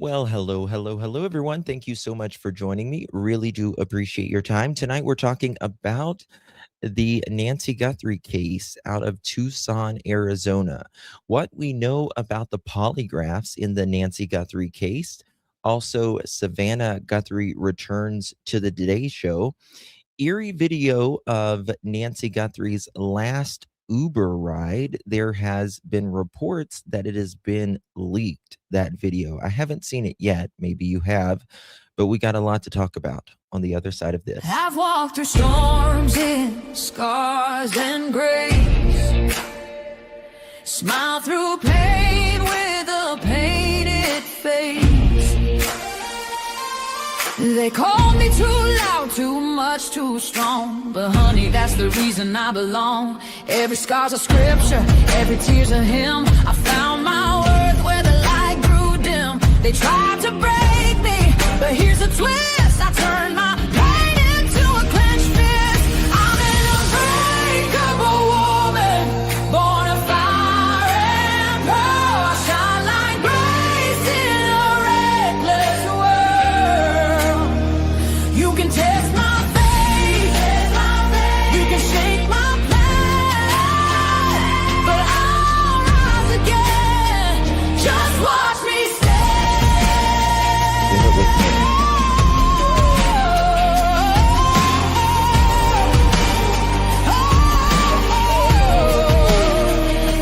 Well, hello, everyone. Thank you so much for joining me. Really do appreciate your time. Tonight, we're talking about the Nancy Guthrie case out of Tucson, Arizona. What we know about the polygraphs in the Nancy Guthrie case. Also, Savannah Guthrie returns to the Today Show. Eerie video of Nancy Guthrie's last Uber ride. There has been reports that it has been leaked, that video. I haven't seen it yet. Maybe you have, but we got a lot to talk about on the other side of this. I've walked through storms in scars and grace, smile through pain with a painted face. They called me too loud, too much, too strong, but honey, that's the reason I belong. Every scar's a scripture, every tear's a hymn. I found my worth where the light grew dim. They tried to break me, but here's a twist. I turned my pain into a clenched fist. I'm an unbreakable woman, born of fire and pearl. I shine like grace in a reckless world. You can test my faith, you can shake my plan, but I'll rise again. Just watch me stand. Bear with me.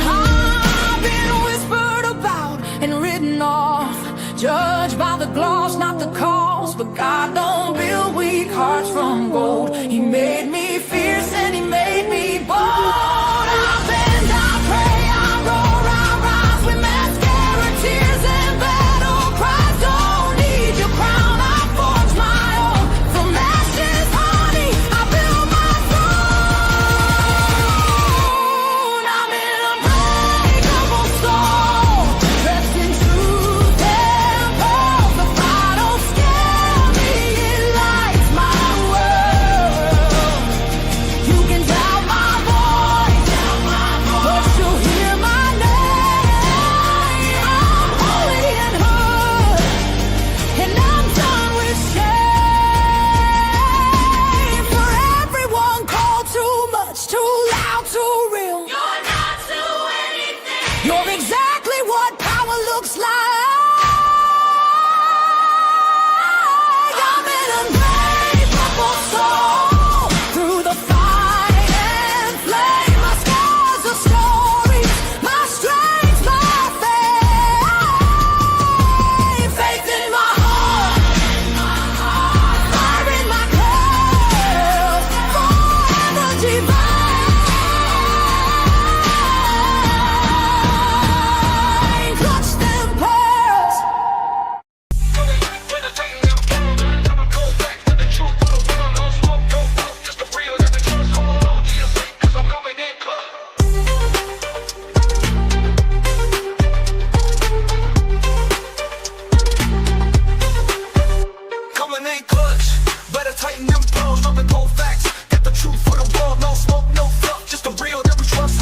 I've been whispered about and written off, judged by the gloss, not the cause. But God don't build weak hearts from gold. He made me fierce and he made me bold. I bend, I pray, I roar, I rise with mascara, tears and battle cries. Don't need your crown, I forge my own. From ashes, honey, I build my throne. I'm an unbreakable soul, dressed in truth and pearls. The fire don't scare me, it lights my world. You can doubt my voice, but you'll hear my name. I'm holy and hood, and I'm done with shame. For everyone called too much, too loud, too real. You're not to anything. You're exactly what power looks like. I'm an unbreakable soul, through the fight and flame. My scars are stories, my strength, my faith. Faith in my heart, fire in my curls, forever divine. Clutch them pearls. Coming in clutch, better tighten them pearls, dropping cold facts. Got the truth for the world, no smoke, no fluff, just the real that we trust. Hold on to your seat, cause I'm coming in clutch. Coming in clutch, better tighten the pearls, dropping cold facts. Got the truth for the world, no smoke, no fluff, just the real that we trust.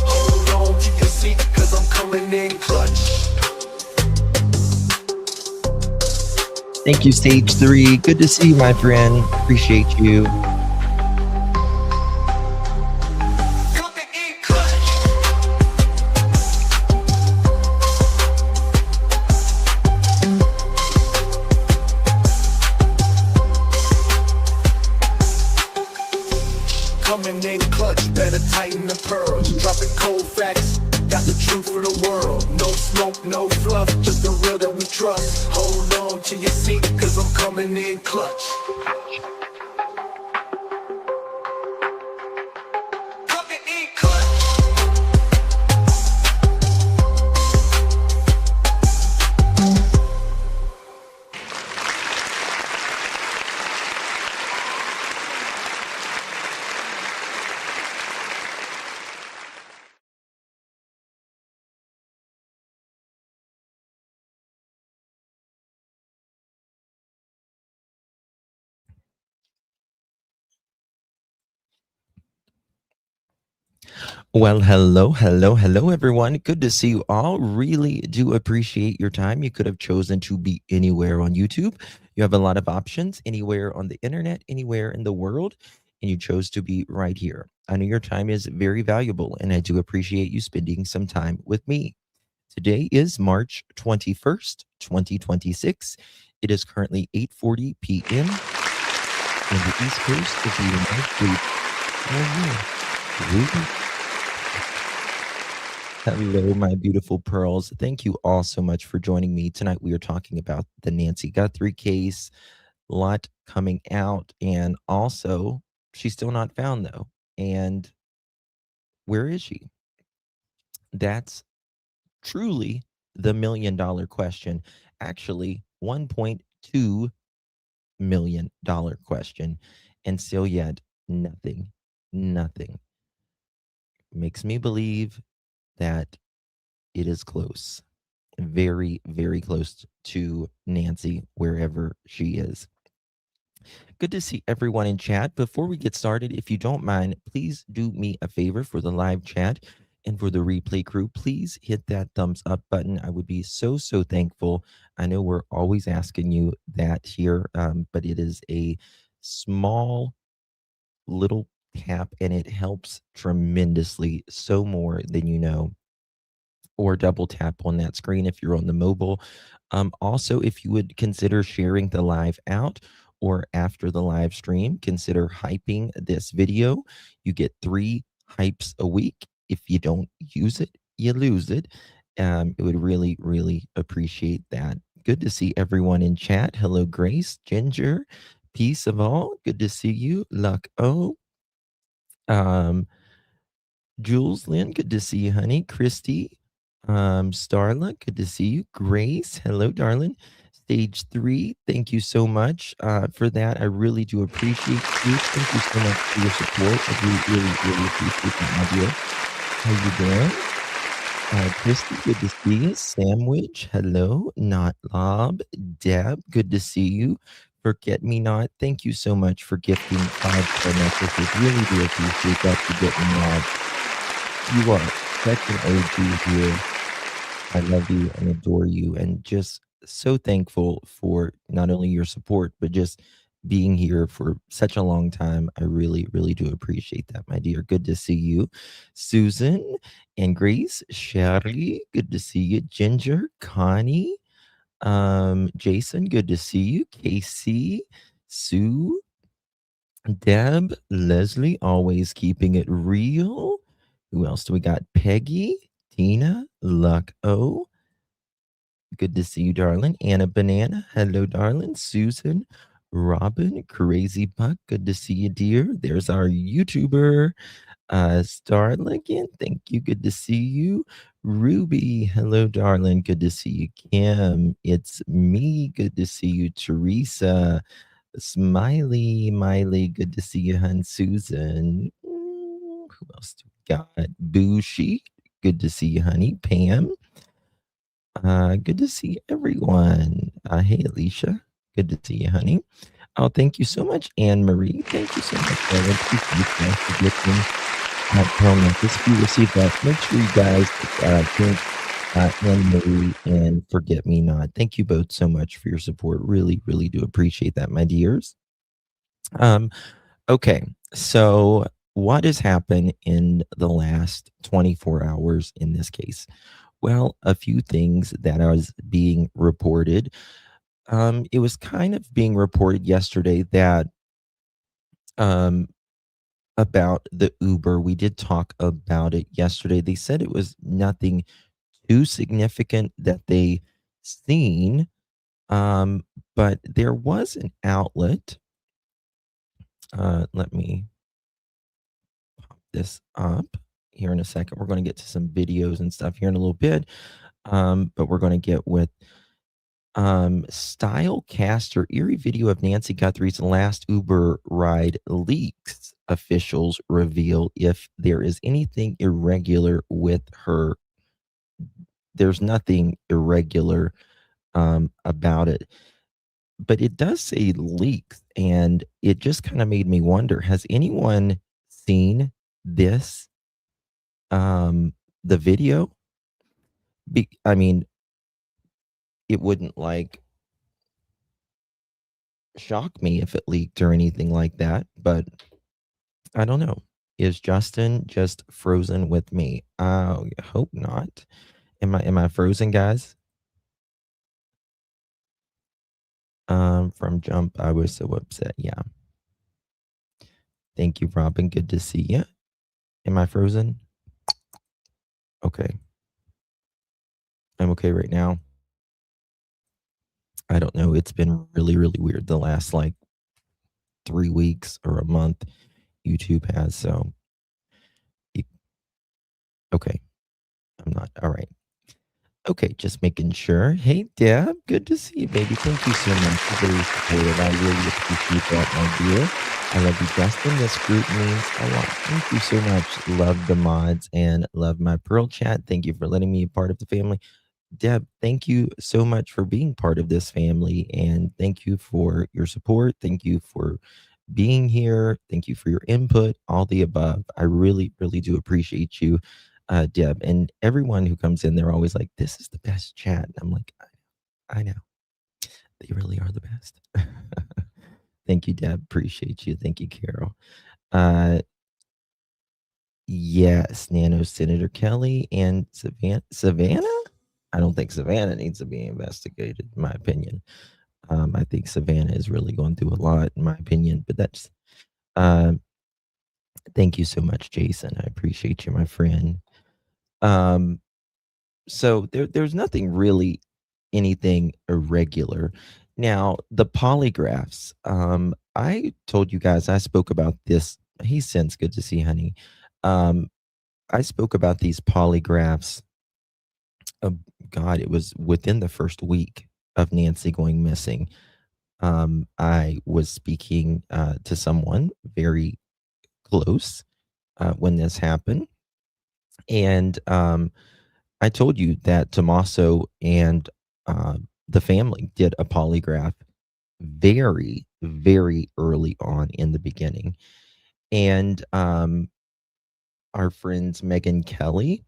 Hold on to your seat, cause I'm coming in clutch. Thank you, Stage 3. Good to see you, my friend. Appreciate you. Coming in clutch. Coming in clutch, better tighten the pearls, dropping cold facts. Got the truth for the world, no smoke, no fluff, just the real that we trust. Hold on to your seat, cause I'm coming in clutch. Coming in clutch. Well, hello, hello, hello, everyone. Good to see you all. Really do appreciate your time. You could have chosen to be anywhere on YouTube. You have a lot of options anywhere on the internet, anywhere in the world, and you chose to be right here. I know your time is very valuable, and I do appreciate you spending some time with me. Today is March 21st, 2026. It is currently 8:40 p.m. on the East Coast of the United States. Oh, yeah. Hello, my beautiful pearls. Thank you all so much for joining me. Tonight, we are talking about the Nancy Guthrie case, a lot coming out, and also, she's still not found, though. And where is she? That's truly the $1 million question. Actually, $1.2 million question. And still yet, nothing, nothing makes me believe that it is close. Very, very close to Nancy, wherever she is. Good to see everyone in chat. Before we get started, if you don't mind, please do me a favor for the live chat and for the replay crew. Please hit that thumbs up button. I would be so, so thankful. I know we're always asking you that here, but it is a small little tap and it helps tremendously, so more than you know, or double tap on that screen if you're on the mobile. Also, if you would consider sharing the live out or after the live stream, consider hyping this video. You get 3 hypes a week. If you don't use it, you lose it. It would really, really appreciate that. Good to see everyone in chat. Hello, Grace, Ginger, peace of all. Good to see you. Luck O. Um, Jules Lynn, good to see you, honey. Christy, Starla, good to see you. Grace, hello, darling. Stage 3, thank you so much for that. I really do appreciate you. Thank you so much for your support. I really, really, really appreciate that, my dear. How you doing? Christy, good to see you. Sandwich, hello. Not Lob, Deb, good to see you. Forget Me Not, thank you so much for gifting 5 necklaces. Really do appreciate that. Forget Me Not. You are such an OG here. I love you and adore you, and just so thankful for not only your support, but just being here for such a long time. I really, really do appreciate that, my dear. Good to see you. Susan and Grace, Sherry, good to see you. Ginger, Connie, Jason, good to see you. Casey, Sue, Deb, Leslie, always keeping it real. Who else do we got? Peggy, Tina, Luck O. Good to see you, darling. Anna Banana. Hello, darling. Susan, Robin, Crazy Buck. Good to see you, dear. There's our YouTuber, Starligan. Thank you. Good to see you. Ruby. Hello, darling. Good to see you. Kim. It's me. Good to see you. Teresa. Smiley, Miley, good to see you, hun. Susan. Who else do we got? Bushi, good to see you, honey. Pam, good to see everyone. Hey, Alicia, good to see you, honey. Oh, thank you so much, Anne Marie. Thank you so much, Ellen. Appreciate you guys for gifting Pearl Necklace. If you received that, make sure you guys thank Anne Marie and Forget Me Not. Thank you both so much for your support. Really, really do appreciate that, my dears. Okay, so what has happened in the last 24 hours in this case? Well, a few things that was being reported. It was kind of being reported yesterday that um, about the Uber. We did talk about it yesterday. They said it was nothing too significant that they seen, but there was an outlet. Let me pop this up here in a second. We're going to get to some videos and stuff here in a little bit, but we're going to get with Stylecaster. Eerie video of Nancy Guthrie's last Uber ride leaks. Officials reveal if there is anything irregular with her. There's nothing irregular about it, but it does say leaks, and it just kind of made me wonder: has anyone seen this The video, I mean, it wouldn't like shock me if it leaked or anything like that, but I don't know. Is Justin just frozen with me? I hope not. Am I frozen, guys? From Jump, I was so upset. Yeah. Thank you, Robin. Good to see you. Am I frozen? Okay. I'm okay right now. I don't know. It's been really, really weird the last like 3 weeks or a month. YouTube has so. y- Okay. I'm not. All right. Okay, just making sure. Hey, Deb, good to see you, baby. Thank you so much. You're very supportive. I really appreciate that, my dear. I love you, Justin. This group means a lot. Thank you so much. Love the mods and love my Pearl chat. Thank you for letting me be part of the family. Deb, thank you so much for being part of this family and thank you for your support. Thank you for being here. Thank you for your input, all the above. I really, really do appreciate you, Deb. And everyone who comes in, they're always like, this is the best chat. And I'm like, I know. They really are the best. Thank you, Deb. Appreciate you. Thank you, Carol. Uh, yes, Nano Senator Kelly and Savannah. I don't think Savannah needs to be investigated, in my opinion. I think Savannah is really going through a lot, in my opinion. But that's um, thank you so much, Jason. I appreciate you, my friend. Um, so there's nothing really anything irregular. Now, the polygraphs, I told you guys I spoke about this. Hey, Sense, good to see, honey. Um, I spoke about these polygraphs. Uh, God, it was within the first week of Nancy going missing. I was speaking to someone very close when this happened. And I told you that Tommaso and the family did a polygraph very, very early on in the beginning. And our friends Megan Kelly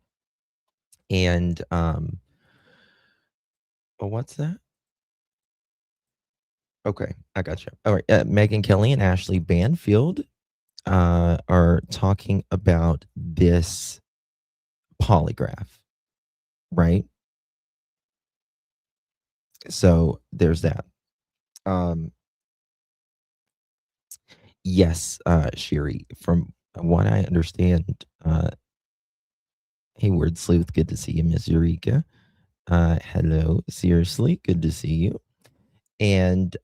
and oh, what's that? Okay, I got you. All right, Megan Kelly and Ashley Banfield are talking about this polygraph, right? So there's that. Um, yes, Sherry, from what I understand, hey, Word Sleuth, good to see you, Miss Eureka. Hello, seriously, good to see you. And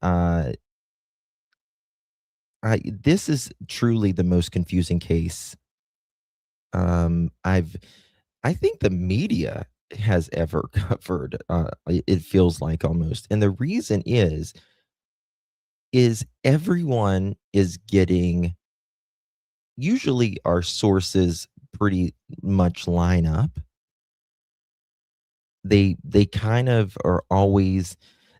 this is truly the most confusing case I think the media has ever covered. It feels like almost, and the reason is everyone is getting. Usually, our sources pretty much line up. They kind of are always.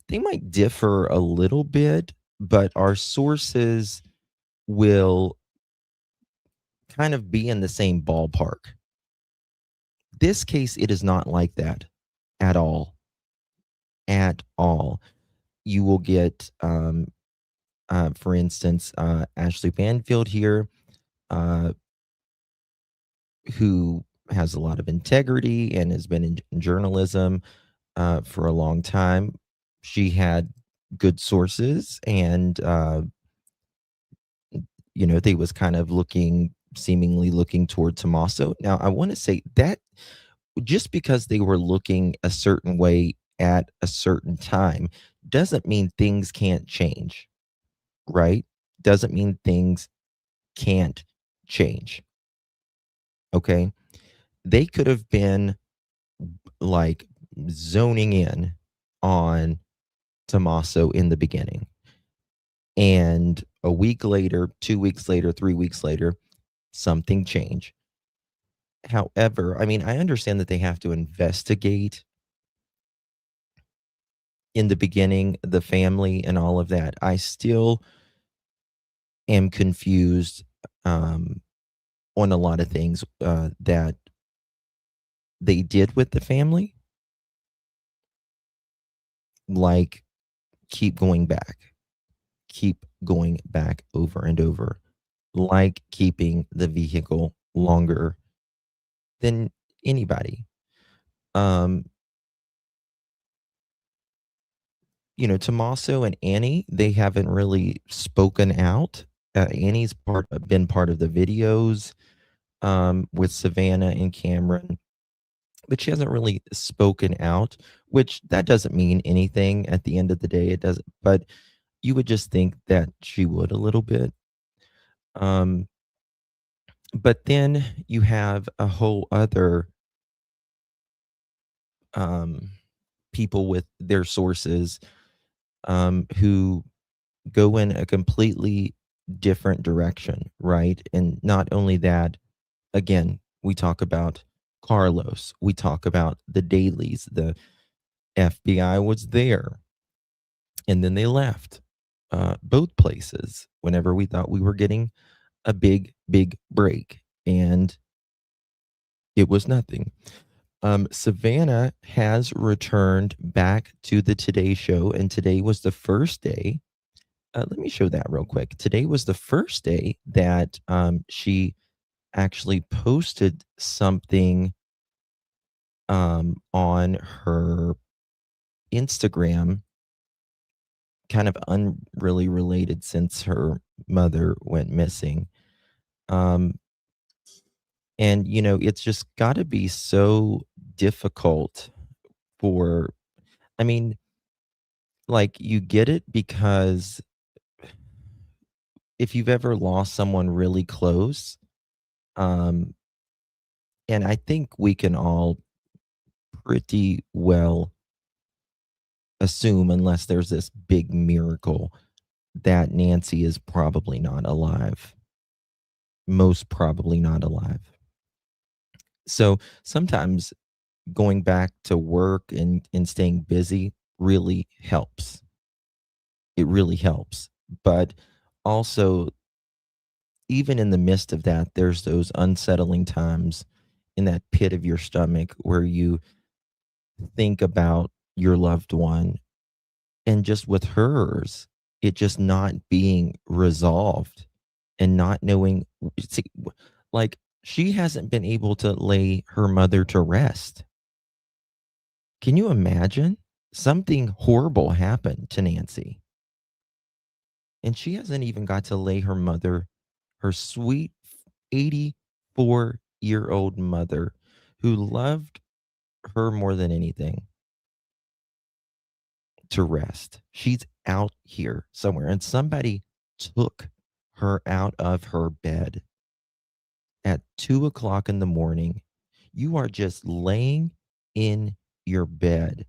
They might differ a little bit, but our sources will kind of be in the same ballpark. This case, it is not like that at all. At all. You will get, for instance, Ashley Banfield here, uh, who has a lot of integrity and has been in journalism for a long time. She had good sources, and they was kind of seemingly looking toward Tommaso. Now, I want to say that just because they were looking a certain way at a certain time doesn't mean things can't change, right? Doesn't mean things can't change. Okay. They could have been like zoning in on Tommaso in the beginning. And a week later, 2 weeks later, 3 weeks later, something changed. However, I mean, I understand that they have to investigate in the beginning, the family and all of that. I still am confused on a lot of things that they did with the family, like keep going back over and over, like keeping the vehicle longer than anybody. Um, Tommaso and Annie, they haven't really spoken out. Annie's been part of the videos with Savannah and Cameron, but she hasn't really spoken out, which that doesn't mean anything at the end of the day. It doesn't, but you would just think that she would a little bit. Um, but then you have a whole other um, people with their sources who go in a completely different direction, right? And not only that, again, we talk about Carlos, we talk about the dailies, the FBI was there, and then they left both places whenever we thought we were getting a big, big break. And it was nothing. Savannah has returned back to the Today Show, and today was the first day. Let me show that real quick. Today was the first day that she actually posted something on her Instagram, kind of unreally related since her mother went missing. Um, and, it's just got to be so difficult for, I mean, like, you get it because if you've ever lost someone really close, um, and I think we can all pretty well assume, unless there's this big miracle, that Nancy is probably not alive. Most probably not alive. So sometimes going back to work and staying busy really helps. It really helps. But also, even in the midst of that, there's those unsettling times in that pit of your stomach where you think about your loved one, and just with hers, it just not being resolved and not knowing, see, like, she hasn't been able to lay her mother to rest. Can you imagine? Something horrible happened to Nancy, and she hasn't even got to lay her mother, her sweet 84-year-old mother, who loved her more than anything, to rest. She's out here somewhere, and somebody took her out of her bed at 2 o'clock in the morning. You are just laying in your bed,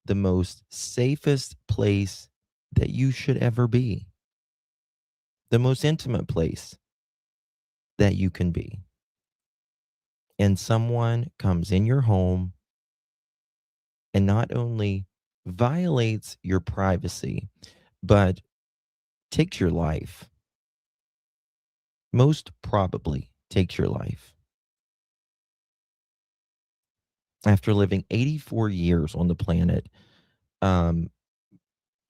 the most safest place that you should ever be, the most intimate place that you can be. And someone comes in your home and not only violates your privacy, but takes your life. Most probably takes your life. After living 84 years on the planet, um,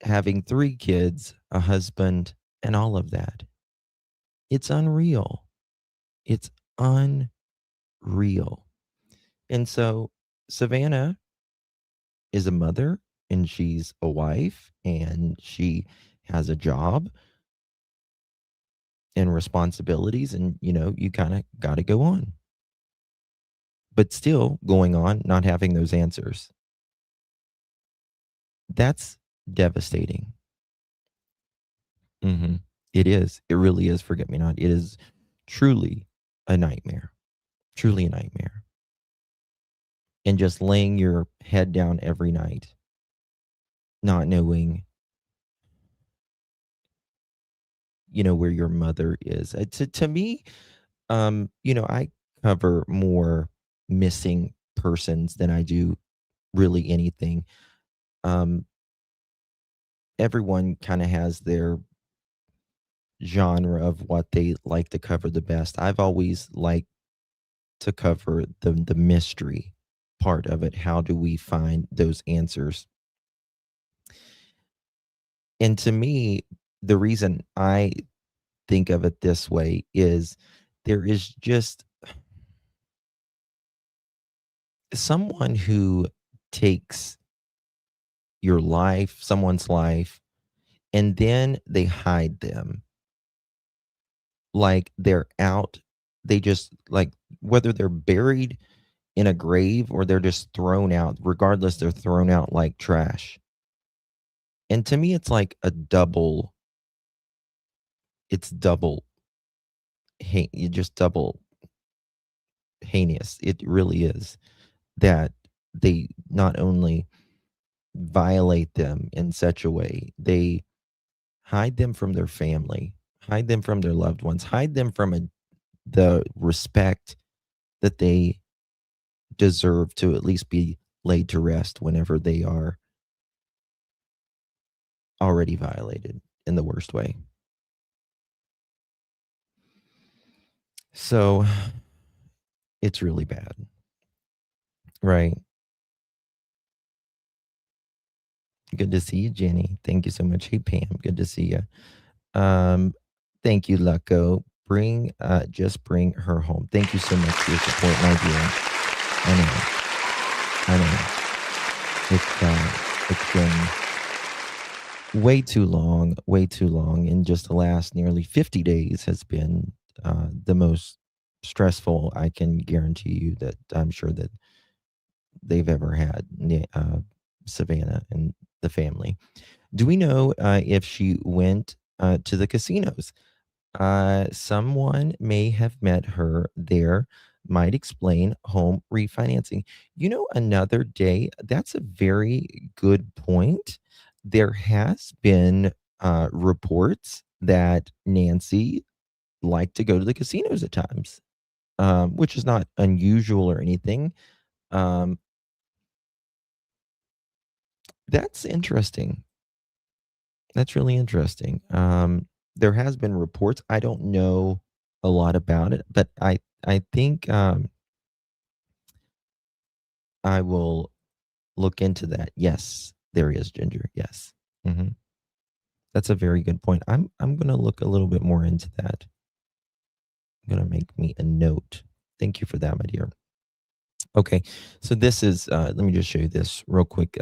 having 3 kids, a husband, and all of that. It's unreal. It's unreal. And so Savannah is a mother, and she's a wife, and she has a job and responsibilities, and you kind of got to go on. But still going on, not having those answers. That's devastating. Mhm. It is. It really is, forget me not. It is truly a nightmare. Truly a nightmare. And just laying your head down every night, not knowing, where your mother is. To me, I cover more missing persons than I do really anything. Um, Everyone kind of has their genre of what they like to cover the best. I've always liked to cover the mystery. part of it. How do we find those answers? And to me, the reason I think of it this way is there is just someone who takes your life, someone's life, and then they hide them. Like they're out, they just like whether they're buried in a grave or they're just thrown out, regardless, they're thrown out like trash. And to me, it's like a double, it's double, you just double heinous. It really is that they not only violate them in such a way, they hide them from their family, hide them from their loved ones, hide them from the respect that they deserve to at least be laid to rest whenever they are already violated in the worst way. So it's really bad, right? Good to see you, Jenny. Thank you so much. Hey, Pam. Good to see you. Thank you, Lucko. Just bring her home. Thank you so much for your support, my dear. I know. It's been way too long. And just the last nearly 50 days has been the most stressful, I can guarantee you, that I'm sure that they've ever had, Savannah and the family. Do we know if she went to the casinos? Someone may have met her there, might explain home refinancing. Another day, that's a very good point. There has been reports that Nancy liked to go to the casinos at times, which is not unusual or anything. That's interesting. That's really interesting. There has been reports. I don't know a lot about it, but I think I will look into that. Yes, there is, Ginger. Yes. hmm That's a very good point. I'm going to look a little bit more into that. I'm going to make me a note. Thank you for that, my dear. Okay, so this is. Let me just show you this real quick.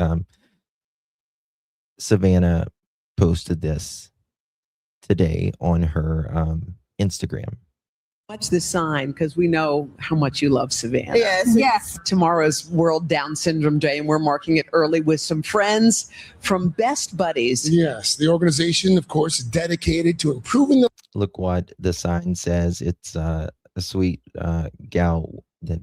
Savannah posted this today on her Instagram. Watch the sign because we know how much you love Savannah. Yes. Tomorrow's World Down Syndrome Day, and we're marking it early with some friends from Best Buddies. Yes. The organization, of course, is dedicated to improving the. Look what the sign says. It's a sweet gal that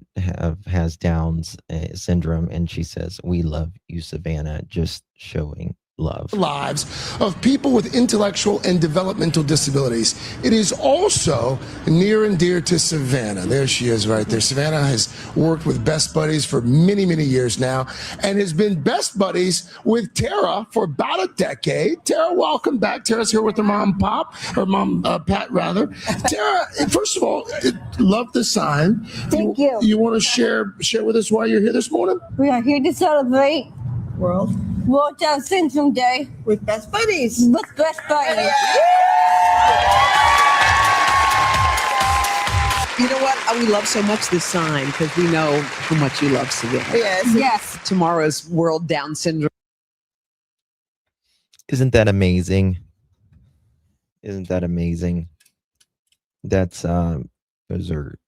has Down's syndrome, and she says, "We love you, Savannah," just showing love. Lives of people with intellectual and developmental disabilities. It is also near and dear to Savannah. There she is right there. Savannah has worked with Best Buddies for many, many years now and has been Best Buddies with Tara for about a decade. Tara, welcome back. Tara's here with her mom, Pop, or mom, Pat, rather. Tara, first of all, love the sign. Thank you. You want to share with us why you're here this morning? We are here to celebrate World Down Syndrome Day with Best Buddies. with Best Buddies. You know what? We love so much this sign because we know how much you love Savannah. Yes. Tomorrow's World Down Syndrome. Isn't that amazing? Isn't that amazing? That's those are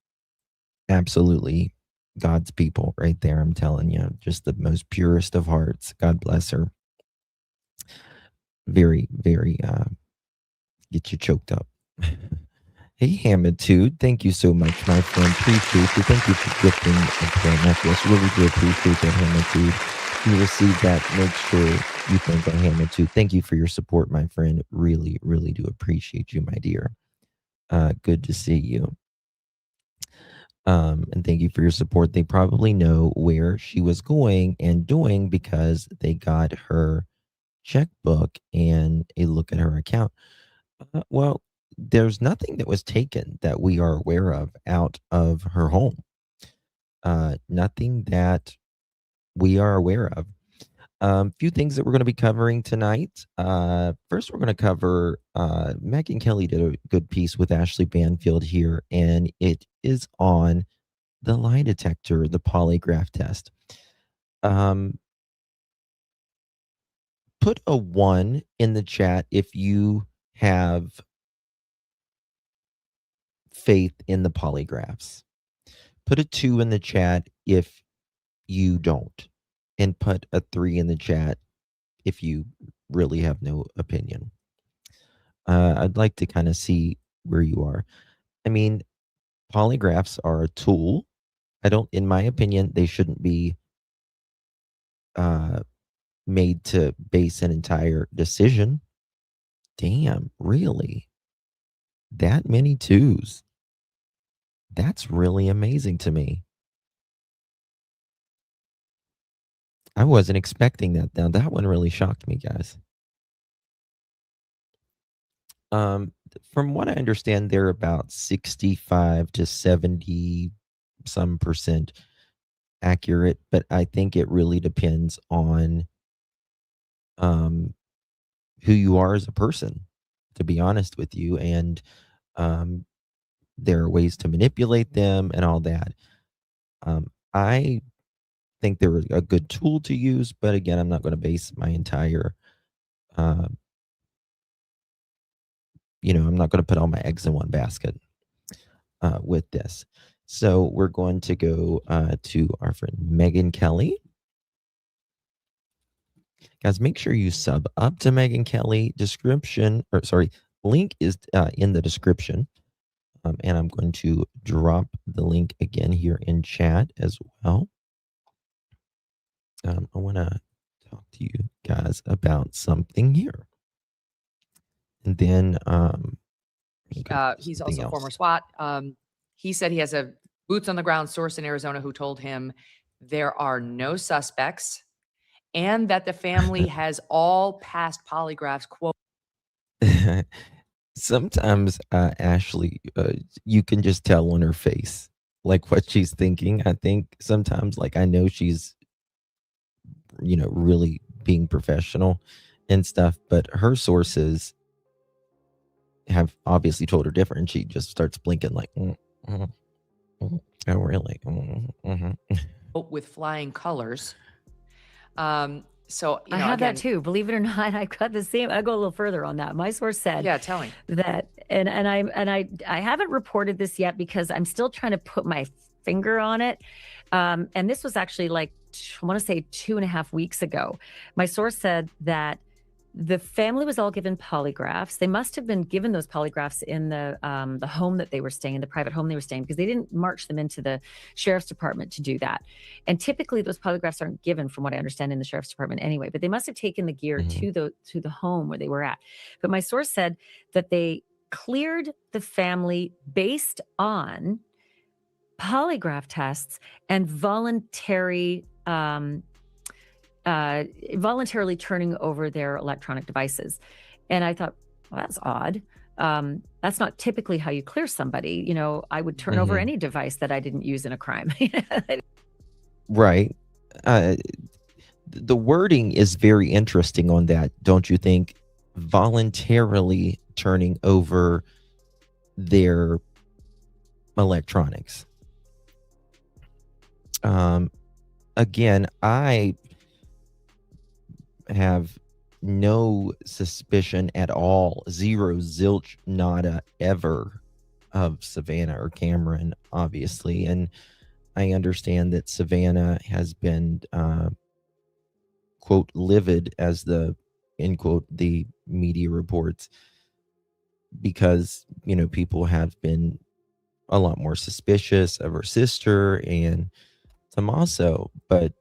absolutely God's people right there. I'm telling you, just the most purest of hearts. God bless her. Very, very get you choked up. Hey, Hamitude, thank you so much, my friend. Appreciate you. Thank you for gifting a prayer necklace. Really do appreciate that, Hamitude. You receive that. Make sure you thank our Hamitude. Thank you for your support, my friend. Really, really do appreciate you, my dear. Good to see you. And thank you for your support. They probably know where she was going and doing because they got her checkbook and a look at her account. Well, there's nothing that was taken that we are aware of out of her home. Nothing that we are aware of. A few things that we're going to be covering tonight. First, we're going to cover Megyn Kelly did a good piece with Ashley Banfield here, and it is on the lie detector, the polygraph test. Put a 1 in the chat if you have faith in the polygraphs. Put a 2 in the chat if you don't. And put a 3 in the chat if you really have no opinion. I'd like to kind of see where you are. I mean, polygraphs are a tool. In my opinion, they shouldn't be made to base an entire decision. Damn, really? That many 2s? That's really amazing to me. I wasn't expecting that. Now, that one really shocked me, guys. From what I understand, they're about 65 to 70 some percent accurate, but I think it really depends on who you are as a person, to be honest with you. And there are ways to manipulate them and all that. I think they're a good tool to use, but again, I'm not going to base my entire I'm not going to put all my eggs in one basket with this. So we're going to go to our friend Megyn Kelly. Guys, make sure you sub up to Megyn Kelly. Link is in the description. And I'm going to drop the link again here in chat as well. I want to talk to you guys about something here. And then he's also a former SWAT. He said he has a boots on the ground source in Arizona who told him there are no suspects and that the family has all passed polygraphs. Quote. Sometimes Ashley, you can just tell on her face like what she's thinking. I think sometimes I know she's really being professional and stuff, but her sources have obviously told her different, and she just starts blinking like, oh, really? With flying colors. So I have that too. Believe it or not, I've got the same. I go a little further on that. My source said, "Yeah, tell me that." And I haven't reported this yet because I'm still trying to put my finger on it. And this was actually I want to say 2.5 weeks ago. My source said that the family was all given polygraphs. They must have been given those polygraphs in the home that they were staying in, the private home they were staying, because they didn't march them into the sheriff's department to do that. And typically those polygraphs aren't given, from what I understand, in the sheriff's department anyway, but they must have taken the gear to the home where they were at. But my source said that they cleared the family based on polygraph tests and voluntarily turning over their electronic devices. And I thought, well, that's odd. That's not typically how you clear somebody. I would turn over any device that I didn't use in a crime. Right. The wording is very interesting on that, don't you think? Voluntarily turning over their electronics. Again, I have no suspicion at all, zero, zilch, nada, ever of Savannah or Cameron, obviously. And I understand that Savannah has been, quote, livid, as end quote, the media reports, because, people have been a lot more suspicious of her sister and Tommaso, but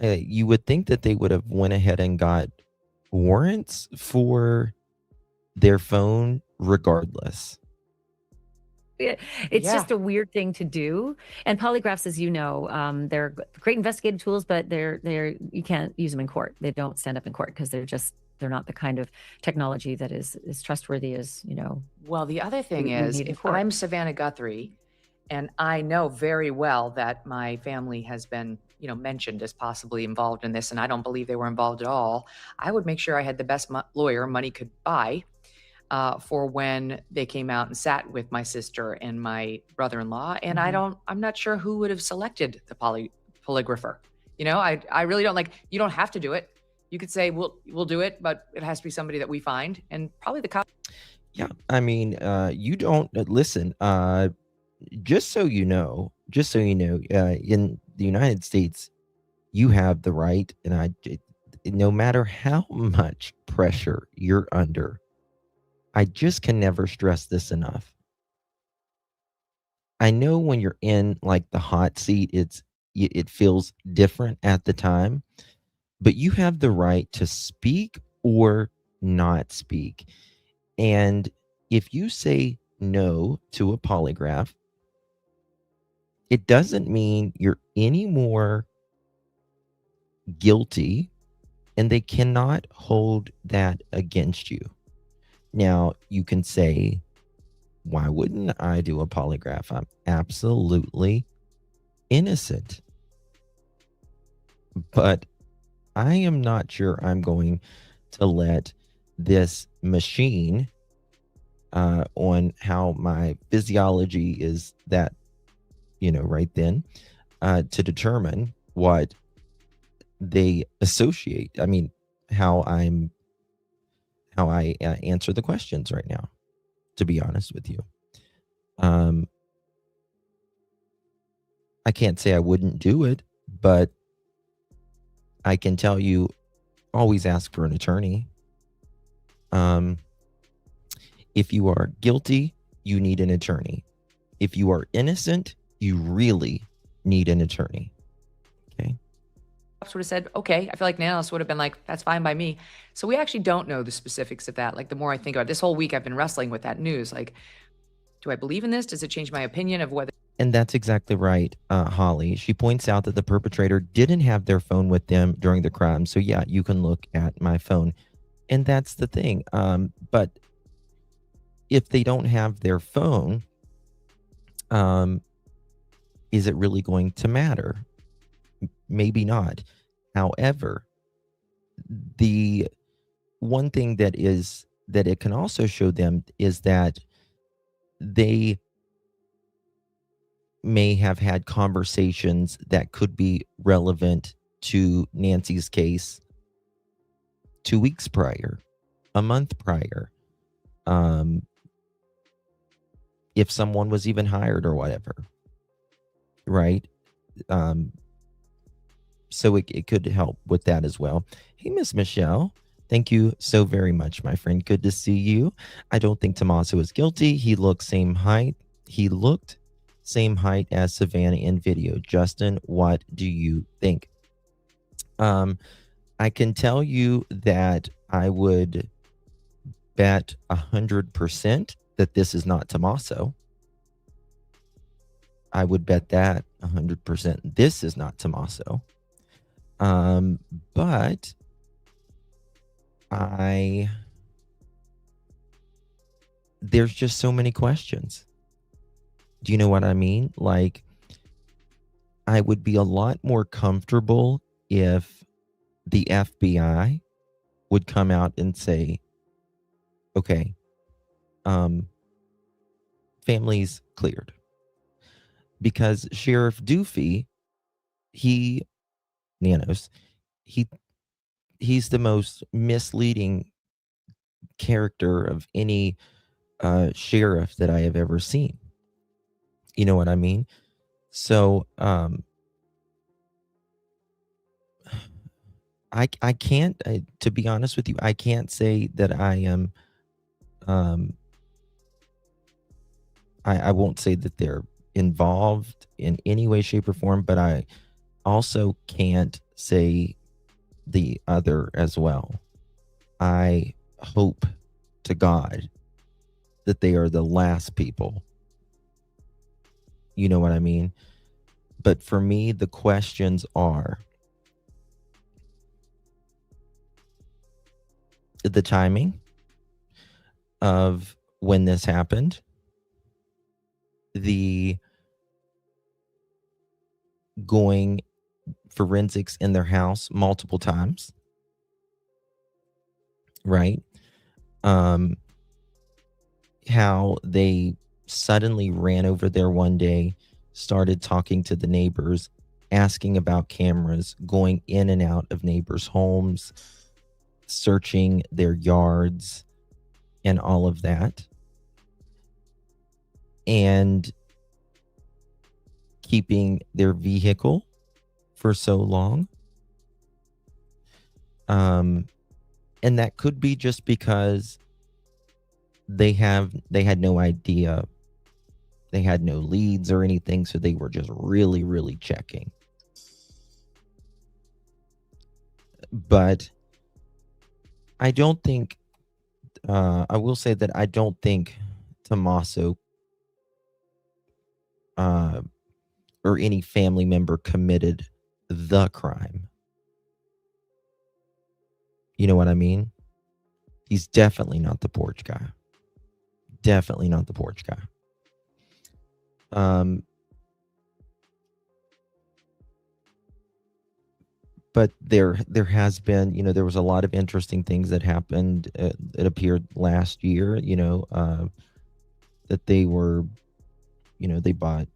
you would think that they would have went ahead and got warrants for their phone regardless. It's just a weird thing to do. And polygraphs, as you know, they're great investigative tools, but you can't use them in court. They don't stand up in court because they're not the kind of technology that is trustworthy as, Well, the other thing is, if I'm Savannah Guthrie And I know very well that my family has been, mentioned as possibly involved in this, and I don't believe they were involved at all. I would make sure I had the best lawyer money could buy for when they came out and sat with my sister and my brother-in-law. And I'm not sure who would have selected the polygrapher. I really don't you don't have to do it. You could say, we'll do it, but it has to be somebody that we find. And probably the cop. Yeah, I mean, you don't listen. Just so you know, in the United States, you have the right, and no matter how much pressure you're under, I just can never stress this enough. I know when you're in like the hot seat, it feels different at the time, but you have the right to speak or not speak. And if you say no to a polygraph, it doesn't mean you're any more guilty, and they cannot hold that against you. Now, you can say, why wouldn't I do a polygraph? I'm absolutely innocent. But I am not sure I'm going to let this machine on how my physiology is that, right then, to determine what they associate. I mean, how I answer the questions right now, to be honest with you. I can't say I wouldn't do it, but I can tell you, always ask for an attorney. If you are guilty, you need an attorney. If you are innocent, you really need an attorney. Okay. Would have said, okay. I feel like Nanos would have been like, that's fine by me. So we actually don't know the specifics of that. Like, the more I think about it, this whole week, I've been wrestling with that news. Like, do I believe in this? Does it change my opinion of whether? And that's exactly right, Holly. She points out that the perpetrator didn't have their phone with them during the crime. So yeah, you can look at my phone. And that's the thing. But if they don't have their phone, is it really going to matter? Maybe not. However, the one thing that it can also show them is that they may have had conversations that could be relevant to Nancy's case 2 weeks prior, a month prior, if someone was even hired or whatever, right? So it could help with that as well. Hey, Miss Michelle, thank you so very much, my friend. Good to see you. I don't think Tommaso is guilty. He looked same height as Savannah in video. Justin, what do you think? I can tell you that I would bet 100% that this is not Tommaso. I would bet that 100% this is not Tommaso. But there's just so many questions. Do you know what I mean? Like, I would be a lot more comfortable if the FBI would come out and say, okay, family's cleared. Because Sheriff Doofy, Nanos, he's the most misleading character of any sheriff that I have ever seen. You know what I mean? So I can't, to be honest with you, I can't say that I am. I won't say that they're involved in any way, shape, or form, but I also can't say the other as well. I hope to God that they are the last people. You know what I mean? But for me, the questions are the timing of when this happened, the going forensics in their house multiple times, right? How they suddenly ran over there one day, started talking to the neighbors, asking about cameras, going in and out of neighbors' homes, searching their yards, and all of that. And keeping their vehicle for so long. And that could be just because they had no idea. They had no leads or anything, so they were just really, really checking. But I don't think, I will say that I don't think Tommaso or any family member committed the crime. You know what I mean? He's definitely not the porch guy. Definitely not the porch guy. But there has been, there was a lot of interesting things that happened. It appeared last year, that they were, they bought.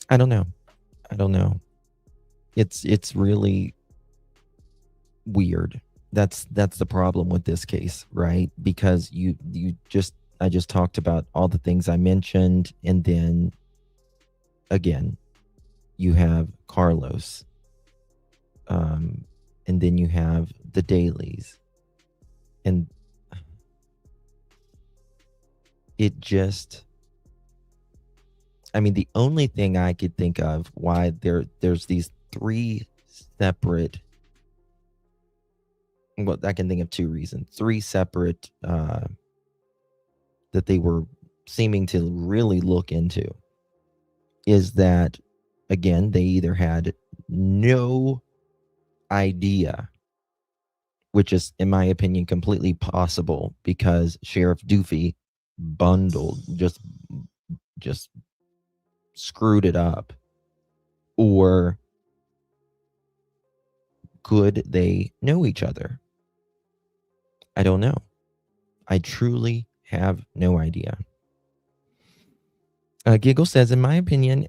I don't know. It's really weird. That's the problem with this case, right? Because I just talked about all the things I mentioned, and then again, you have Carlos, and then you have the Dailies, and it just, I mean, the only thing I could think of why there's these three separate, well, I can think of two reasons, three separate that they were seeming to really look into, is that, again, they either had no idea, which is, in my opinion, completely possible because Sheriff Doofy just screwed it up, or could they know each other? I don't know. I truly have no idea. Giggle says, in my opinion,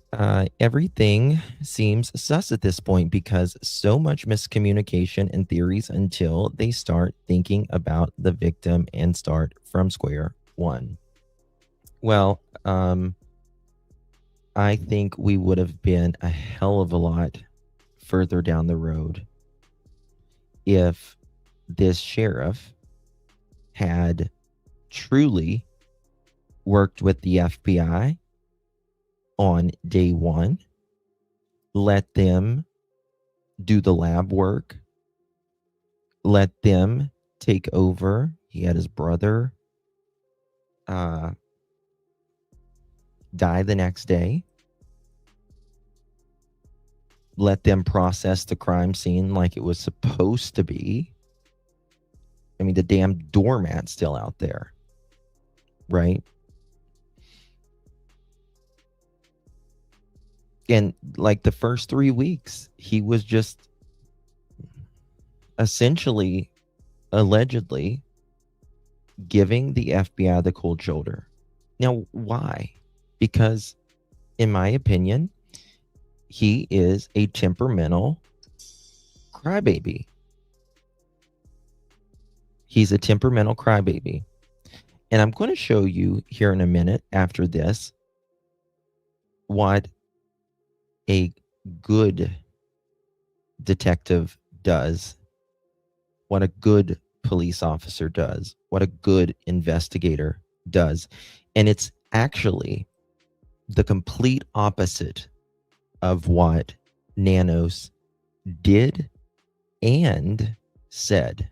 everything seems sus at this point because so much miscommunication and theories until they start thinking about the victim and start from square one. Well, I think we would have been a hell of a lot further down the road if this sheriff had truly worked with the FBI on day one, let them do the lab work, let them take over. He had his brother die the next day. Let them process the crime scene like it was supposed to be. I mean, the damn doormat's still out there, right? And like the first 3 weeks, he was just essentially, allegedly, giving the FBI the cold shoulder. Now, why? Because, in my opinion, he is a temperamental crybaby. He's a temperamental crybaby. And I'm going to show you here in a minute after this what a good detective does, what a good police officer does, what a good investigator does. And it's actually the complete opposite of what Nanos did and said.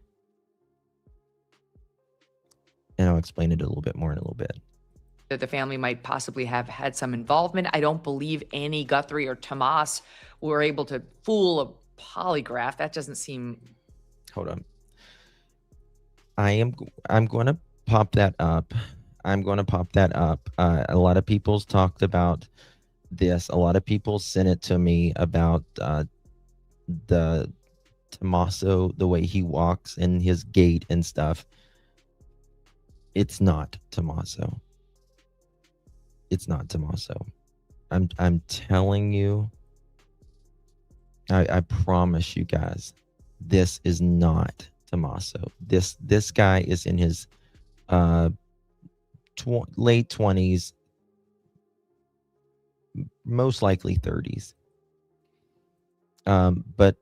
And I'll explain it a little bit more in a little bit. That the family might possibly have had some involvement. I don't believe Annie Guthrie or Tomas were able to fool a polygraph. That doesn't seem. Hold on. I'm going to pop that up. A lot of people's talked about this. A lot of people sent it to me about the Tommaso, the way he walks and his gait and stuff. It's not Tommaso. It's not Tommaso. I'm telling you. I promise you guys, this is not Tommaso. This guy is in his late 20s, most likely 30s. But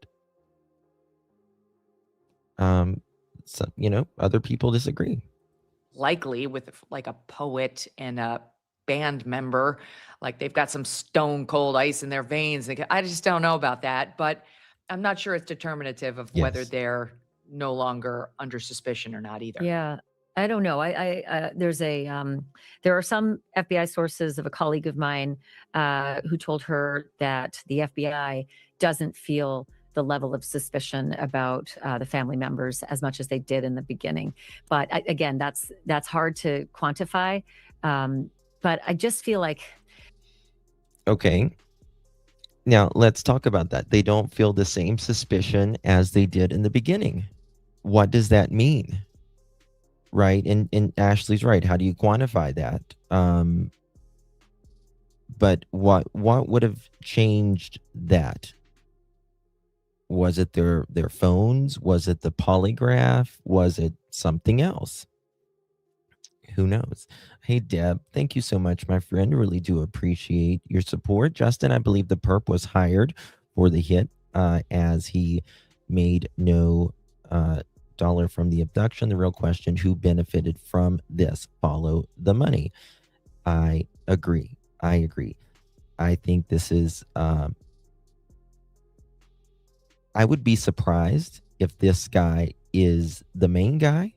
so, other people disagree. Likely with like a poet and a band member, like they've got some stone cold ice in their veins. I just don't know about that, but I'm not sure it's determinative of whether Yes. they're no longer under suspicion or not either. Yeah. I don't know. There are some FBI sources of a colleague of mine who told her that the FBI doesn't feel the level of suspicion about the family members as much as they did in the beginning. But again, that's hard to quantify. But I just feel like, Okay. Now let's talk about that. They don't feel the same suspicion as they did in the beginning. What does that mean? Right? And Ashley's right. How do you quantify that? But what would have changed that? Was it their phones? Was it the polygraph? Was it something else? Who knows? Hey, Deb, thank you so much, my friend. Really do appreciate your support. Justin, I believe the perp was hired for the hit as he made no dollar from the abduction. The real question, who benefited from this? Follow the money. I agree. I think this is... I would be surprised if this guy is the main guy.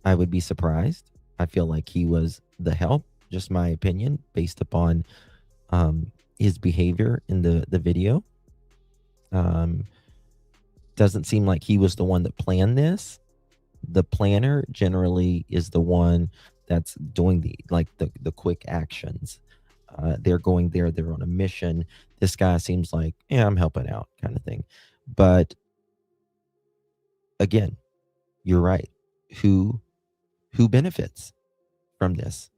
I would be surprised. I feel like he was the help, just my opinion, based upon his behavior in the video. Doesn't seem like he was the one that planned this. The planner generally is the one that's doing the quick actions. They're going there, they're on a mission. This guy seems like, yeah, I'm helping out kind of thing. But again, you're right. Who benefits from this?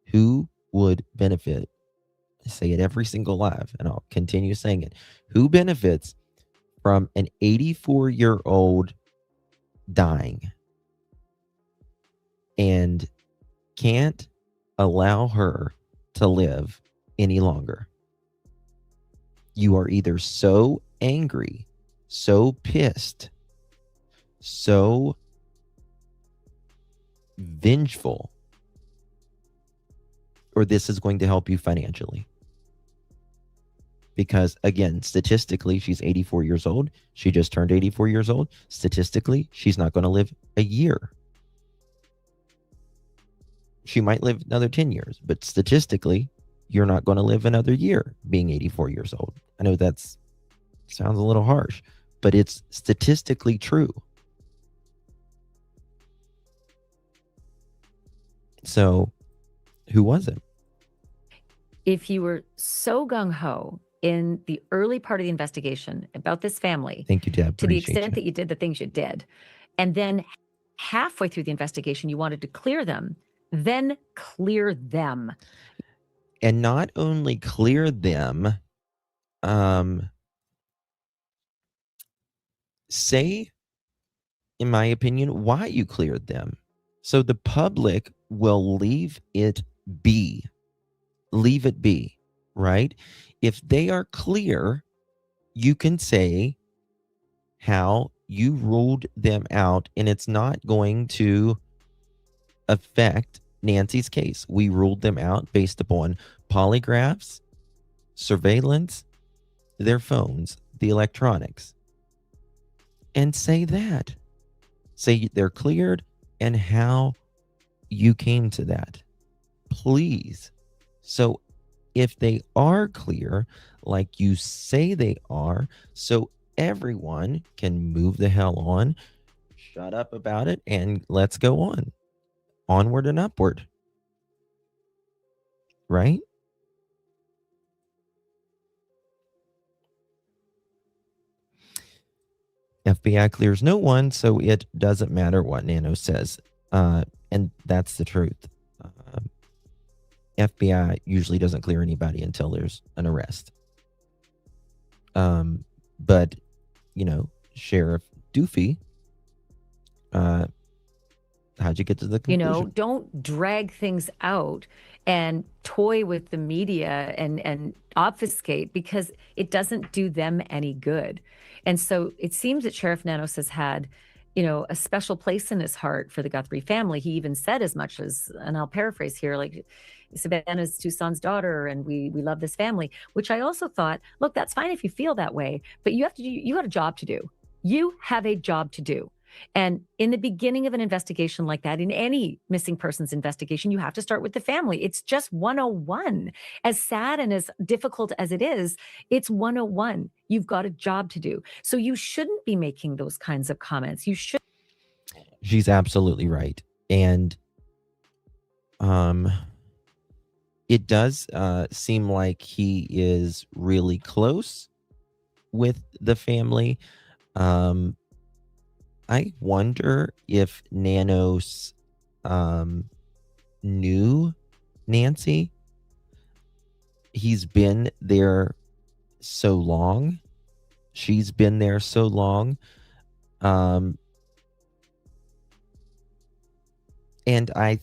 Who would benefit? I say it every single live, and I'll continue saying it. Who benefits from an 84-year-old dying and can't allow her to live any longer? You are either so angry, so pissed, so vengeful, or this is going to help you financially. Because again, statistically, she's 84 years old. She just turned 84 years old. Statistically, she's not going to live a year. She might live another 10 years, but statistically, you're not going to live another year being 84 years old. I know that sounds a little harsh, but it's statistically true. So, who was it? if you were so gung-ho in the early part of the investigation about this family, Thank you, Deb. to the Appreciate extent you. that you did the things you did, and then halfway through the investigation, you wanted to clear them, then clear them. And not only clear them, say, in my opinion, why you cleared them. So the public will leave it be. Leave it be, right? If they are clear, you can say how you ruled them out, and it's not going to affect Nancy's case. We ruled them out based upon polygraphs, surveillance, their phones, the electronics. And say that. Say they're cleared and how you came to that. Please. So if they are clear, like you say they are, so everyone can move the hell on, shut up about it, and let's go on. Onward and upward. Right? FBI clears no one, so it doesn't matter what Nano says. And that's the truth. FBI usually doesn't clear anybody until there's an arrest. But, Sheriff Doofy, how'd you get to the conclusion? Don't drag things out and toy with the media and obfuscate, because it doesn't do them any good. And so it seems that Sheriff Nanos has had, a special place in his heart for the Guthrie family. He even said as much as, and I'll paraphrase here, like, Savannah's Tucson's daughter, and we love this family, which I also thought, look, that's fine if you feel that way, but you got a job to do. You have a job to do. And in the beginning of an investigation like that, in any missing persons investigation, you have to start with the family. It's just 101. As sad and as difficult as it is, it's 101. You've got a job to do. So you shouldn't be making those kinds of comments. You should. She's absolutely right. And it does seem like he is really close with the family. I wonder if Nanos knew Nancy. He's been there so long. She's been there so long. And I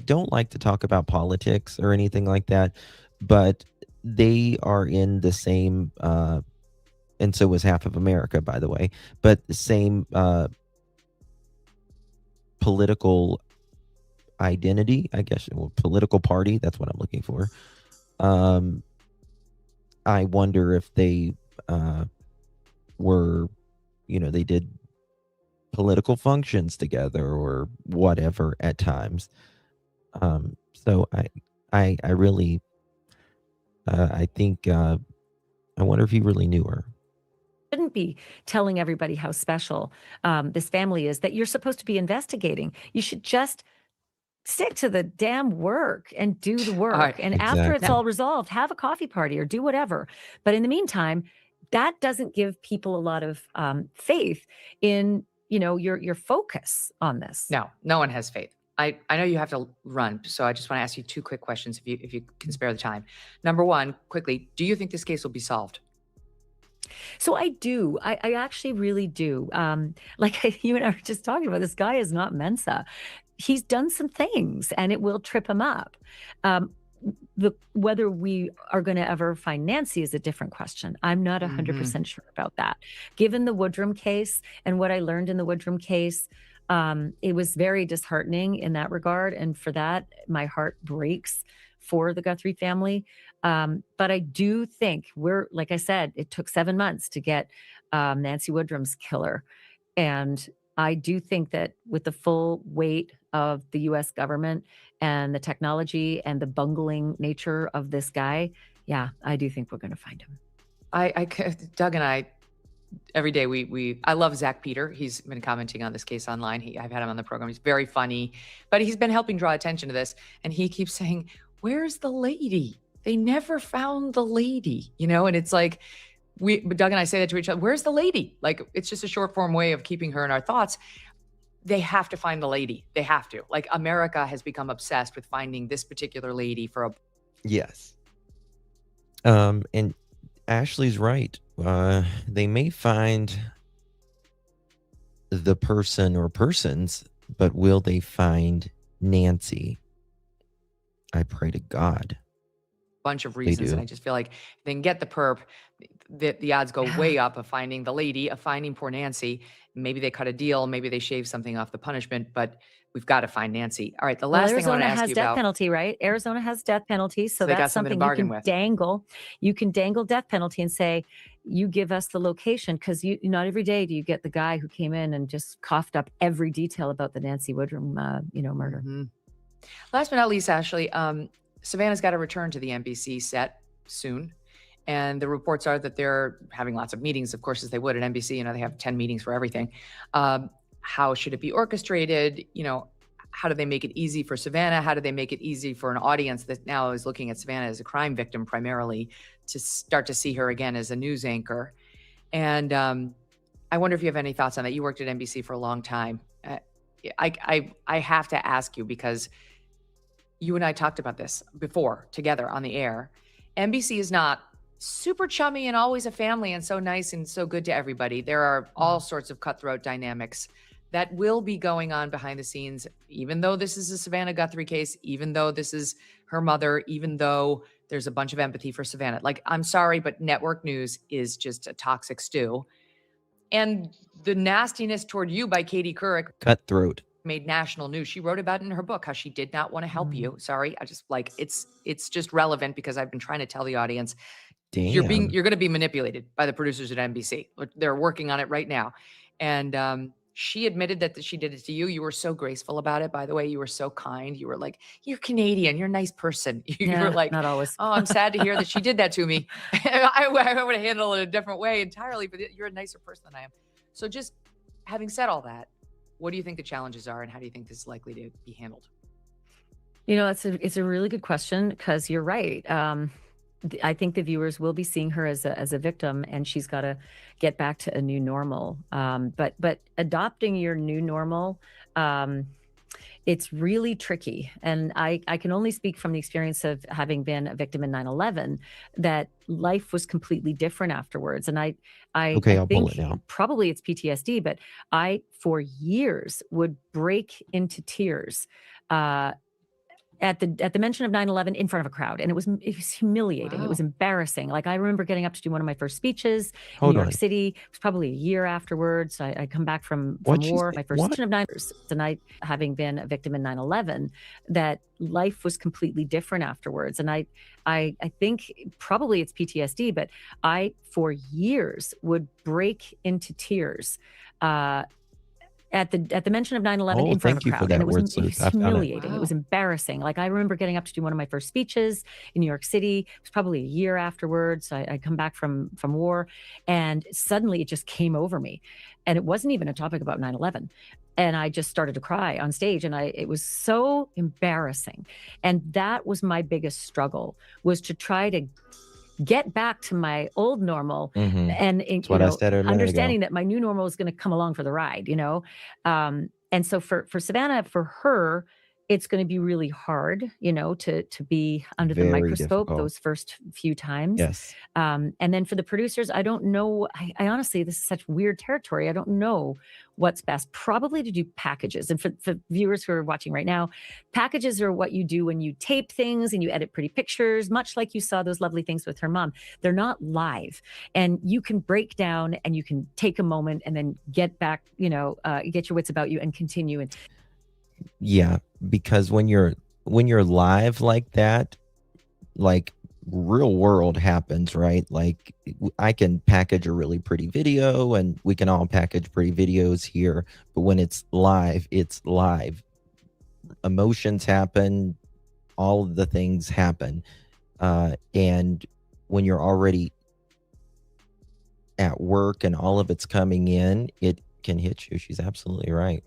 don't like to talk about politics or anything like that, but they are in the same, and so was half of America, by the way, but the same political identity, I guess, political party. That's what I'm looking for. I wonder if they were, they did political functions together or whatever at times. So I really, I think, I wonder if he really knew her. Shouldn't be telling everybody how special this family is that you're supposed to be investigating. You should just stick to the damn work and do the work. right, and after it's exactly. all resolved, have a coffee party or do whatever. But in the meantime, that doesn't give people a lot of faith in your focus on this. No one has faith. I know you have to run, so I just want to ask you two quick questions if you can spare the time. Number one, quickly, do you think this case will be solved? So I do. I actually really do. Like you and I were just talking about, this guy is not Mensa. He's done some things and it will trip him up. Whether we are going to ever find Nancy is a different question. I'm not 100% sure about that. Given the Woodrum case and what I learned in the Woodrum case, it was very disheartening in that regard. And for that, my heart breaks for the Guthrie family. But I do think like I said, it took 7 months to get Nancy Woodrum's killer. And I do think that with the full weight of the US government and the technology and the bungling nature of this guy, yeah, I do think we're going to find him. Doug and I, every day I love Zach Peter. He's been commenting on this case online. I've had him on the program. He's very funny, but he's been helping draw attention to this. And he keeps saying, where's the lady? They never found the lady, and it's like, Doug and I say that to each other, where's the lady? Like, it's just a short form way of keeping her in our thoughts. They have to find the lady. They have to. Like, America has become obsessed with finding this particular lady for a. Yes. And Ashley's right. They may find the person or persons, but will they find Nancy? I pray to God. Bunch of reasons, and I just feel like if they can get the perp, the odds go way up of finding the lady, of finding poor Nancy. Maybe they cut a deal, maybe they shave something off the punishment, but we've got to find Nancy. All right, the last thing I want to ask you has death about. penalty, right? Arizona has death penalty, so they got that's something to something you bargain can with. dangle. You can dangle death penalty and say, you give us the location, because not every day do you get the guy who came in and just coughed up every detail about the Nancy Woodrum, murder. Last but not least, Ashley, Savannah's got to return to the NBC set soon. And the reports are that they're having lots of meetings, of course, as they would at NBC. They have 10 meetings for everything. How should it be orchestrated? How do they make it easy for Savannah? How do they make it easy for an audience that now is looking at Savannah as a crime victim primarily to start to see her again as a news anchor? And I wonder if you have any thoughts on that. You worked at NBC for a long time. I have to ask you because you and I talked about this before together on the air. NBC is not super chummy and always a family and so nice and so good to everybody. There are all sorts of cutthroat dynamics that will be going on behind the scenes, even though this is a Savannah Guthrie case, even though this is her mother, even though there's a bunch of empathy for Savannah. Like, I'm sorry, but network news is just a toxic stew. And the nastiness toward you by Katie Couric Cutthroat. made national news. She wrote about it in her book, how she did not want to help you. Sorry. I just like, it's just relevant because I've been trying to tell the audience, you're Damn. going to be manipulated by the producers at NBC. They're working on it right now. And she admitted that she did it to you. You were so graceful about it. By the way, you were so kind. You were like, you're Canadian. You're a nice person. You Yeah, were like, not always. oh, I'm sad to hear that she did that to me. I would have handled it a different way entirely, but you're a nicer person than I am. So just having said all that, what do you think the challenges are and how do you think this is likely to be handled? You know, it's a really good question because you're right. I think the viewers will be seeing her as a victim, and she's got to get back to a new normal. But adopting your new normal, it's really tricky. And I can only speak from the experience of having been a victim in 9/11 that life was completely different afterwards. And Okay, I I'll pull think it now. probably it's PTSD, but I for years would break into tears. At the mention of 9/11 in front of a crowd, and it was humiliating. It was Wow. embarrassing. Like, I remember getting up to do one of my first speeches in Hold New York on. City. It was probably a year afterwards. I come back from What'd she war. say? My first What? mention of 9/11 tonight, having been a victim in 9/11, that life was completely different afterwards. And I think probably it's PTSD, but I for years would break into tears. At the mention of 9/11 Oh, in front of thank a you for crowd, and that it was word it sleuth. was I found it. humiliating. It was Wow. embarrassing. Like, I remember getting up to do one of my first speeches in New York City. It was probably a year afterwards. I come back from war, and suddenly it just came over me, and it wasn't even a topic about 9/11. And I just started to cry on stage, and it was so embarrassing. And that was my biggest struggle, was to try to get back to my old normal, Mhm. and That's what I said a minute ago. understanding that my new normal is going to come along for the ride. And so for Savannah, for her, it's going to be really hard, to be under the Very microscope difficult. those first few times. Yes. And then for the producers, I don't know. I honestly, this is such weird territory. I don't know what's best. Probably to do packages. And for viewers who are watching right now, packages are what you do when you tape things and you edit pretty pictures, much like you saw those lovely things with her mom. They're not live. And you can break down and you can take a moment and then get back, get your wits about you and continue. And Yeah, because when you're live like that, like real world happens, right? Like I can package a really pretty video and we can all package pretty videos here, but when it's live, it's live. Emotions happen, all of the things happen. And when you're already at work and all of it's coming in, it can hit you. She's absolutely right.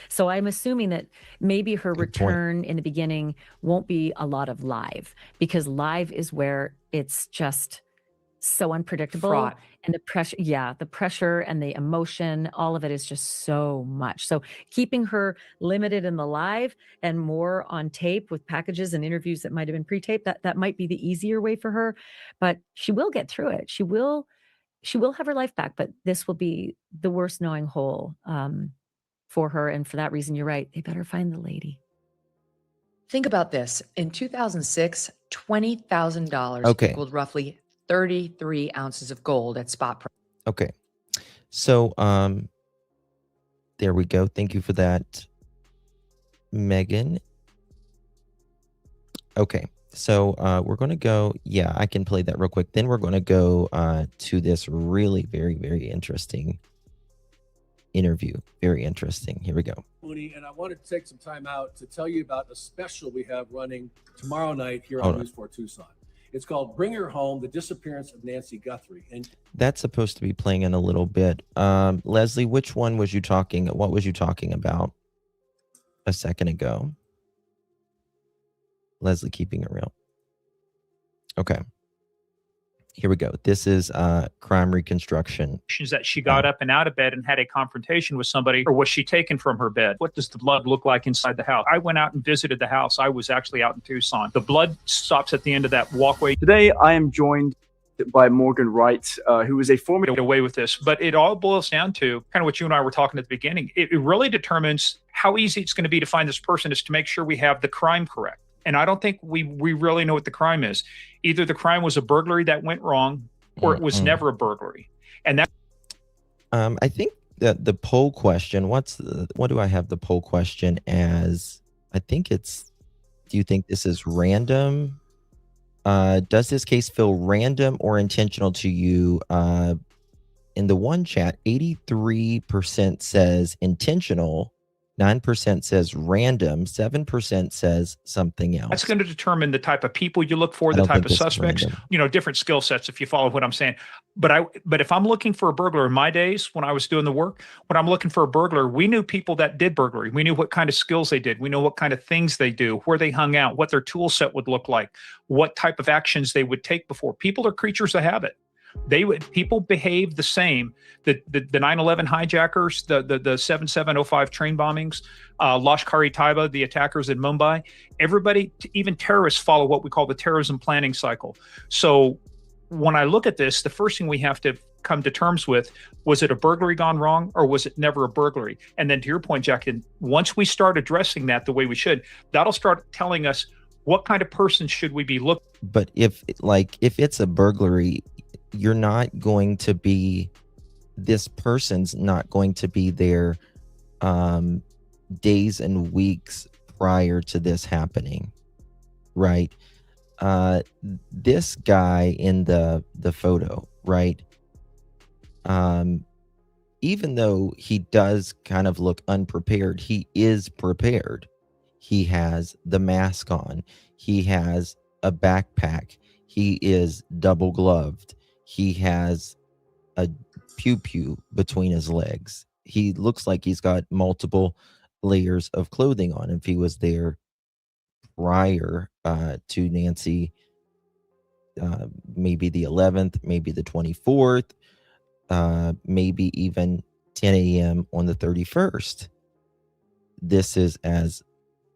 so I'm assuming that maybe her Good point. return in the beginning won't be a lot of live, because live is where it's just so unpredictable. Fraught. And the pressure and the emotion, all of it is just so much. So keeping her limited in the live and more on tape with packages and interviews that might have been pre-taped, that might be the easier way for her. But she will get through it. She will have her life back, but this will be the worst knowing hole for her. And for that reason, you're right. They better find the lady. Think about this. In 2006, $20,000 Okay. equaled roughly 33 ounces of gold at spot price. Okay. So, there we go. Thank you for that, Megan. Okay. So, we're going to go. Yeah, I can play that real quick. Then we're going to go to this really very, very interesting interview. Very interesting. Here we go. Mooney, and I wanted to take some time out to tell you about a special we have running tomorrow night here Hold on on. News 4 Tucson. It's called Bring Her Home, The Disappearance of Nancy Guthrie. And That's supposed to be playing in a little bit. Leslie, which one was you talking? What was you talking about a second ago? Leslie, keeping it real. Okay. Here we go. This is crime reconstruction. That she got up and out of bed and had a confrontation with somebody, or was she taken from her bed? What does the blood look like inside the house? I went out and visited the house. I was actually out in Tucson. The blood stops at the end of that walkway. Today, I am joined by Morgan Wright, who is a former... Get away with this, but it all boils down to kind of what you and I were talking at the beginning. It really determines how easy it's going to be to find this person, is to make sure we have the crime correct. And I don't think we really know what the crime is. Either the crime was a burglary that went wrong, or it was never a burglary. And that... I think that the poll question, what do I have the poll question as? I think it's, do you think this is random? Does this case feel random or intentional to you? In the one chat, 83% says intentional, 9% says random, 7% says something else. That's going to determine the type of people you look for, the type of suspects, different skill sets, if you follow what I'm saying. But if I'm looking for a burglar in my days when I was doing the work, when I'm looking for a burglar, we knew people that did burglary. We knew what kind of skills they did. We know what kind of things they do, where they hung out, what their tool set would look like, what type of actions they would take before. People are creatures of habit. People behave the same. The 9/11 hijackers, the 7705 train bombings, Lashkar-e-Taiba, the attackers in Mumbai, everybody, even terrorists, follow what we call the terrorism planning cycle. So when I look at this, the first thing we have to come to terms with, was it a burglary gone wrong, or was it never a burglary? And then to your point, Jack, once we start addressing that the way we should, that'll start telling us what kind of person should we be looking. But if it's a burglary, you're not going to be, this person's not going to be there days and weeks prior to this happening, right? This guy in the photo, right? Even though he does kind of look unprepared, he is prepared. He has the mask on. He has a backpack. He is double gloved. He has a pew-pew between his legs. He looks like he's got multiple layers of clothing on. If he was there prior to Nancy, maybe the 11th, maybe the 24th, maybe even 10 a.m. on the 31st. This is as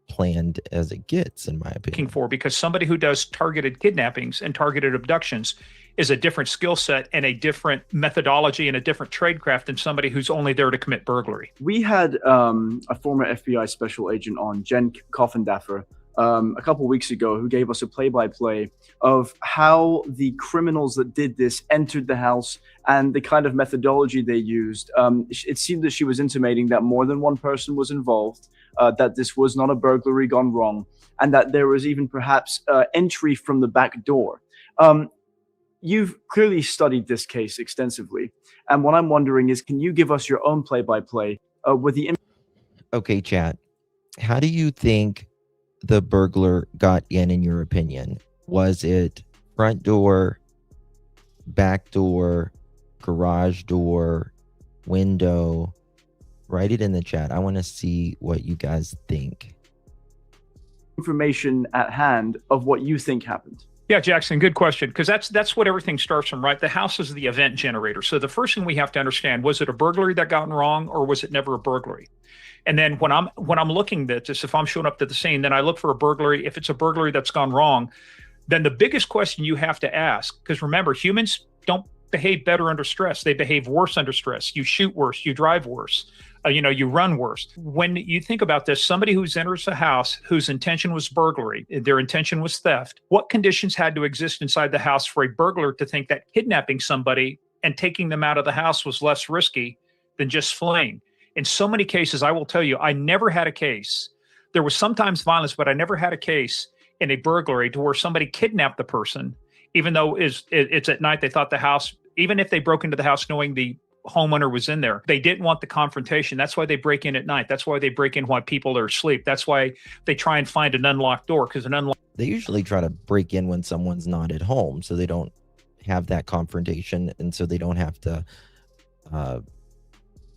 planned as it gets, in my opinion. For, because somebody who does targeted kidnappings and targeted abductions is a different skill set and a different methodology and a different tradecraft than somebody who's only there to commit burglary. We had a former FBI special agent on, Jen Coffindaffer, a couple weeks ago, who gave us a play-by-play of how the criminals that did this entered the house and the kind of methodology they used. It seemed that she was intimating that more than one person was involved, that this was not a burglary gone wrong, and that there was even perhaps entry from the back door. You've clearly studied this case extensively, and what I'm wondering is, can you give us your own play-by-play with the... Okay, chat. How do you think the burglar got in your opinion? Was it front door, back door, garage door, window? Write it in the chat. I want to see what you guys think. Information at hand of what you think happened. Yeah, Jackson, good question, because that's what everything starts from, right? The house is the event generator. So the first thing we have to understand, was it a burglary that got wrong, or was it never a burglary? And then when I'm looking at this, if I'm showing up to the scene, then I look for a burglary. If it's a burglary that's gone wrong, then the biggest question you have to ask, because remember, humans don't behave better under stress. They behave worse under stress. You shoot worse, you drive worse, you run worse. When you think about this, somebody who enters a house whose intention was burglary, their intention was theft, what conditions had to exist inside the house for a burglar to think that kidnapping somebody and taking them out of the house was less risky than just fleeing? In so many cases, I will tell you, I never had a case. There was sometimes violence, but I never had a case in a burglary to where somebody kidnapped the person, even though it's at night. They thought the house, even if they broke into the house knowing the homeowner was in there, they didn't want the confrontation. That's why they break in at night. That's why they break in while people are asleep. That's why they try and find an unlocked door, because they usually try to break in when someone's not at home, so they don't have that confrontation, and so they don't have to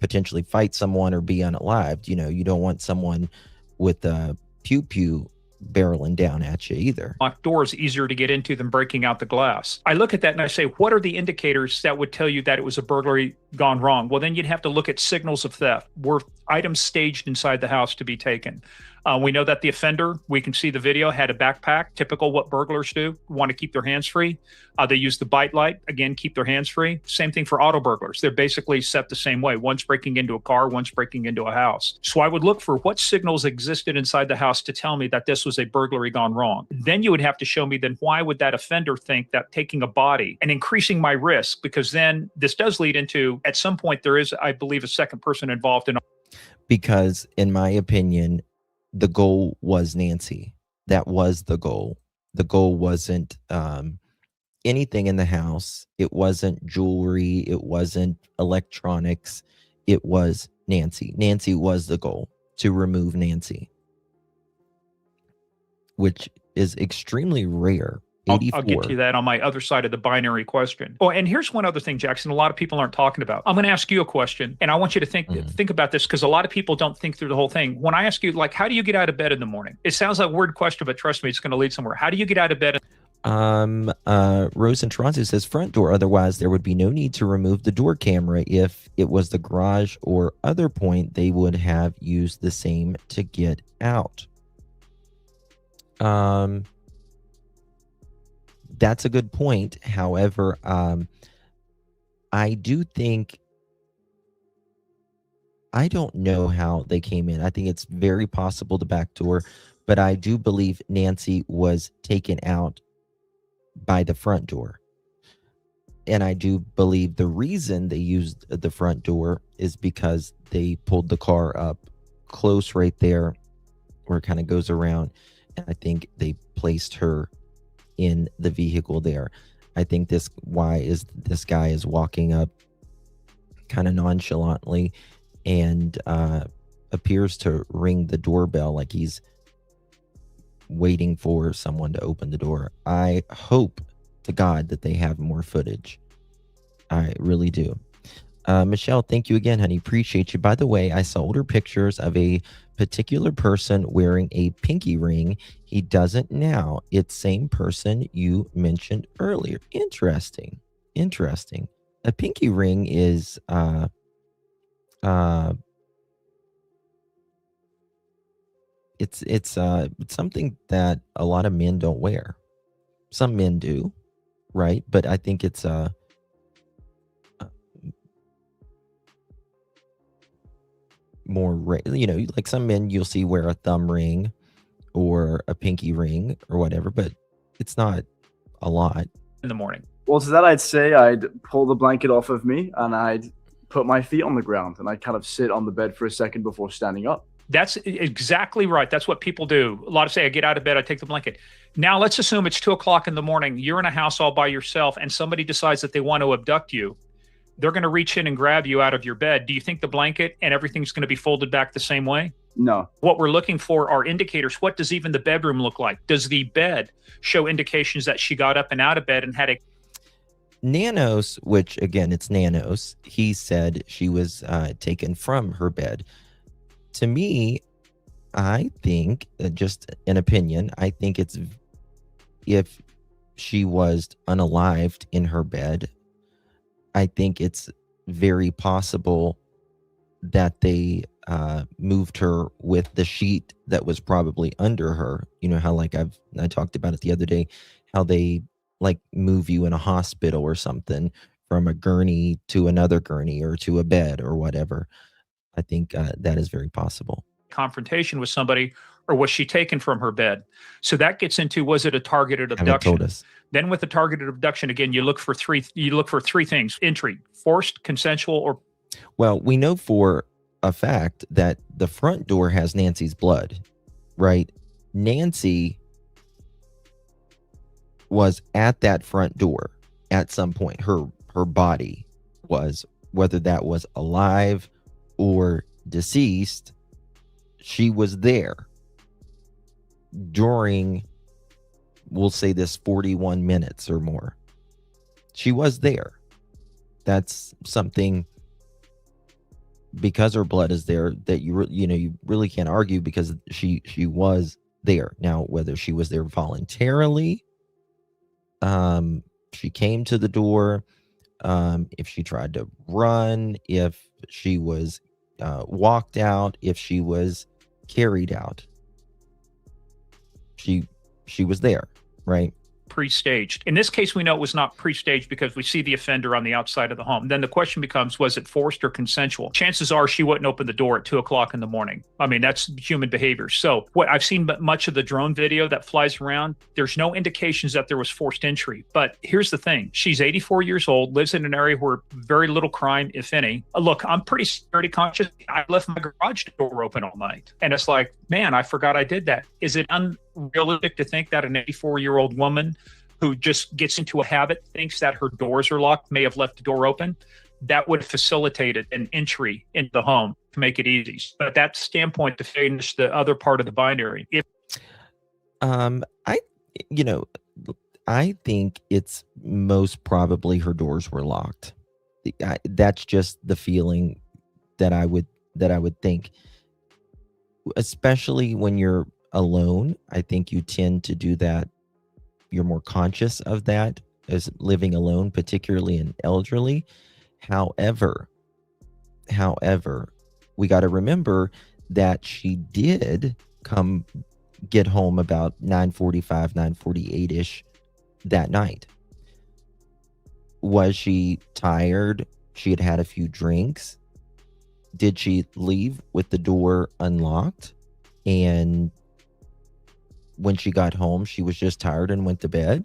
potentially fight someone or be unalived. You don't want someone with a pew-pew barreling down at you either. Locked door is easier to get into than breaking out the glass. I look at that and I say, what are the indicators that would tell you that it was a burglary gone wrong? Well, then you'd have to look at signals of theft. Were items staged inside the house to be taken? We know that the offender, we can see the video, had a backpack, typical what burglars do, want to keep their hands free. They use the bite light, again, keep their hands free. Same thing for auto burglars. They're basically set the same way. One's breaking into a car, one's breaking into a house. So I would look for what signals existed inside the house to tell me that this was a burglary gone wrong. Then you would have to show me, then why would that offender think that taking a body and increasing my risk? Because then this does lead into, at some point, there is, I believe, a second person involved in. Because in my opinion, the goal was Nancy. That was the goal. The goal wasn't anything in the house. It wasn't jewelry. It wasn't electronics. It was Nancy. Nancy was the goal, to remove Nancy, which is extremely rare. I'll get to that on my other side of the binary question. Oh, and here's one other thing, Jackson, a lot of people aren't talking about. I'm going to ask you a question, and I want you to think about this, because a lot of people don't think through the whole thing. When I ask you, like, how do you get out of bed in the morning? It sounds like a weird question, but trust me, it's going to lead somewhere. How do you get out of bed? Rose in Toronto says front door. Otherwise, there would be no need to remove the door camera. If it was the garage or other point, they would have used the same to get out. That's a good point. However, I do think, I don't know how they came in. I think it's very possible the back door, but I do believe Nancy was taken out by the front door. And I do believe the reason they used the front door is because they pulled the car up close right there where it kind of goes around. And I think they placed her in the vehicle there. I think this guy is walking up kind of nonchalantly and appears to ring the doorbell like he's waiting for someone to open the door. I hope to God that they have more footage. I really do. Michelle, thank you again, honey. Appreciate you. By the way, I saw older pictures of a particular person wearing a pinky ring. He doesn't now. It's same person you mentioned earlier. Interesting. Interesting. A pinky ring is it's something that a lot of men don't wear. Some men do, right? But I think it's more like some men you'll see wear a thumb ring or a pinky ring or whatever, but it's not a lot In the morning. Well, to that I'd say I'd pull the blanket off of me and I'd put my feet on the ground and I'd kind of sit on the bed for a second before standing up. That's exactly right. That's what people do. A lot of say, I get out of bed, I take the blanket. Now let's assume it's 2 o'clock in the morning. You're in a house all by yourself and somebody decides that they want to abduct you. They're going to reach in and grab you out of your bed. Do you think the blanket and everything's going to be folded back the same way? No. What we're looking for are indicators. What does even the bedroom look like? Does the bed show indications that she got up and out of bed and had a... Nanos, which again, it's Nanos, he said she was taken from her bed. To me, I think, just an opinion, I think it's, if she was unalived in her bed, I think it's very possible that they moved her with the sheet that was probably under her. You know how, like, I talked about it the other day, how they like move you in a hospital or something from a gurney to another gurney or to a bed or whatever. I think that is very possible. confrontation with somebody, or was she taken from her bed? So that gets into, was it a targeted abduction? Told us. Then with the targeted abduction, again, you look for three things: entry, forced, consensual, or... Well, we know for a fact that the front door has Nancy's blood, right? Nancy was at that front door at some point. Her body was, whether that was alive or deceased, she was there during, we'll say this, 41 minutes or more. She was there. That's something, because her blood is there, that you really can't argue, because she was there. Now, whether she was there voluntarily, she came to the door, if she tried to run, if she was walked out, if she was carried out, she was there, right? Pre-staged. In this case, we know it was not pre-staged because we see the offender on the outside of the home. Then the question becomes, was it forced or consensual? Chances are she wouldn't open the door at 2:00 in the morning. I mean, that's human behavior. So what I've seen much of the drone video that flies around, there's no indications that there was forced entry. But here's the thing. She's 84 years old, lives in an area where very little crime, if any. Look, I'm pretty security conscious. I left my garage door open all night. And it's like, man, I forgot I did that. Is it unrealistic to think that an 84-year-old woman who just gets into a habit, thinks that her doors are locked, may have left the door open? That would have facilitated an entry into the home to make it easy. But that standpoint, to finish the other part of the binary, I think it's most probably her doors were locked. That's just the feeling that I would think, especially when you're alone. I think you tend to do that. You're more conscious of that as living alone, particularly in elderly. However, we got to remember that she did get home about 9:45, 9:48-ish that night. Was she tired? She had had a few drinks. Did she leave with the door unlocked? And when she got home, she was just tired and went to bed?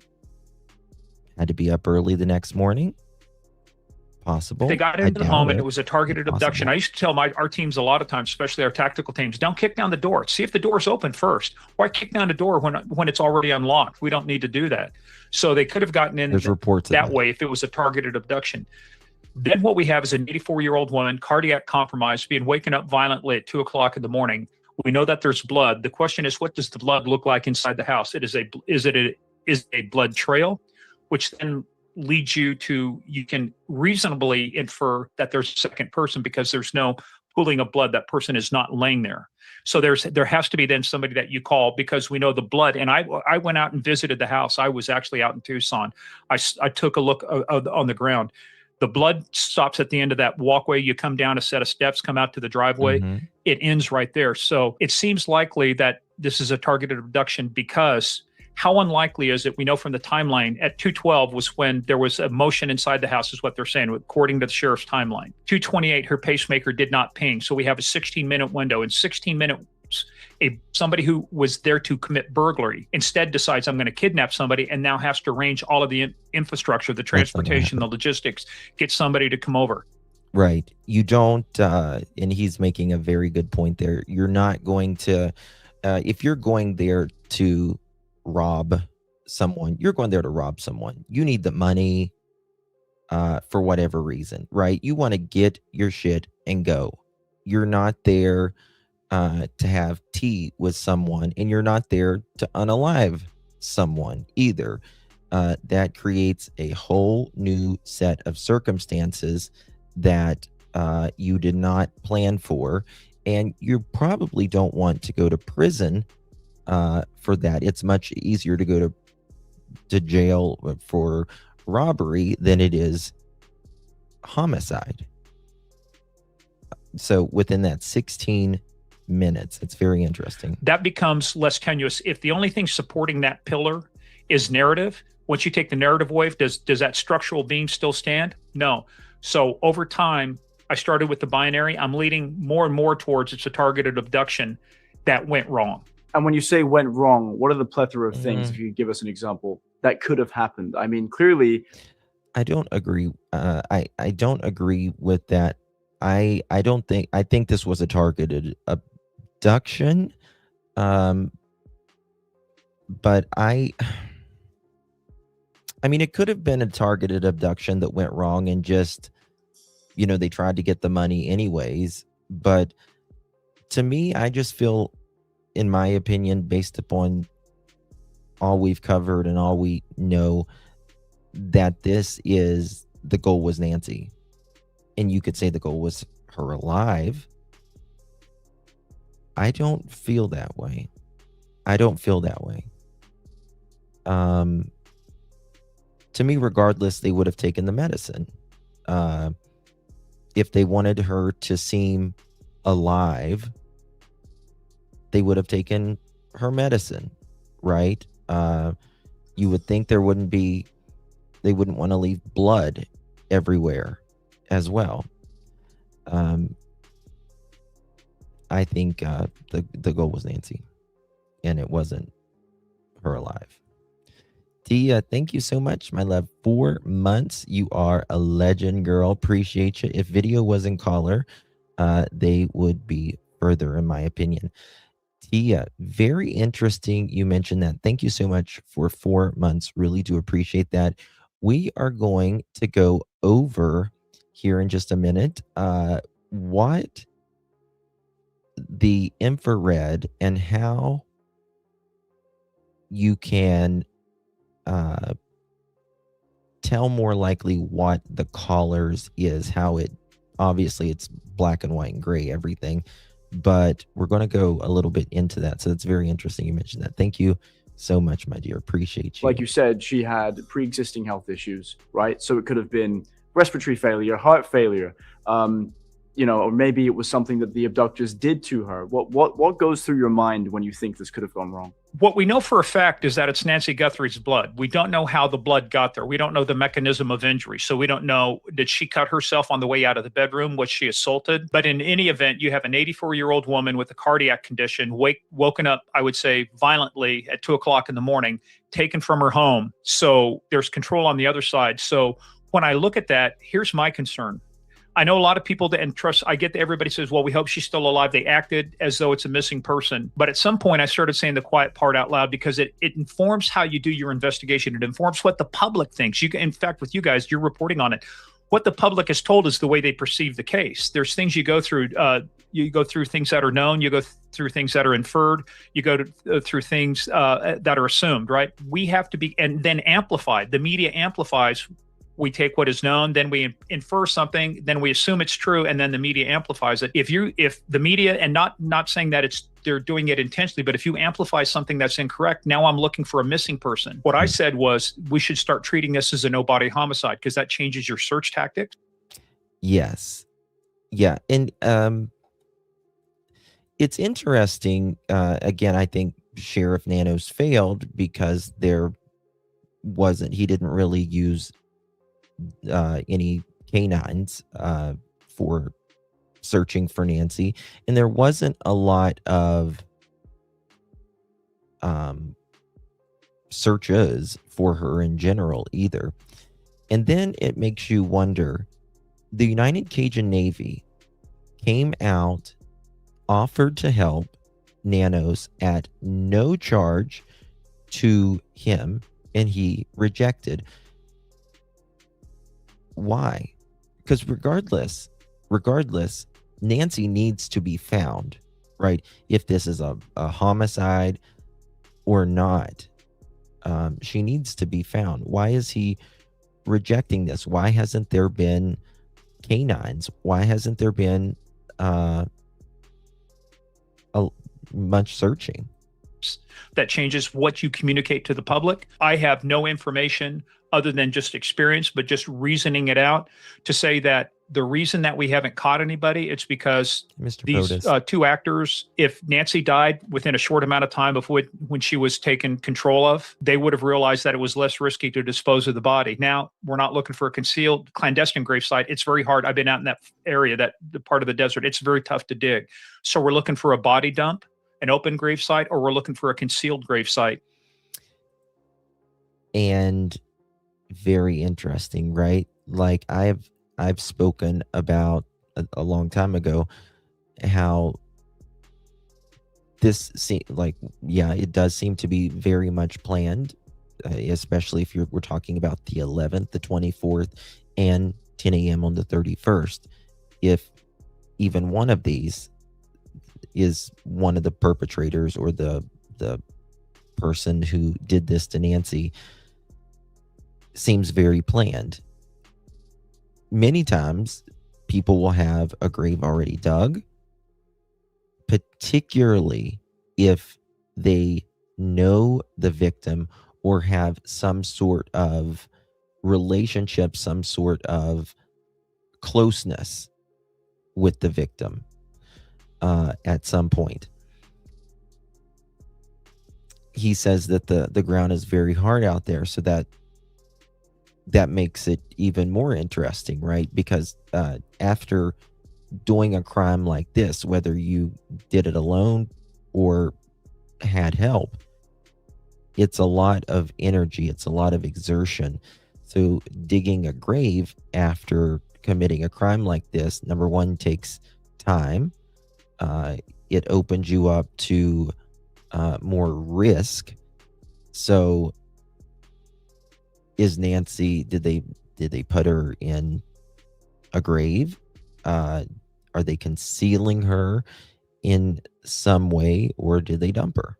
Had to be up early the next morning? Possible. They got into the home and it was a targeted abduction. I used to tell our teams a lot of times, especially our tactical teams, don't kick down the door. See if the door's open first. Why kick down the door when it's already unlocked? We don't need to do that. So they could have gotten in that way if it was a targeted abduction. Then what we have is an 84-year-old woman, cardiac compromised, being waken up violently at 2:00 in the morning. We know that there's blood. The question is, what does the blood look like inside the house? Is it a blood trail, which then leads you can reasonably infer that there's a second person because there's no pooling of blood. That person is not laying there. So there has to be then somebody that you call, because we know the blood. And I went out and visited the house. I was actually out in Tucson. I took a look on the ground. The blood stops at the end of that walkway. You come down a set of steps, come out to the driveway. Mm-hmm. It ends right there. So it seems likely that this is a targeted abduction, because how unlikely is it? We know from the timeline at 2:12 was when there was a motion inside the house, is what they're saying, according to the sheriff's timeline. 2:28, her pacemaker did not ping. So we have a 16-minute window. In 16 minutes, somebody who was there to commit burglary instead decides, I'm going to kidnap somebody, and now has to arrange all of the infrastructure, the transportation, the logistics, get somebody to come over. Right. You don't, and he's making a very good point there. You're not going to, if you're going there to rob someone, you're going there to rob someone. You need the money for whatever reason, right? You want to get your shit and go. You're not there to have tea with someone, and you're not there to unalive someone either. That creates a whole new set of circumstances that you did not plan for, and you probably don't want to go to prison for that. It's much easier to go to jail for robbery than it is homicide. So within that 16 minutes, it's very interesting. That becomes less tenuous. If the only thing supporting that pillar is narrative, once you take the narrative away, does that structural beam still stand? No. So over time, I started with the binary. I'm leading more and more towards it's a targeted abduction that went wrong. And when you say went wrong, what are the plethora of things, if you could give us an example, that could have happened? I mean, clearly... I don't agree. I don't agree with that. I think this was a targeted abduction. But I mean, it could have been a targeted abduction that went wrong and just, they tried to get the money anyways. But to me, I just feel, in my opinion, based upon all we've covered and all we know, that the goal was Nancy. And you could say the goal was her alive. I don't feel that way. I don't feel that way. To me, regardless, they would have taken the medicine. If they wanted her to seem alive, they would have taken her medicine, right? You would think they wouldn't want to leave blood everywhere as well. I think the goal was Nancy, and it wasn't her alive. Tia, thank you so much, my love. 4 months. You are a legend, girl. Appreciate you. If video wasn't caller, they would be further, in my opinion. Tia, very interesting. You mentioned that. Thank you so much for 4 months. Really do appreciate that. We are going to go over here in just a minute what the infrared and how you can tell more likely what the colors is, how it obviously it's black and white and gray, everything, but we're going to go a little bit into that. So that's very interesting you mentioned that. Thank you so much, my dear. Appreciate you. Like you said, she had pre-existing health issues, right? So it could have been respiratory failure, heart failure, or maybe it was something that the abductors did to her. What goes through your mind when you think this could have gone wrong? What we know for a fact is that it's Nancy Guthrie's blood. We don't know how the blood got there. We don't know the mechanism of injury. So we don't know, did she cut herself on the way out of the bedroom? Was she assaulted? But in any event, you have an 84-year-old woman with a cardiac condition, woken up, I would say, violently at 2 o'clock in the morning, taken from her home. So there's control on the other side. So when I look at that, here's my concern. I know a lot of people that, and trust, I get that everybody says, well, we hope she's still alive. They acted as though it's a missing person. But at some point, I started saying the quiet part out loud because it informs how you do your investigation. It informs what the public thinks. In fact, with you guys, you're reporting on it. What the public is told is the way they perceive the case. There's things you go through. You go through things that are known. You go through things that are inferred. You go through things that are assumed, right? We have to be, and then amplified. The media amplifies. We take what is known, then we infer something, then we assume it's true, and then the media amplifies it. If the media, and not saying that they're doing it intentionally, but if you amplify something that's incorrect, now I'm looking for a missing person. What I said was we should start treating this as a no-body homicide because that changes your search tactics. Yes. Yeah. And it's interesting. Again, I think Sheriff Nanos failed because he didn't really use any canines for searching for Nancy, and there wasn't a lot of searches for her in general either. And then it makes you wonder, the United Cajun Navy came out, offered to help Nanos at no charge to him, and he rejected. Why? Because regardless, Nancy needs to be found, right? If this is a homicide or not, she needs to be found. Why is he rejecting this? Why hasn't there been canines? Why hasn't there been much searching? That changes what you communicate to the public. I have no information other than just experience, but just reasoning it out to say that the reason that we haven't caught anybody, it's because these two actors, if Nancy died within a short amount of time of when she was taken control of, they would have realized that it was less risky to dispose of the body. Now, we're not looking for a concealed clandestine gravesite. It's very hard. I've been out in that area, the part of the desert. It's very tough to dig. So we're looking for a body dump, an open gravesite, or we're looking for a concealed gravesite. And very interesting, right? Like I've spoken about a long time ago how this it does seem to be very much planned, especially if we're talking about the 11th, the 24th, and 10 a.m. on the 31st. If even one of these is one of the perpetrators or the person who did this to Nancy, seems very planned. Many times people will have a grave already dug, particularly if they know the victim or have some sort of relationship, some sort of closeness with the victim at some point. He says that the ground is very hard out there, so that makes it even more interesting, right? Because after doing a crime like this, whether you did it alone or had help, it's a lot of energy, it's a lot of exertion. So digging a grave after committing a crime like this, number one, takes time. It opens you up to more risk. So is Nancy, did they put her in a grave? Are they concealing her in some way, or did they dump her?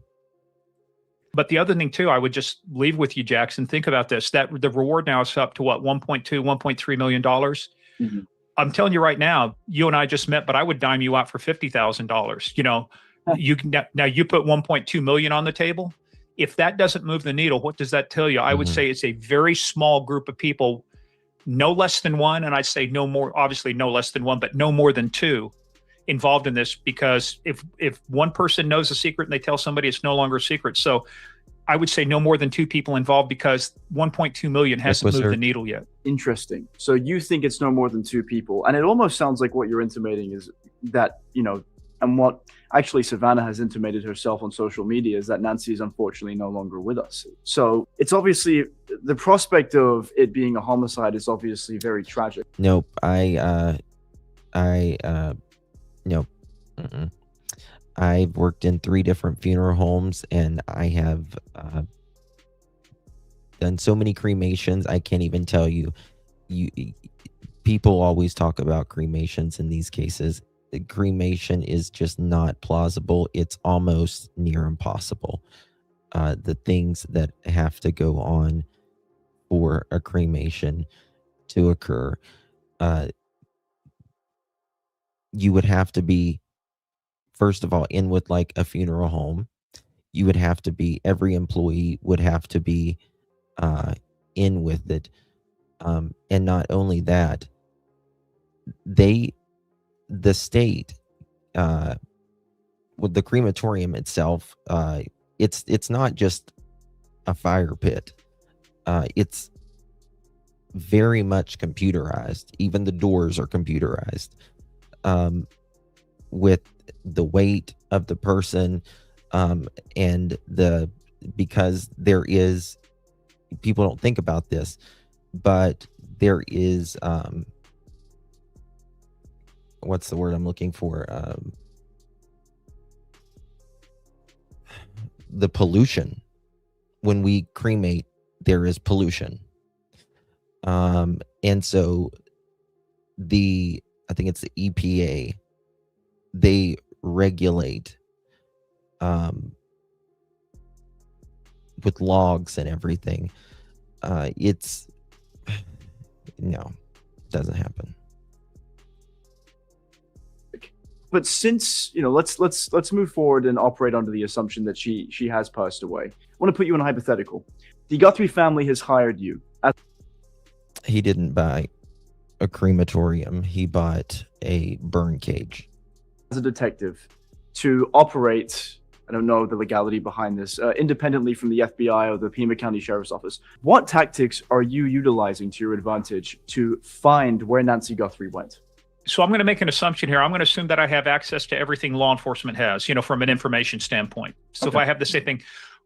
But the other thing too, I would just leave with you, Jackson, think about this, that the reward now is up to what, 1.2, $1.3 million. Mhm. I'm telling you right now, you and I just met, but I would dime you out for $50,000. You know, you can now you put 1.2 million on the table. If that doesn't move the needle, what does that tell you? I would say it's a very small group of people, no less than one. And I'd say no more, obviously no less than one, but no more than two involved in this, because if one person knows a secret and they tell somebody, it's no longer a secret. So I would say no more than two people involved, because 1.2 million hasn't moved the needle yet. Interesting. So you think it's no more than two people, and it almost sounds like what you're intimating is that, you know, and what actually Savannah has intimated herself on social media is that Nancy is unfortunately no longer with us. So it's obviously, the prospect of it being a homicide is obviously very tragic. Nope. Nope. I've worked in 3 different funeral homes, and I have done so many cremations. I can't even tell you. People always talk about cremations in these cases. The cremation is just not plausible. It's almost near impossible. The things that have to go on for a cremation to occur, you would have to be, first of all, in with like a funeral home. You would have to be, every employee would have to be in with it. And not only that, the state, with the crematorium itself, it's not just a fire pit. It's very much computerized. Even the doors are computerized. With the weight of the person, and because there is, people don't think about this, but there is, what's the word I'm looking for? The pollution. When we cremate, there is pollution. And so I think it's the EPA, they regulate with logs and everything. It's no, doesn't happen. But since, you know, let's move forward and operate under the assumption that she has passed away. I want to put you in a hypothetical. The Guthrie family has hired you. He didn't buy a crematorium. He bought a burn cage. As a detective, to operate, I don't know the legality behind this, independently from the FBI or the Pima County Sheriff's Office. What tactics are you utilizing to your advantage to find where Nancy Guthrie went? So I'm going to make an assumption here. I'm going to assume that I have access to everything law enforcement has, you know, from an information standpoint. So if I have the same thing,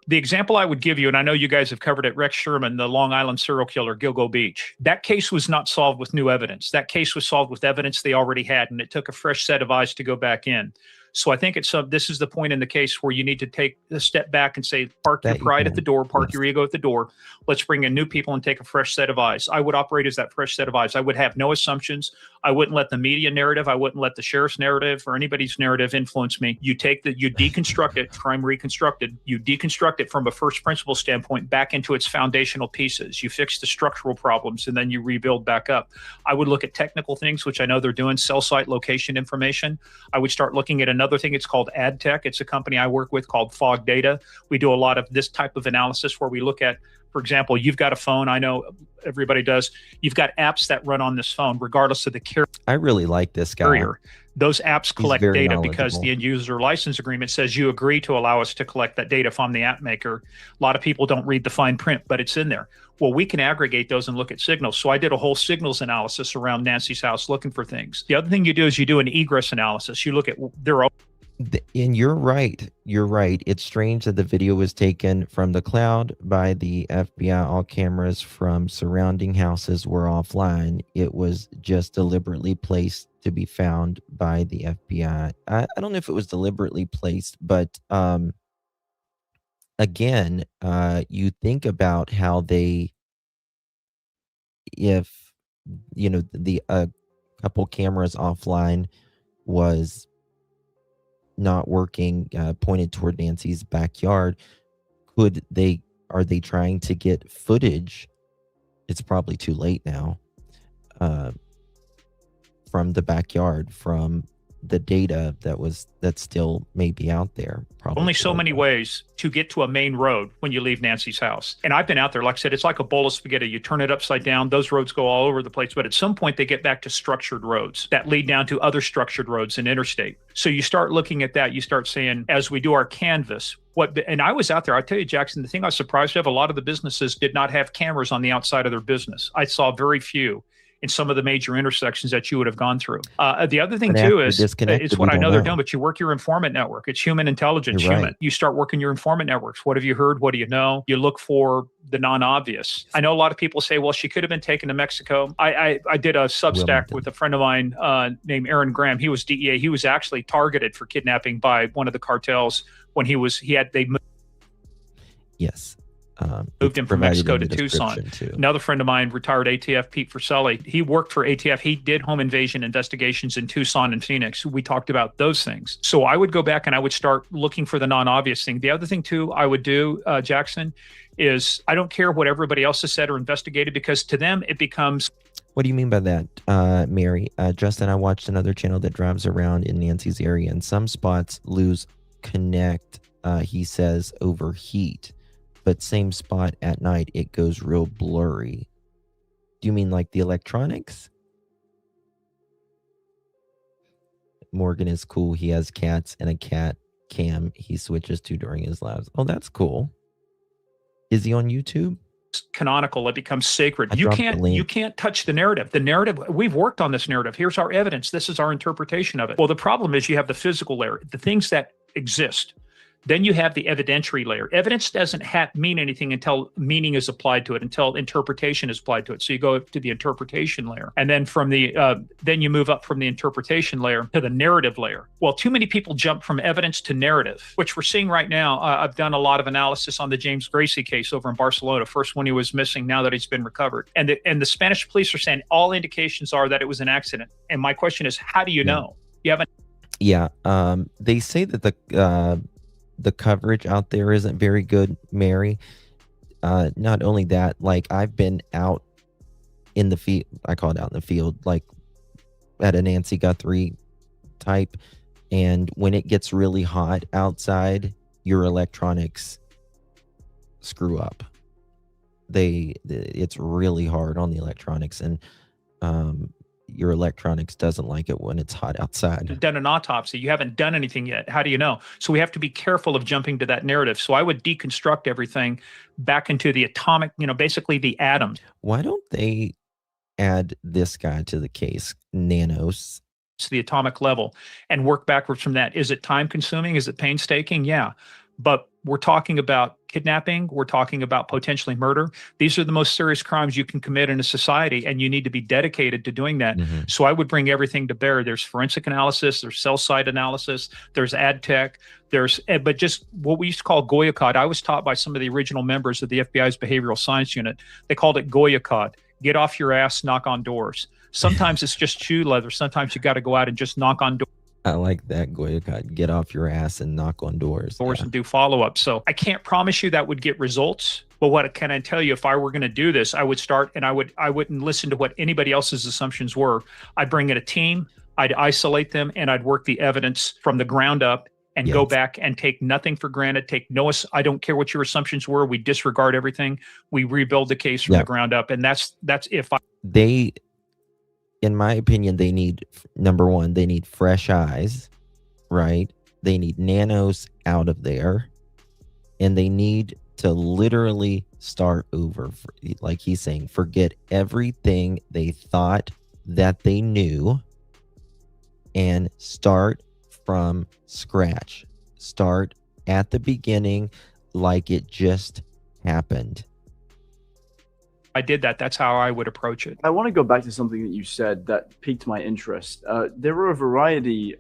the example I would give you, and I know you guys have covered it, Rex Sherman, the Long Island serial killer, Gilgo Beach. That case was not solved with new evidence. That case was solved with evidence they already had, and it took a fresh set of eyes to go back in. So I think this is the point in the case where you need to take a step back and say, park your pride at the door, park your ego at the door. Let's bring in new people and take a fresh set of eyes. I would operate as that fresh set of eyes. I would have no assumptions. I wouldn't let the media narrative, I wouldn't let the sheriff's narrative or anybody's narrative influence me. You deconstruct it, crime reconstructed, you deconstruct it from a first principle standpoint back into its foundational pieces. You fix the structural problems and then you rebuild back up. I would look at technical things, which I know they're doing, cell site location information. I would start looking at another thing. It's called AdTech. It's a company I work with called Fog Data. We do a lot of this type of analysis where we look at, for example, you've got a phone. I know everybody does. You've got apps that run on this phone, regardless of the carrier. I really like this guy. Those apps collect very data because knowledgeable. the end user license agreement says you agree to allow us to collect that data if I'm the app maker. A lot of people don't read the fine print, but it's in there. Well, we can aggregate those and look at signals. So I did a whole signals analysis around Nancy's house looking for things. The other thing you do is you do an egress analysis. You look at their And you're right. You're right. It's strange that the video was taken from the cloud by the FBI. All cameras from surrounding houses were offline. It was just deliberately placed to be found by the FBI. I don't know if it was deliberately placed, but again, you think about how if the couple cameras offline was not working, pointed toward Nancy's backyard, are they trying to get footage? It's probably too late now, from the backyard, from the data that still may be out there. Probably only so many ways to get to a main road when you leave Nancy's house. And I've been out there, like I said, it's like a bowl of spaghetti. You turn it upside down, those roads go all over the place. But at some point they get back to structured roads that lead down to other structured roads and interstate. So you start looking at that, you start saying, as we do our canvas, and I was out there, I tell you, Jackson, the thing I was surprised of, a lot of the businesses did not have cameras on the outside of their business. I saw very few in some of the major intersections that you would have gone through. The other thing too is, it's what I know they're doing, but you work your informant network. It's human intelligence, human. You start working your informant networks. What have you heard? What do you know? You look for the non-obvious. I know a lot of people say, well, she could have been taken to Mexico. I did a Substack with a friend of mine named Aaron Graham. He was DEA. He was actually targeted for kidnapping by one of the cartels when they moved him from Mexico to Tucson. Another friend of mine, retired ATF Pete Friselli, he worked for ATF. He did home invasion investigations in Tucson and Phoenix. We talked about those things. So I would go back and I would start looking for the non-obvious thing. The other thing too I would do, Jackson, is I don't care what everybody else has said or investigated, because to them it becomes... What do you mean by that, Mary? Justin, I watched another channel that drives around in Nancy's area, and some spots lose connect, he says, overheat. But same spot at night, it goes real blurry. Do you mean like the electronics? Morgan is cool. He has cats and a cat cam he switches to during his lives. Oh, that's cool. Is he on YouTube? Canonical, it becomes sacred. You can't touch the narrative. The narrative, we've worked on this narrative. Here's our evidence. This is our interpretation of it. Well, the problem is you have the physical layer, the things that exist. Then you have the evidentiary layer. Evidence doesn't mean anything until meaning is applied to it, until interpretation is applied to it. So you go to the interpretation layer, and then from then you move up from the interpretation layer to the narrative layer. Well, too many people jump from evidence to narrative, which we're seeing right now. I've done a lot of analysis on the James Gracie case over in Barcelona. First when he was missing, now that he's been recovered, and the Spanish police are saying all indications are that it was an accident. And my question is, how do you know? You haven't. Yeah, they say that the coverage out there isn't very good, Mary. Not only that, like I've been out in the field, I call it out in the field, like at a Nancy Guthrie type. And when it gets really hot outside, your electronics screw up. It's really hard on the electronics, and your electronics doesn't like it when it's hot outside. Done an autopsy. You haven't done anything yet. How do you know? So we have to be careful of jumping to that narrative. So I would deconstruct everything back into the atomic, basically the atoms. Why don't they add this guy to the case, Nanos? To the atomic level and work backwards from that. Is it time consuming? Is it painstaking? Yeah. But we're talking about kidnapping. We're talking about potentially murder. These are the most serious crimes you can commit in a society, and you need to be dedicated to doing that. Mm-hmm. So I would bring everything to bear. There's forensic analysis, there's cell site analysis, there's ad tech, but just what we used to call Goya code. I was taught by some of the original members of the FBI's behavioral science unit. They called it Goya code. Get off your ass, knock on doors. Sometimes it's just shoe leather. Sometimes you got to go out and just knock on doors. I like that, Goyaka. Get off your ass and knock on doors. Yeah. And do follow-up. So I can't promise you that would get results, but what can I tell you? If I were going to do this, I would start, and I wouldn't listen to what anybody else's assumptions were. I'd bring in a team, I'd isolate them, and I'd work the evidence from the ground up and go back and take nothing for granted. I don't care what your assumptions were. We disregard everything. We rebuild the case from the ground up. And that's in my opinion, they need, number one, they need fresh eyes, right? They need Nanos out of there, and they need to literally start over. Like he's saying, forget everything they thought that they knew and start from scratch. Start at the beginning like it just happened. I did that. That's how I would approach it. I want to go back to something that you said that piqued my interest. There were a variety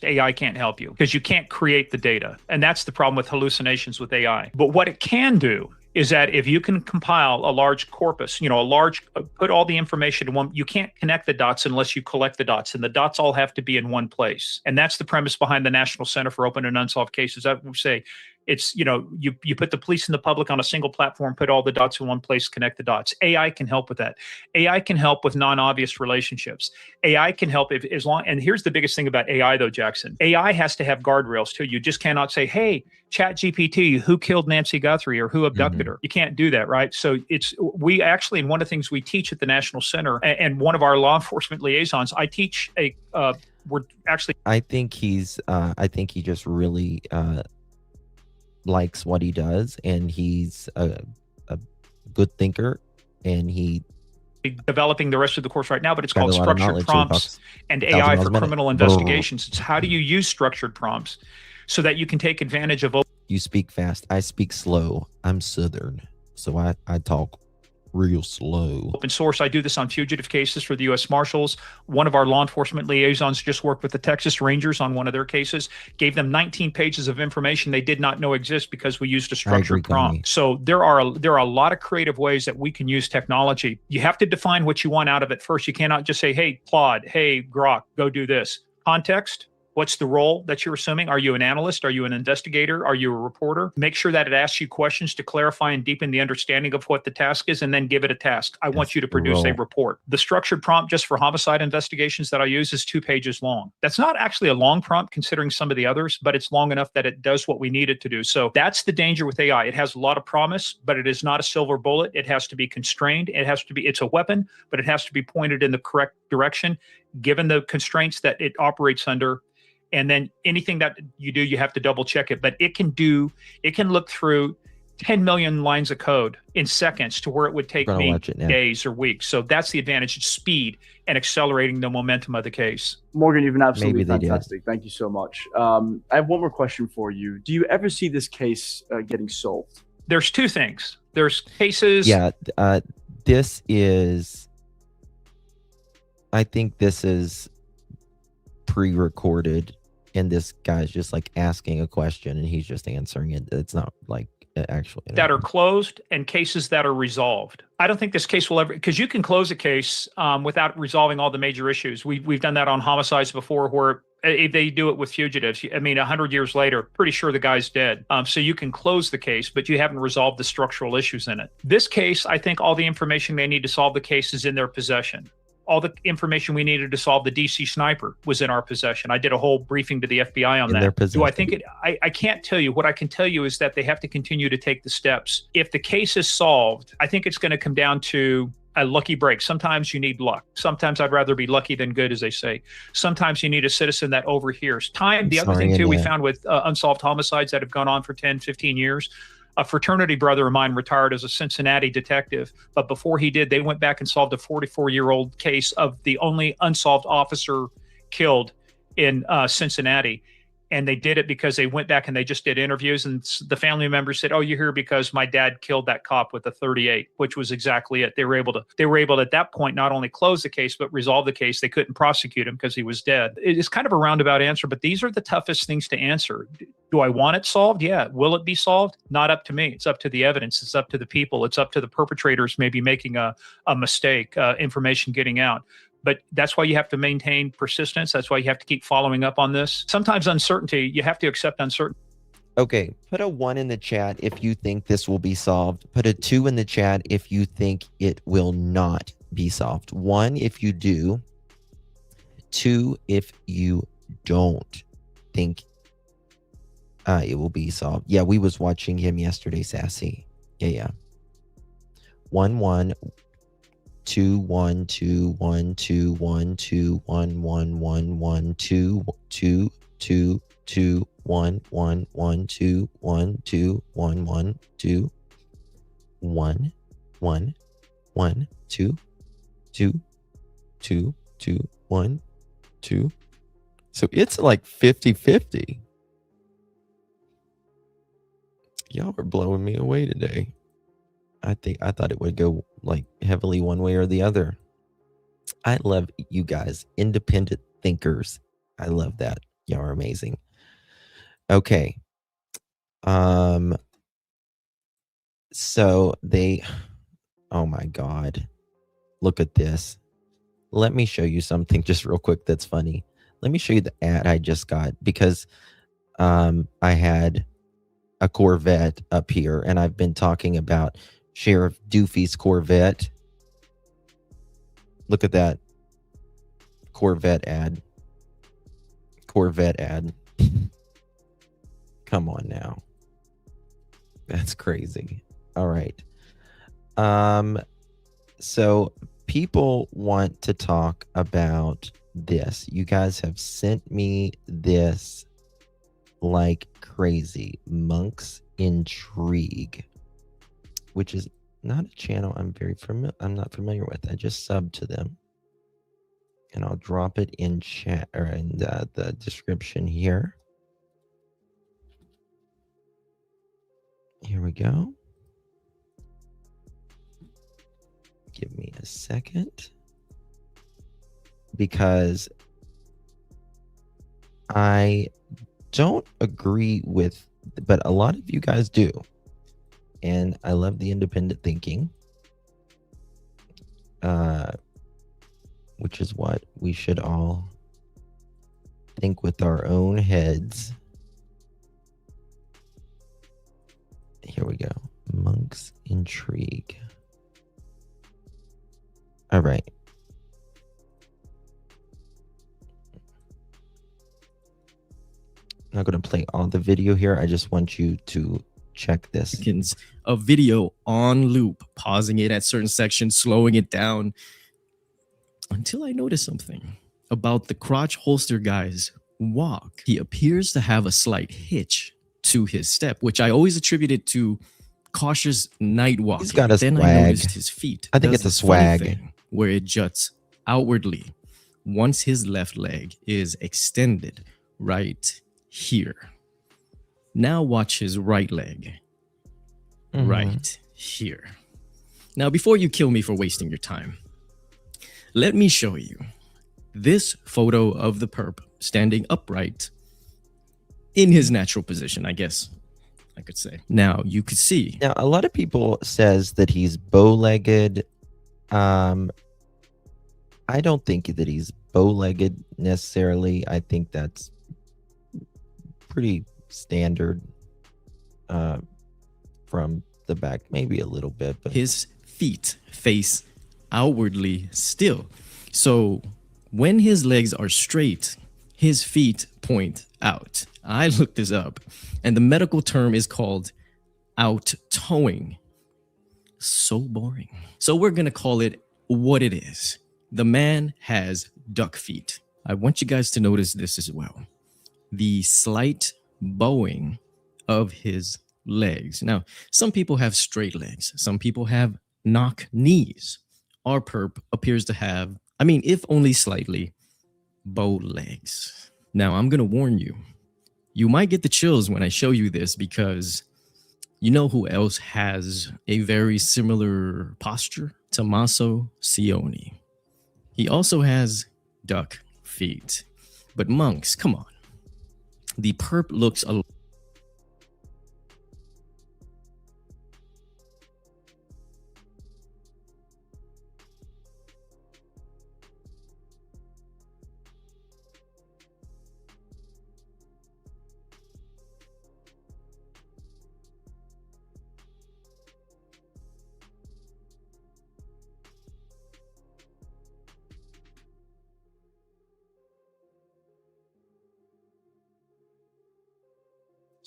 AI can't help you because you can't create the data. And that's the problem with hallucinations with AI. But what it can do is that if you can compile a large corpus, put all the information in one, you can't connect the dots unless you collect the dots, and the dots all have to be in one place. And that's the premise behind the National Center for Open and Unsolved Cases. I would say it's, you put the police and the public on a single platform, put all the dots in one place, connect the dots. AI can help with that. AI can help with non-obvious relationships. AI can help and here's the biggest thing about AI though, Jackson. AI has to have guardrails too. You just cannot say, hey, ChatGPT, who killed Nancy Guthrie or who abducted her? You can't do that, right? So we actually, and one of the things we teach at the National Center, and one of our law enforcement liaisons, I teach I think he just really likes what he does, and he's a good thinker, and he developing the rest of the course right now, but it's called structured prompts and AI for criminal investigations. It's how do you use structured prompts so that you can take advantage of. You speak fast. I speak slow. I'm Southern, so I talk real slow. Open source. I do this on fugitive cases for the U.S. Marshals. One of our law enforcement liaisons just worked with the Texas Rangers on one of their cases, gave them 19 pages of information they did not know exist because we used a structured prompt. So there are a lot of creative ways that we can use technology. You have to define what you want out of it first. You cannot just say, hey, Claude, hey, Grok, go do this. Context. What's the role that you're assuming? Are you an analyst? Are you an investigator? Are you a reporter? Make sure that it asks you questions to clarify and deepen the understanding of what the task is, and then give it a task. I want you to produce a report. The structured prompt just for homicide investigations that I use is 2 pages long. That's not actually a long prompt considering some of the others, but it's long enough that it does what we need it to do. So that's the danger with AI. It has a lot of promise, but it is not a silver bullet. It has to be constrained. It's a weapon, but it has to be pointed in the correct direction, given the constraints that it operates under. And then anything that you do, you have to double check it. But it can look through 10 million lines of code in seconds to where it would take me days or weeks. So that's the advantage. It's speed and accelerating the momentum of the case. Morgan, you've been absolutely fantastic. Thank you so much. I have one more question for you. Do you ever see this case getting solved? There's 2 things. There's cases. Yeah, I think this is pre-recorded. And this guy's just like asking a question and he's just answering it. It's not like actually that are closed and cases that are resolved. I don't think this case will ever, because you can close a case without resolving all the major issues. We've done that on homicides before, where they do it with fugitives. I mean, 100 years later, pretty sure the guy's dead. So you can close the case, but you haven't resolved the structural issues in it. This case, I think all the information they need to solve the case is in their possession. All the information we needed to solve the DC sniper was in our possession. I did a whole briefing to the FBI on that. Do I think it? I can't tell you. What I can tell you is that they have to continue to take the steps. If the case is solved, I think it's going to come down to a lucky break. Sometimes you need luck. Sometimes I'd rather be lucky than good, as they say. Sometimes you need a citizen that overhears. Time. The other thing too, we found with unsolved homicides that have gone on for 10, 15 years, a fraternity brother of mine retired as a Cincinnati detective, but before he did, they went back and solved a 44-year-old case of the only unsolved officer killed in Cincinnati. And they did it because they went back and they just did interviews, and the family members said, oh, you're here because my dad killed that cop with a 38, which was exactly it. They were able to at that point not only close the case but resolve the case. They couldn't prosecute him because he was dead. It is kind of a roundabout answer, but these are the toughest things to answer. Do I want it solved? Yeah. Will it be solved? Not up to me. It's up to the evidence. It's up to the people. It's up to the perpetrators maybe making a mistake, information getting out. But that's why you have to maintain persistence. That's why you have to keep following up on this. Sometimes uncertainty, you have to accept uncertainty. Okay, put a 1 in the chat if you think this will be solved. Put a 2 in the chat if you think it will not be solved. 1 if you do. 2 if you don't think it will be solved. Yeah, we was watching him yesterday, Sassy. Yeah. 1 1 2 1 2 1 2 1 2 1 1 1 1 2 2 2 2 1 1 1 2 1 2 1 1 2 1 1 1 2 2 2 2 1 2. So it's like 50-50. Y'all are blowing me away today. I thought it would go like heavily one way or the other. I love you guys, independent thinkers. I love that. Y'all are amazing. Okay. So they, oh my God, look at this. Let me show you something just real quick that's funny. Let me show you the ad I just got because I had a Corvette up here and I've been talking about Sheriff Doofy's Corvette. Look at that Corvette ad. Corvette ad. Come on now. That's crazy. All right. So people want to talk about this. You guys have sent me this like crazy. Monk's Intrigue, which is not a channel I'm not familiar with. I just subbed to them. And I'll drop it in chat or in the description here. Here we go. Give me a second. Because I don't agree with, but a lot of you guys do. And I love the independent thinking. Which is what we should all think with our own heads. Here we go. Monk's Intrigue. All right. I'm not going to play all the video here. I just want you to check this. A video on loop, pausing it at certain sections, slowing it down, until I noticed something about the crotch holster guy's walk. He appears to have a slight hitch to his step, which I always attributed to cautious night walking. He's got a then swag. I noticed his feet. I think Does it's a this funny swag. thing where it juts outwardly once his left leg is extended right here. Now watch his right leg right here. Now, before you kill me for wasting your time, let me show you this photo of the perp standing upright in his natural position, I guess I could say. Now, you could see. Now, a lot of people says that he's bow-legged. I don't think that he's bow-legged necessarily. I think that's pretty standard from the back, maybe a little bit. But his feet face outwardly still. So when his legs are straight, his feet point out. I looked this up, and the medical term is called out-toeing. So boring. So we're going to call it what it is. The man has duck feet. I want you guys to notice this as well. The slight bowing of his legs. Now, some people have straight legs. Some people have knock knees. Our perp appears to have, I mean, if only slightly, bow legs. Now, I'm going to warn you. You might get the chills when I show you this because you know who else has a very similar posture? Tommaso Cioni. He also has duck feet. But monks, come on. The perp looks a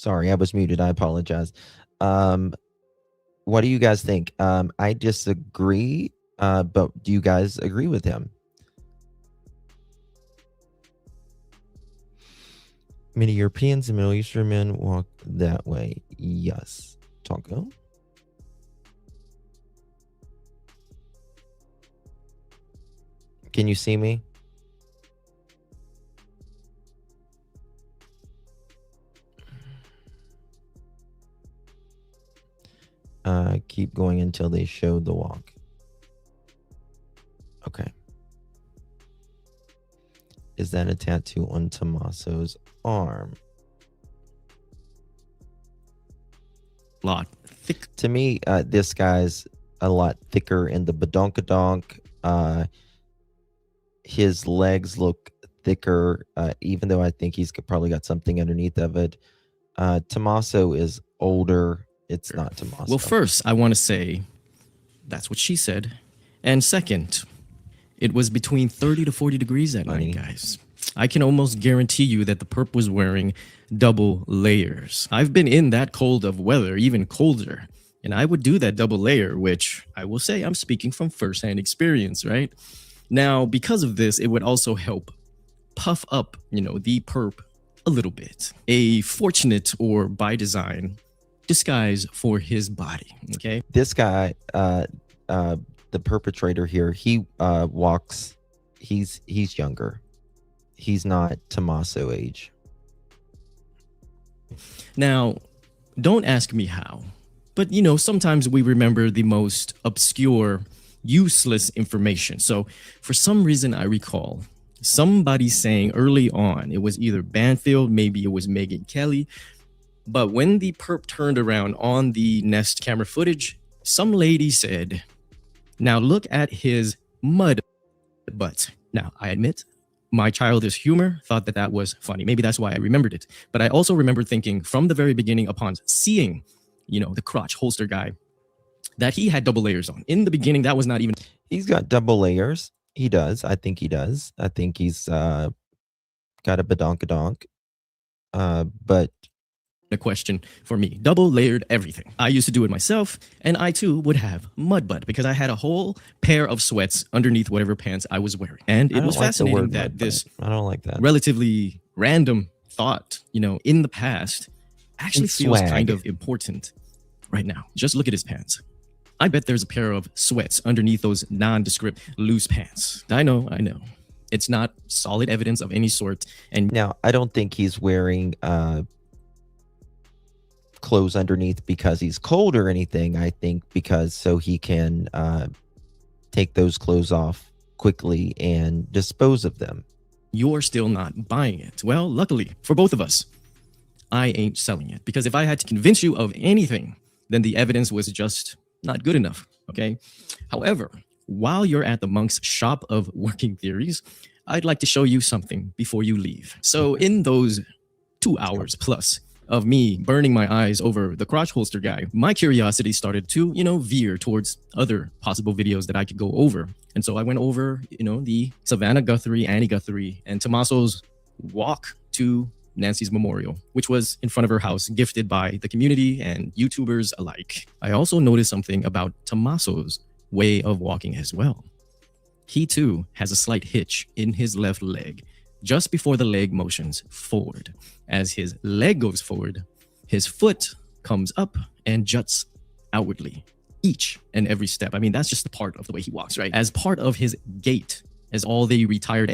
Sorry, I was muted. I apologize. What do you guys think? I disagree, but do you guys agree with him? Many Europeans and Middle Eastern men walk that way. Yes. Taco? Can you see me? Keep going until they show the walk. Okay. Is that a tattoo on Tommaso's arm? Lot thick. To me, this guy's a lot thicker in the badonkadonk. His legs look thicker, even though I think he's probably got something underneath of it. Tommaso is older. It's not Tommaso. Well, first, I want to say that's what she said. And second, it was between 30 to 40 degrees that night, guys. I can almost guarantee you that the perp was wearing double layers. I've been in that cold of weather, even colder, and I would do that double layer, which I will say I'm speaking from firsthand experience, right? Now, because of this, it would also help puff up, the perp a little bit. A fortunate or by design disguise for his body, okay? This guy, the perpetrator here, he walks, he's younger. He's not Tommaso age. Now, don't ask me how, but sometimes we remember the most obscure, useless information. So for some reason, I recall somebody saying early on, it was either Banfield, maybe it was Megyn Kelly, but when the perp turned around on the Nest camera footage, some lady said, "Now look at his mud butt." Now, I admit, my childish humor thought that was funny. Maybe that's why I remembered it. But I also remember thinking from the very beginning upon seeing, the crotch holster guy, that he had double layers on. In the beginning, that was not even... He's got double layers. He does. I think he does. I think he's got a badonkadonk. But... a question for me. Double layered everything. I used to do it myself, and I too would have mud butt because I had a whole pair of sweats underneath whatever pants I was wearing. And it was fascinating that this I don't like that relatively random thought, in the past actually feels kind of important right now. Just look at his pants. I bet there's a pair of sweats underneath those nondescript loose pants. I know. It's not solid evidence of any sort. And now I don't think he's wearing clothes underneath because he's cold or anything. I think because so he can take those clothes off quickly and dispose of them. You're still not buying it. Well, luckily for both of us, I ain't selling it, because if I had to convince you of anything, then the evidence was just not good enough, okay? However, while you're at the monk's shop of working theories, I'd like to show you something before you leave. So in those 2 hours plus of me burning my eyes over the crotch holster guy, my curiosity started to, veer towards other possible videos that I could go over. And so I went over, the Savannah Guthrie, Annie Guthrie, and Tommaso's walk to Nancy's memorial, which was in front of her house, gifted by the community and YouTubers alike. I also noticed something about Tommaso's way of walking as well. He too has a slight hitch in his left leg, just before the leg motions forward. As his leg goes forward, his foot comes up and juts outwardly each and every step. I mean, that's just a part of the way he walks, right? As part of his gait, as all the retired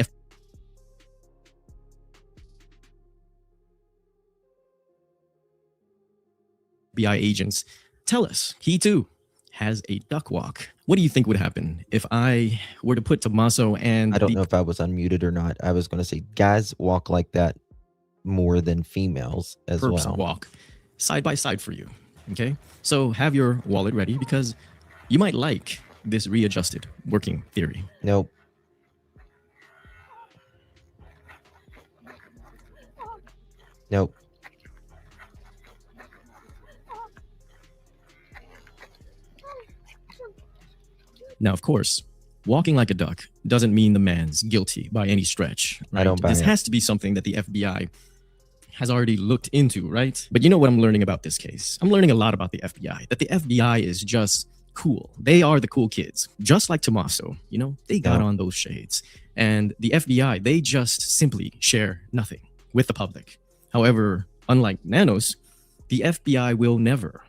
FBI agents tell us, he too has a duck walk. What do you think would happen if I were to put Tommaso and... I don't know if I was unmuted or not. I was going to say guys walk like that more than females as well. Walk side by side for you, okay? So have your wallet ready, because you might like this readjusted working theory. Nope. Nope. Now, of course, walking like a duck doesn't mean the man's guilty by any stretch. Right? I don't buy This it. has to be something that the FBI has already looked into, right? But you know what I'm learning about this case? I'm learning a lot about the FBI, that the FBI is just cool. They are the cool kids, just like Tommaso. You know, they got on those shades. And the FBI, they just simply share nothing with the public. However, unlike Nanos, the FBI will never,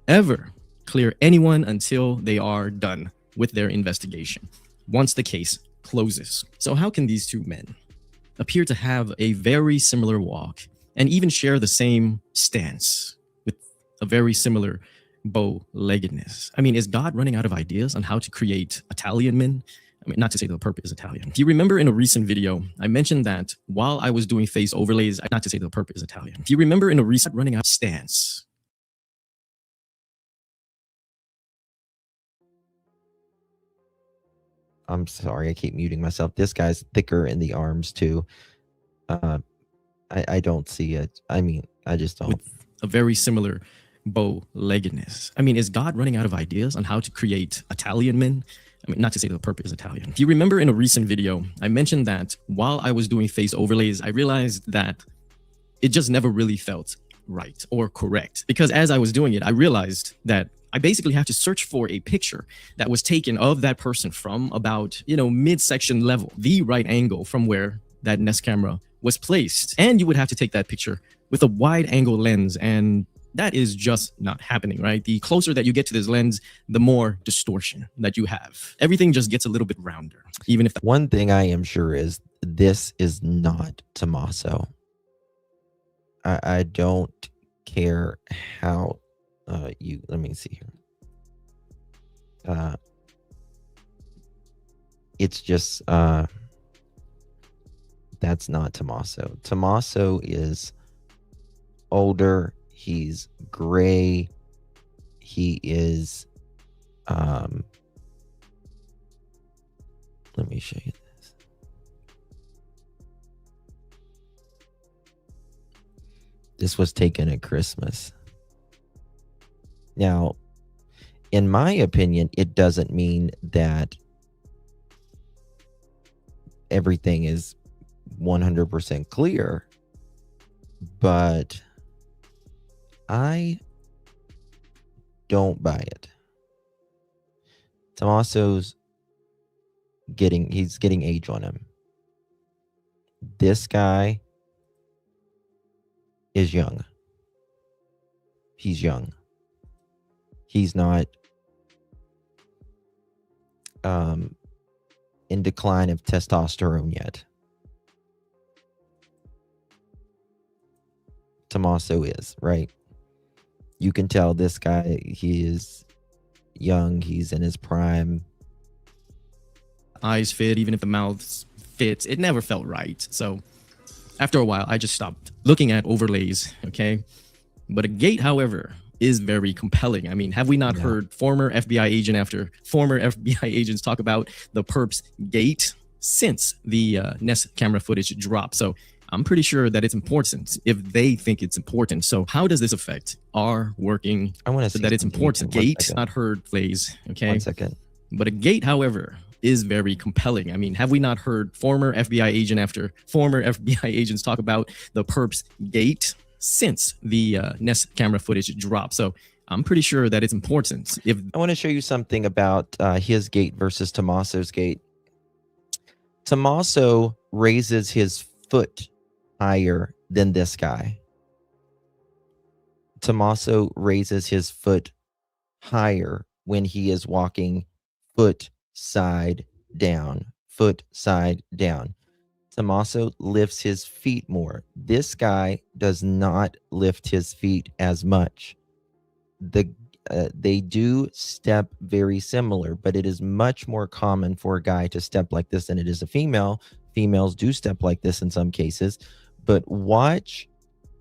ever clear anyone until they are done with their investigation, once the case closes. So how can these two men appear to have a very similar walk and even share the same stance with a very similar bow-leggedness? I mean, is God running out of ideas on how to create Italian men? I mean, not to say the perp is Italian. Do you remember in a recent video, I mentioned that while I was doing face overlays, not to say the perp is Italian. Do you remember in a recent running out stance? I'm sorry, I keep muting myself. This guy's thicker in the arms too. I don't see it. I mean, I just don't. With a very similar bow-leggedness. I mean, is God running out of ideas on how to create Italian men? I mean, not to say the perp is Italian. Do you remember in a recent video, I mentioned that while I was doing face overlays, I realized that it just never really felt right or correct. Because as I was doing it, I realized that I basically have to search for a picture that was taken of that person from about, you know, midsection level, the right angle from where that Nest camera was placed. And you would have to take that picture with a wide angle lens, and that is just not happening, right? The closer that you get to this lens, the more distortion that you have. Everything just gets a little bit rounder, even if one thing I am sure is this is not Tommaso. I don't care how let me see here. It's just that's not Tommaso. Tommaso is older. He's gray. He is let me show you this. This was taken at Christmas. Now, in my opinion, it doesn't mean that everything is 100% clear, but I don't buy it. Tommaso's he's getting age on him. This guy is young. He's young. He's not in decline of testosterone yet. Tommaso is, right? You can tell this guy, he is young, he's in his prime. eyes fit, even if the mouth fits, it never felt right. So after a while, I just stopped looking at overlays, okay? But a gate, however, is very compelling. I mean, have we not heard former FBI agent after former FBI agents talk about the perp's gate since the Nest camera footage dropped? So I'm pretty sure that it's important if they think it's important. So how does this affect our working? I want to see that it's important. Gate, not heard plays, okay? 1 second. But a gate, however, is very compelling. I mean, have we not heard former FBI agent after former FBI agents talk about the perp's gate since the Nest camera footage dropped? So I'm pretty sure that it's important. If I want to show you something about his gate versus Tommaso's gate. Tommaso raises his foot higher than this guy. Tommaso raises his foot higher when he is walking foot side down, foot side down. Tommaso lifts his feet more. This guy does not lift his feet as much. They do step very similar, but it is much more common for a guy to step like this than it is a female. Females do step like this in some cases, but watch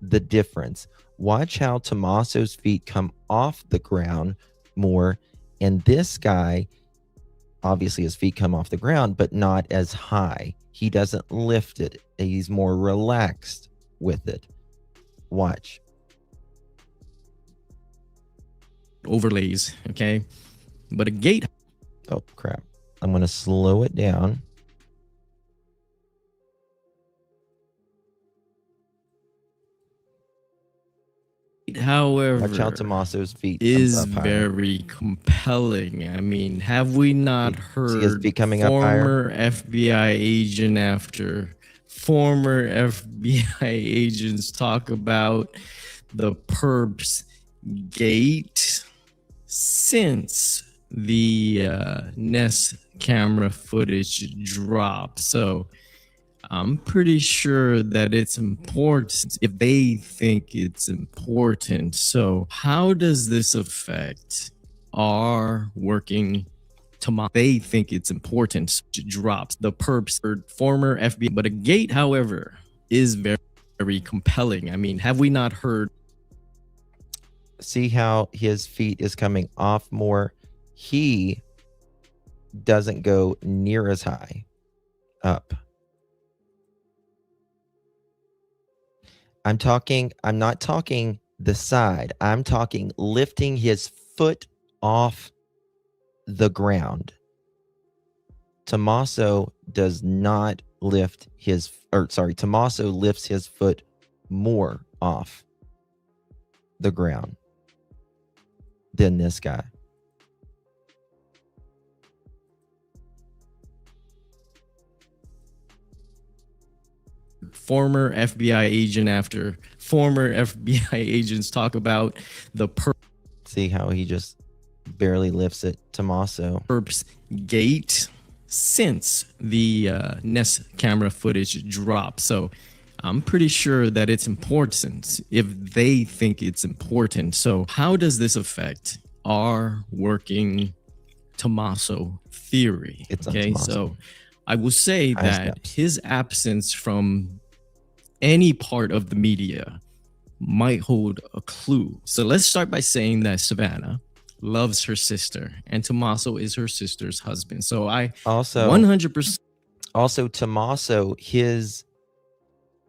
the difference. Watch how Tommaso's feet come off the ground more, and this guy, obviously his feet come off the ground, but not as high. He doesn't lift it. He's more relaxed with it. Watch. overlays, okay? But a gate. Oh, crap. I'm going to slow it down. however, Watch how Tommaso's feet comes is up higher. very compelling. I mean, have we not See his heard feet coming up higher? former FBI agent after former FBI agents talk about the perps gate since the Nest camera footage dropped? So I'm pretty sure that it's important if they think it's important. So how does this affect our working tomorrow? They think it's important to drop the perps or former FBI, but a gate, however, is very, very compelling. I mean, have we not heard? See how his feet is coming off more? He doesn't go near as high up. I'm not talking the side. I'm talking lifting his foot off the ground. Tommaso does not lift Tommaso lifts his foot more off the ground than this guy. Former FBI agent after former FBI agents talk about the See how he just barely lifts it, Tommaso. perps gate since the Nest camera footage dropped. So I'm pretty sure that it's important if they think it's important. So how does this affect our working Tommaso theory? It's okay, Tommaso. so I will say High that steps. his absence from any part of the media might hold a clue. So let's start by saying that Savannah loves her sister and Tommaso is her sister's husband. So I Also 100%. Also, Tommaso, his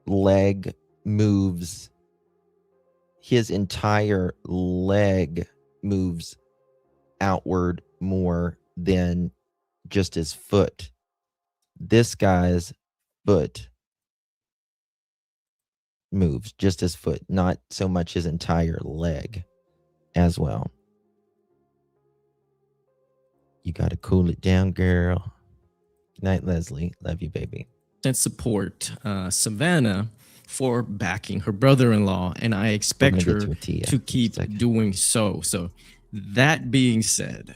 leg moves. His entire leg moves outward more than just his foot. This guy's foot moves, just his foot, not so much his entire leg as well. You got to cool it down, girl. Good night, Leslie. Love you, baby. Support Savannah for backing her brother-in-law, and I expect gonna her get to a tea to in a keep second. doing so. So that being said,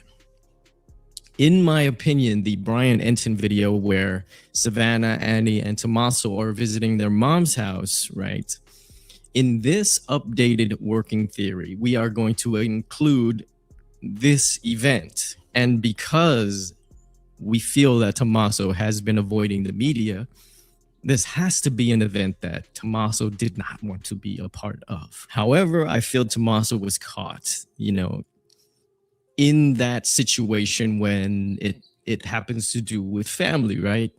in my opinion, the Brian Enton video where Savannah, Annie, and Tommaso are visiting their mom's house, right? In this updated working theory, we are going to include this event. And because we feel that Tommaso has been avoiding the media, this has to be an event that Tommaso did not want to be a part of. However, I feel Tommaso was caught, in that situation when it happens to do with family, right?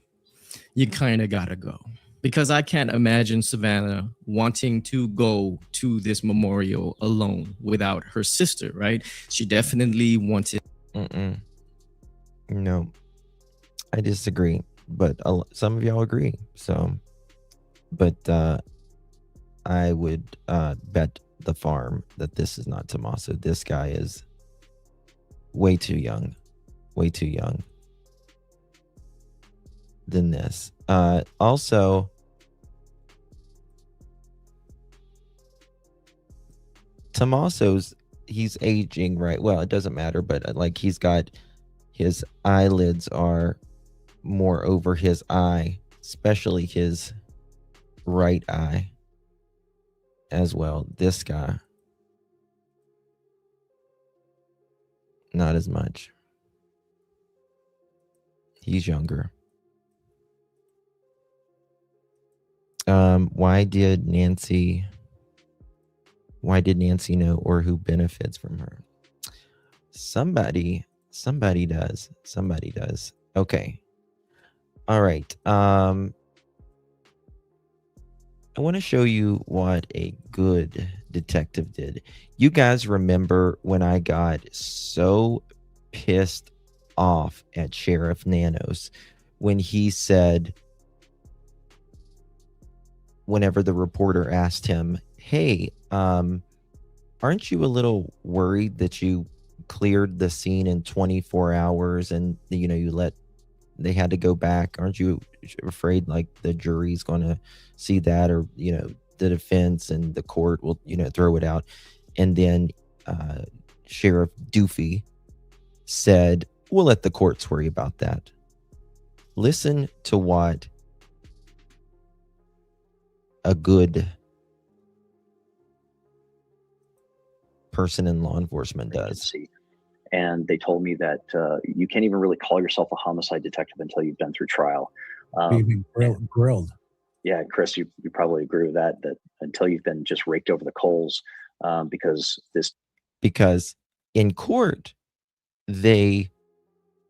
You kind of gotta go. Because I can't imagine Savannah wanting to go to this memorial alone without her sister, right? She definitely wanted. No, I disagree, but some of y'all agree. So, but I would bet the farm that this is not Tommaso. This guy is way too young than this. Also, Tommaso's, he's aging, right? Well, it doesn't matter, but like he's got his eyelids are more over his eye, especially his right eye as well. This guy, not as much. He's younger. Why did Nancy know, or who benefits from her? Somebody does. Okay. All right. I want to show you what a good detective did. You guys remember when I got so pissed off at Sheriff Nanos when he said, whenever the reporter asked him, hey, aren't you a little worried that you cleared the scene in 24 hours and they had to go back? Aren't you afraid like the jury's going to see that, or the defense and the court will throw it out? And then Sheriff Doofy said, we'll let the courts worry about that. Listen to what a good person in law enforcement does. And they told me that you can't even really call yourself a homicide detective until you've been through trial. You've been grilled. Yeah, Chris, you probably agree with that until you've been just raked over the coals, because in court, they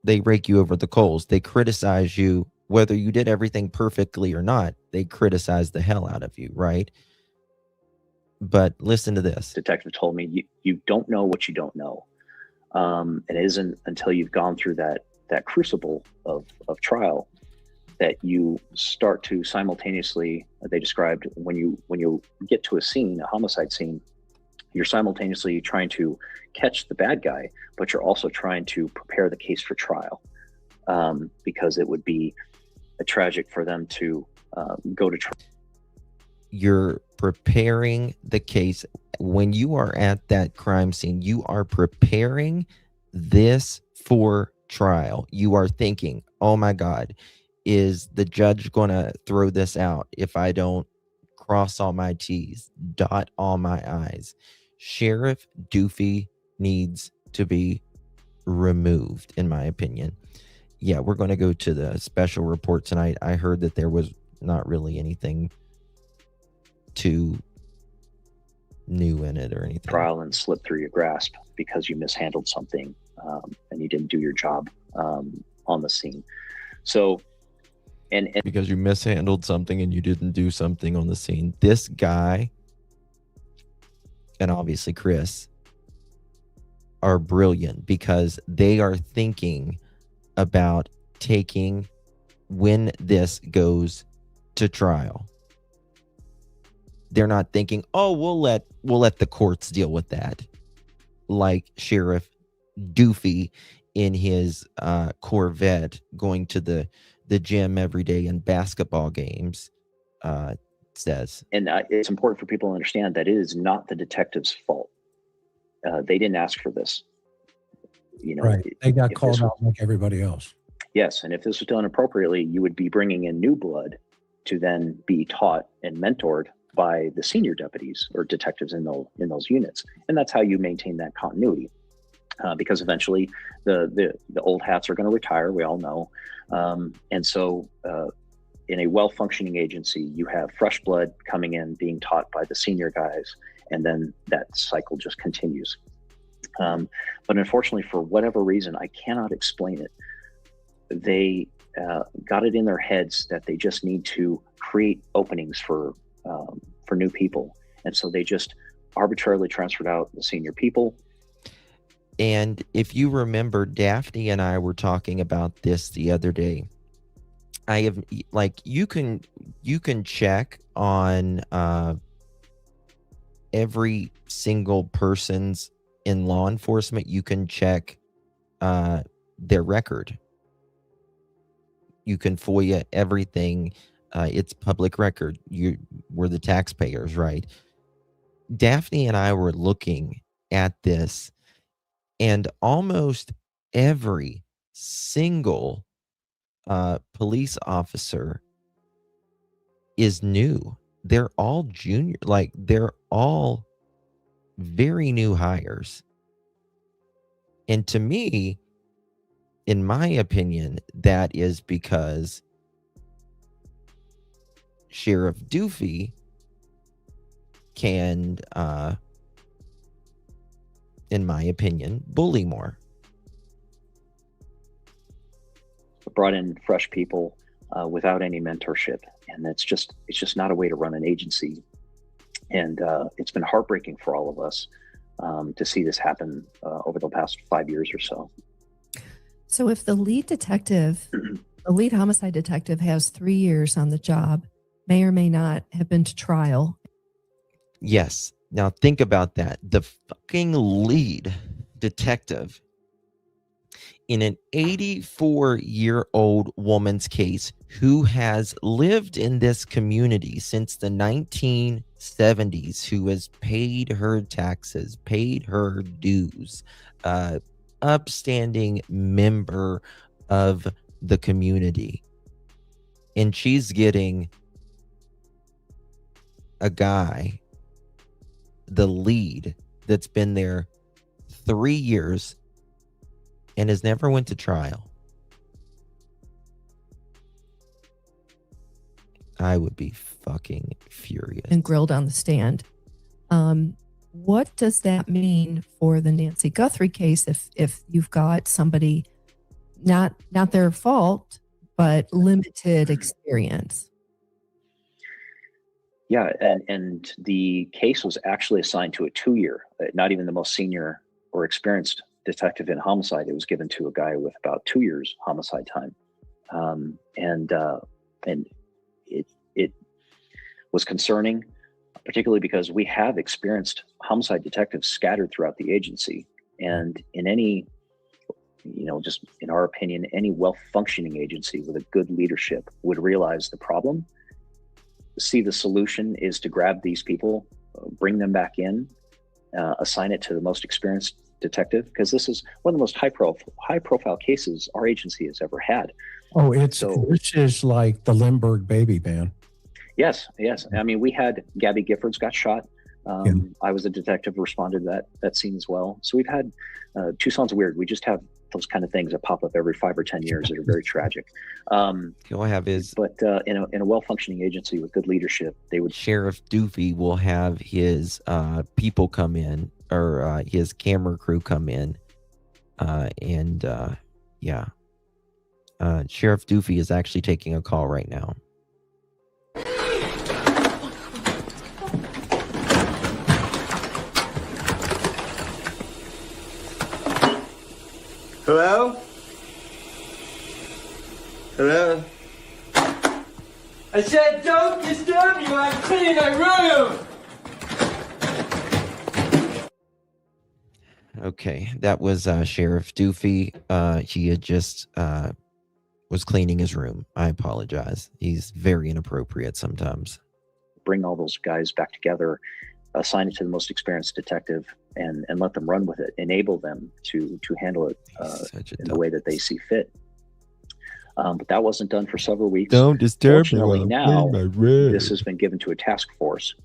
rake you over the coals. They criticize you, whether you did everything perfectly or not. They criticize the hell out of you, right? But listen to this. Detective told me you don't know what you don't know. It isn't until you've gone through that crucible of trial that you start to simultaneously, they described, when you get to a scene, a homicide scene, you're simultaneously trying to catch the bad guy, but you're also trying to prepare the case for trial, because it would be tragic for them to go to trial. You're preparing the case. When you are at that crime scene, you are preparing this for trial. You are thinking, oh my God, is the judge going to throw this out if I don't cross all my T's, dot all my I's? Sheriff Doofy needs to be removed, in my opinion. Yeah, we're going to go to the special report tonight. I heard that there was not really anything too new in it or anything. Trial and slip through your grasp because you mishandled something, and you didn't do your job on the scene. So, and because you mishandled something and you didn't do something on the scene. This guy and obviously Chris are brilliant because they are thinking about taking when this goes to trial. They're not thinking, oh, we'll let the courts deal with that, like Sheriff Doofy in his Corvette going to the gym every day and basketball games says. And it's important for people to understand that it is not the detective's fault. They didn't ask for this. Right. They got called out like everybody else. Yes, and if this was done appropriately, you would be bringing in new blood to then be taught and mentored by the senior deputies or detectives in those units, and that's how you maintain that continuity. Because eventually, the old hats are going to retire. We all know, and so in a well-functioning agency, you have fresh blood coming in, being taught by the senior guys, and then that cycle just continues. But unfortunately, for whatever reason, I cannot explain it. They got it in their heads that they just need to create openings for new people, and so they just arbitrarily transferred out the senior people. And if you remember, Daphne and I were talking about this the other day. I have, like, you can check on every single person's in law enforcement. You can check their record. You can FOIA everything. It's public record. We're the taxpayers, right? Daphne and I were looking at this, and almost every single police officer is new. They're all junior, like they're all very new hires. And to me, in my opinion, that is because Sheriff Doofy can, in my opinion, bully more. Brought in fresh people without any mentorship, and it's just not a way to run an agency. And it's been heartbreaking for all of us to see this happen over the past 5 years or so. So if the lead detective, the lead homicide detective, has 3 years on the job, may or may not have been to trial. Yes. Now think about that. The fucking lead detective in an 84-year-old woman's case who has lived in this community since the 1970s, who has paid her taxes, paid her dues, upstanding member of the community. And she's getting a guy, the lead, that's been there 3 years and has never went to trial. I would be fucking furious. And grilled on the stand. What does that mean for the Nancy Guthrie case if you've got somebody not their fault, but limited experience? Yeah, and the case was actually assigned to a 2-year, not even the most senior or experienced detective in homicide. It was given to a guy with about 2 years homicide time, and it was concerning, particularly because we have experienced homicide detectives scattered throughout the agency, and in any, just in our opinion, any well-functioning agency with a good leadership would realize the problem, see the solution is to grab these people, bring them back in, assign it to the most experienced detective, because this is one of the most high profile cases our agency has ever had. Oh, this is like the Lindbergh baby, man. Yes. I mean, we had Gabby Giffords got shot. I was a detective who responded to that scene as well. So we've had Tucson's weird. We just have those kind of things that pop up every 5 or 10 years that are very tragic. He'll have his, but in a well-functioning agency with good leadership, they would. Sheriff Doofy will have his people come in, or his camera crew come in, Sheriff Doofy is actually taking a call right now. Hello? Hello? I said don't disturb you, I'm cleaning my room! Okay, that was Sheriff Doofy. He had just was cleaning his room. I apologize. He's very inappropriate sometimes. Bring all those guys back together, assign it to the most experienced detective, and let them run with it. Enable them to handle it in the way that they see fit. But that wasn't done for several weeks. Don't disturb me. Fortunately, now this has been given to a task force,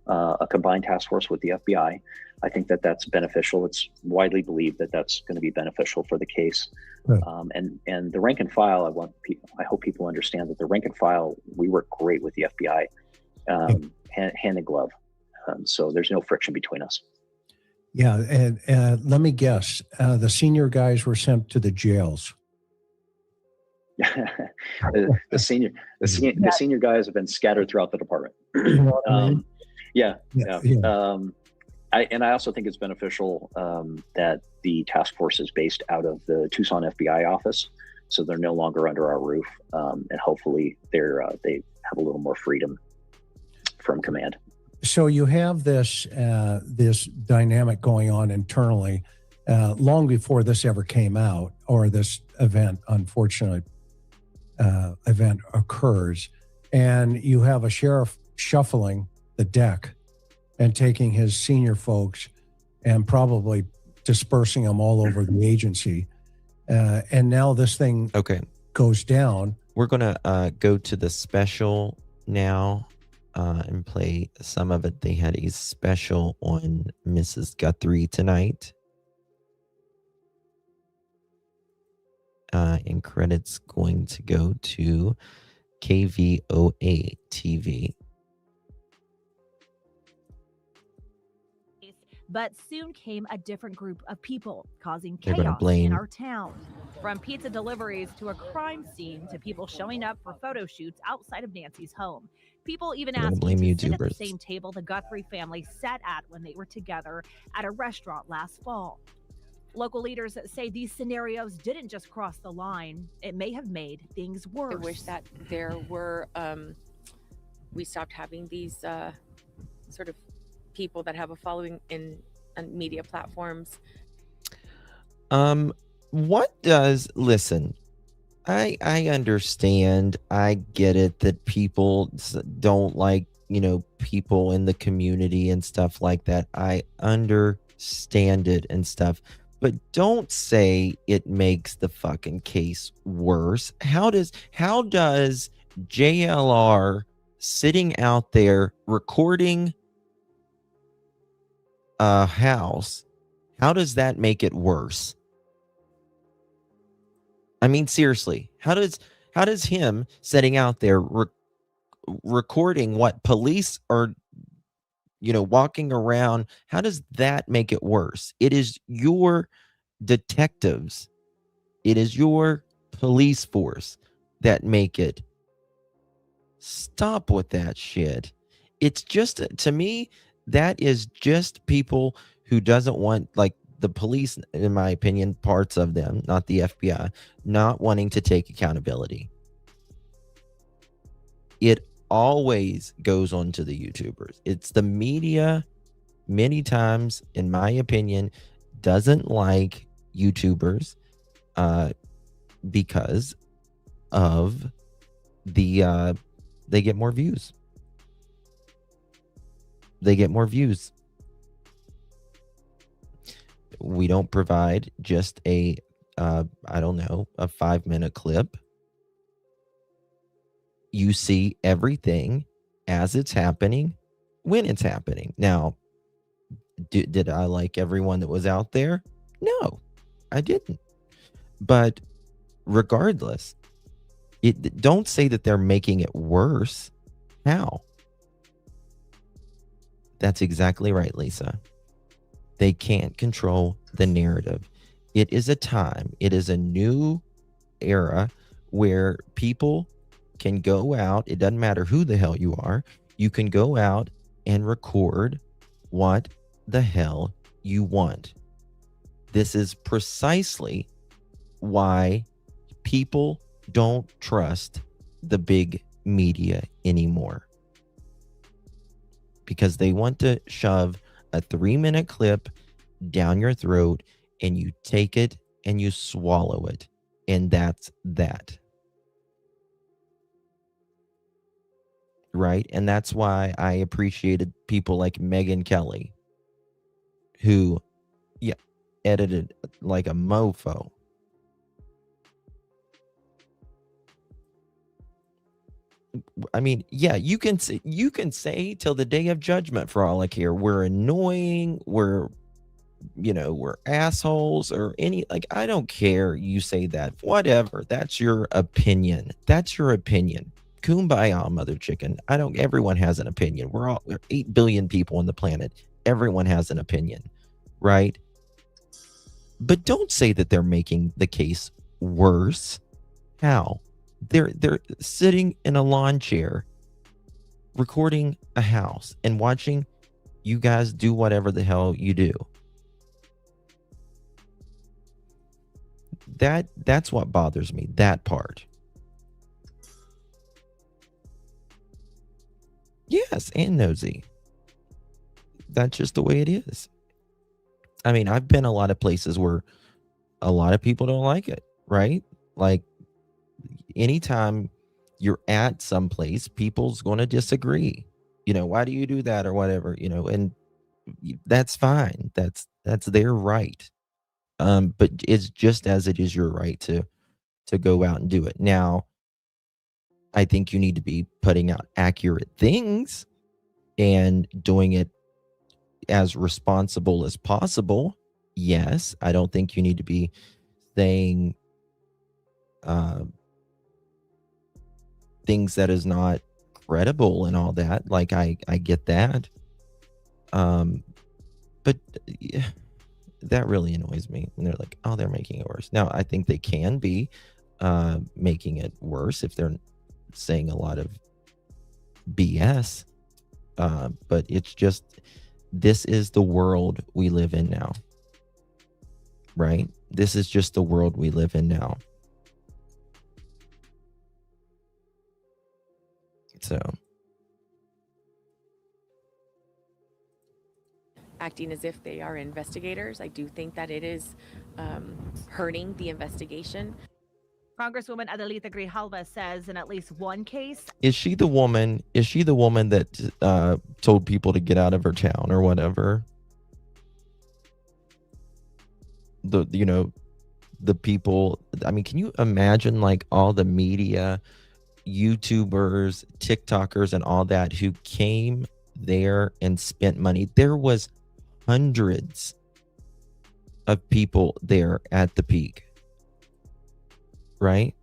a combined task force with the FBI. I think that's beneficial. It's widely believed that that's going to be beneficial for the case. Right. And the rank and file, I hope people understand that the rank and file, we work great with the FBI, hand in glove. So there's no friction between us. Yeah, and let me guess, the senior guys were sent to the jails. the senior guys have been scattered throughout the department. I also think it's beneficial that the task force is based out of the Tucson FBI office, so they're no longer under our roof, and hopefully they have a little more freedom from command. So you have this dynamic going on internally long before this ever came out, or this unfortunate event occurs, and you have a sheriff shuffling the deck and taking his senior folks and probably dispersing them all over the agency. And now this thing goes down. We're going to go to the special now and play some of it. They had a special on Mrs. Guthrie tonight. And credits going to go to KVOA TV. But soon came a different group of people causing They're gonna chaos blame- in our town. From pizza deliveries to a crime scene to people showing up for photo shoots outside of Nancy's home. People even They're gonna asked blame to sit at the YouTubers. same table the Guthrie family sat at when they were together at a restaurant last fall. Local leaders say these scenarios didn't just cross the line. It may have made things worse. I wish that there were, we stopped having these sort of people that have a following in on media platforms. What does listen? I understand. I get it that people don't like, people in the community and stuff like that. I understand it and stuff. But don't say it makes the fucking case worse. How does JLR sitting out there recording a house, how does that make it worse? I mean, seriously, how does him sitting out there recording what police are, walking around, how does that make it worse? It is your detectives, it is your police force that make it. Stop with that shit. It's just, to me, that is just people who doesn't want, like, the police, in my opinion, parts of them, not the FBI, not wanting to take accountability. It always goes on to the YouTubers. It's the media, many times, in my opinion, doesn't like YouTubers because of the they get more views. They get more views. We don't provide just a I don't know, a 5-minute clip. You see everything as it's happening, when it's happening. Now, did I like everyone that was out there? No, I didn't. But regardless, don't say that they're making it worse. How? That's exactly right, Lisa. They can't control the narrative. It is a new era where people can go out. It doesn't matter who the hell you are. You can go out and record what the hell you want. This is precisely why people don't trust the big media anymore. Because they want to shove a 3-minute clip down your throat and you take it and you swallow it. And that's that. Right? And that's why I appreciated people like Megyn Kelly, who, edited like a mofo. I mean, you can say till the day of judgment, for all I care, we're annoying, we're assholes, or any, like, I don't care. You say that, whatever. That's your opinion. Kumbaya, mother chicken. Everyone has an opinion. We're 8 billion people on the planet. Everyone has an opinion, right? But don't say that they're making the case worse. How? They're sitting in a lawn chair recording a house and watching you guys do whatever the hell you do. That's what bothers me, that part. Yes, and nosy. That's just the way it is. I mean, I've been a lot of places where a lot of people don't like it, right? Like, anytime you're at some place, people's going to disagree. Why do you do that or whatever, and that's fine. That's their right. But it's just as it is your right to go out and do it. Now, I think you need to be putting out accurate things and doing it as responsible as possible. Yes, I don't think you need to be saying things that is not credible and all that. Like, I get that. But yeah, that really annoys me when they're like, oh, they're making it worse. Now, I think they can be making it worse if they're saying a lot of BS. But it's just, this is the world we live in now. Right? This is just the world we live in now. So, acting as if they are investigators. I do think that it is hurting the investigation. Congresswoman Adelita Grijalva says in at least one case, Is she the woman? Is she the woman that told people to get out of her town or whatever? The people. I mean, can you imagine like all the media, YouTubers, TikTokers, and all that who came there and spent money? There was hundreds of people there at the peak, right?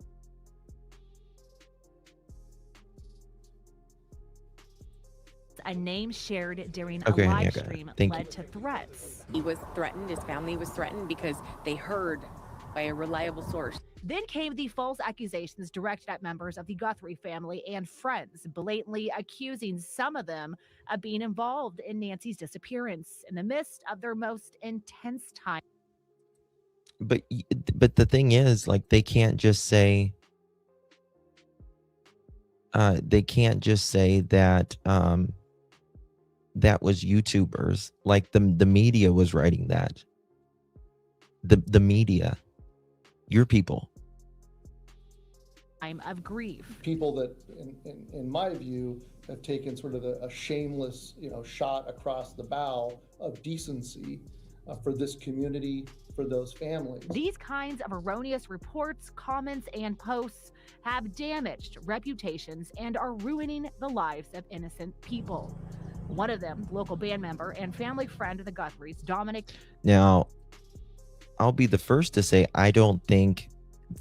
a name shared during Okay, a honey, I live got it. stream Thank led you. to threats. He was threatened, his family was threatened because they heard by a reliable source. Then came the false accusations directed at members of the Guthrie family and friends, blatantly accusing some of them of being involved in Nancy's disappearance in the midst of their most intense time. But the thing is, like, they can't just say that that was YouTubers. Like the media was writing that. The media, your people. Time of grief. People that, in my view, have taken sort of a shameless, shot across the bow of decency for this community, for those families. These kinds of erroneous reports, comments, and posts have damaged reputations and are ruining the lives of innocent people. One of them, local band member and family friend of the Guthries, Dominic. Now, I'll be the first to say I don't think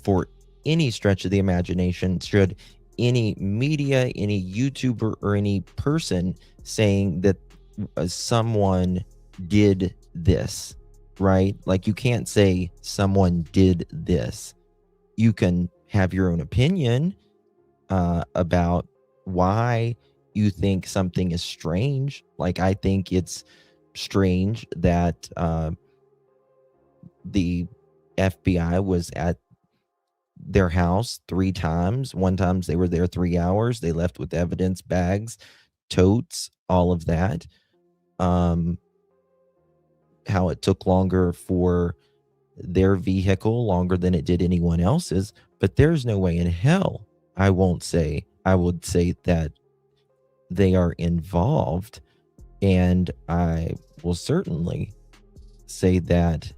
for any stretch of the imagination should any media, any YouTuber, or any person saying that someone did this, right? Like, you can't say someone did this. You can have your own opinion about why you think something is strange. Like, I think it's strange that the FBI was at their house 3 times. One time they were there 3 hours. They left with evidence bags, totes, all of that. How it took longer for their vehicle, longer than it did anyone else's. But there's no way in hell I would say that they are involved. And I will certainly say that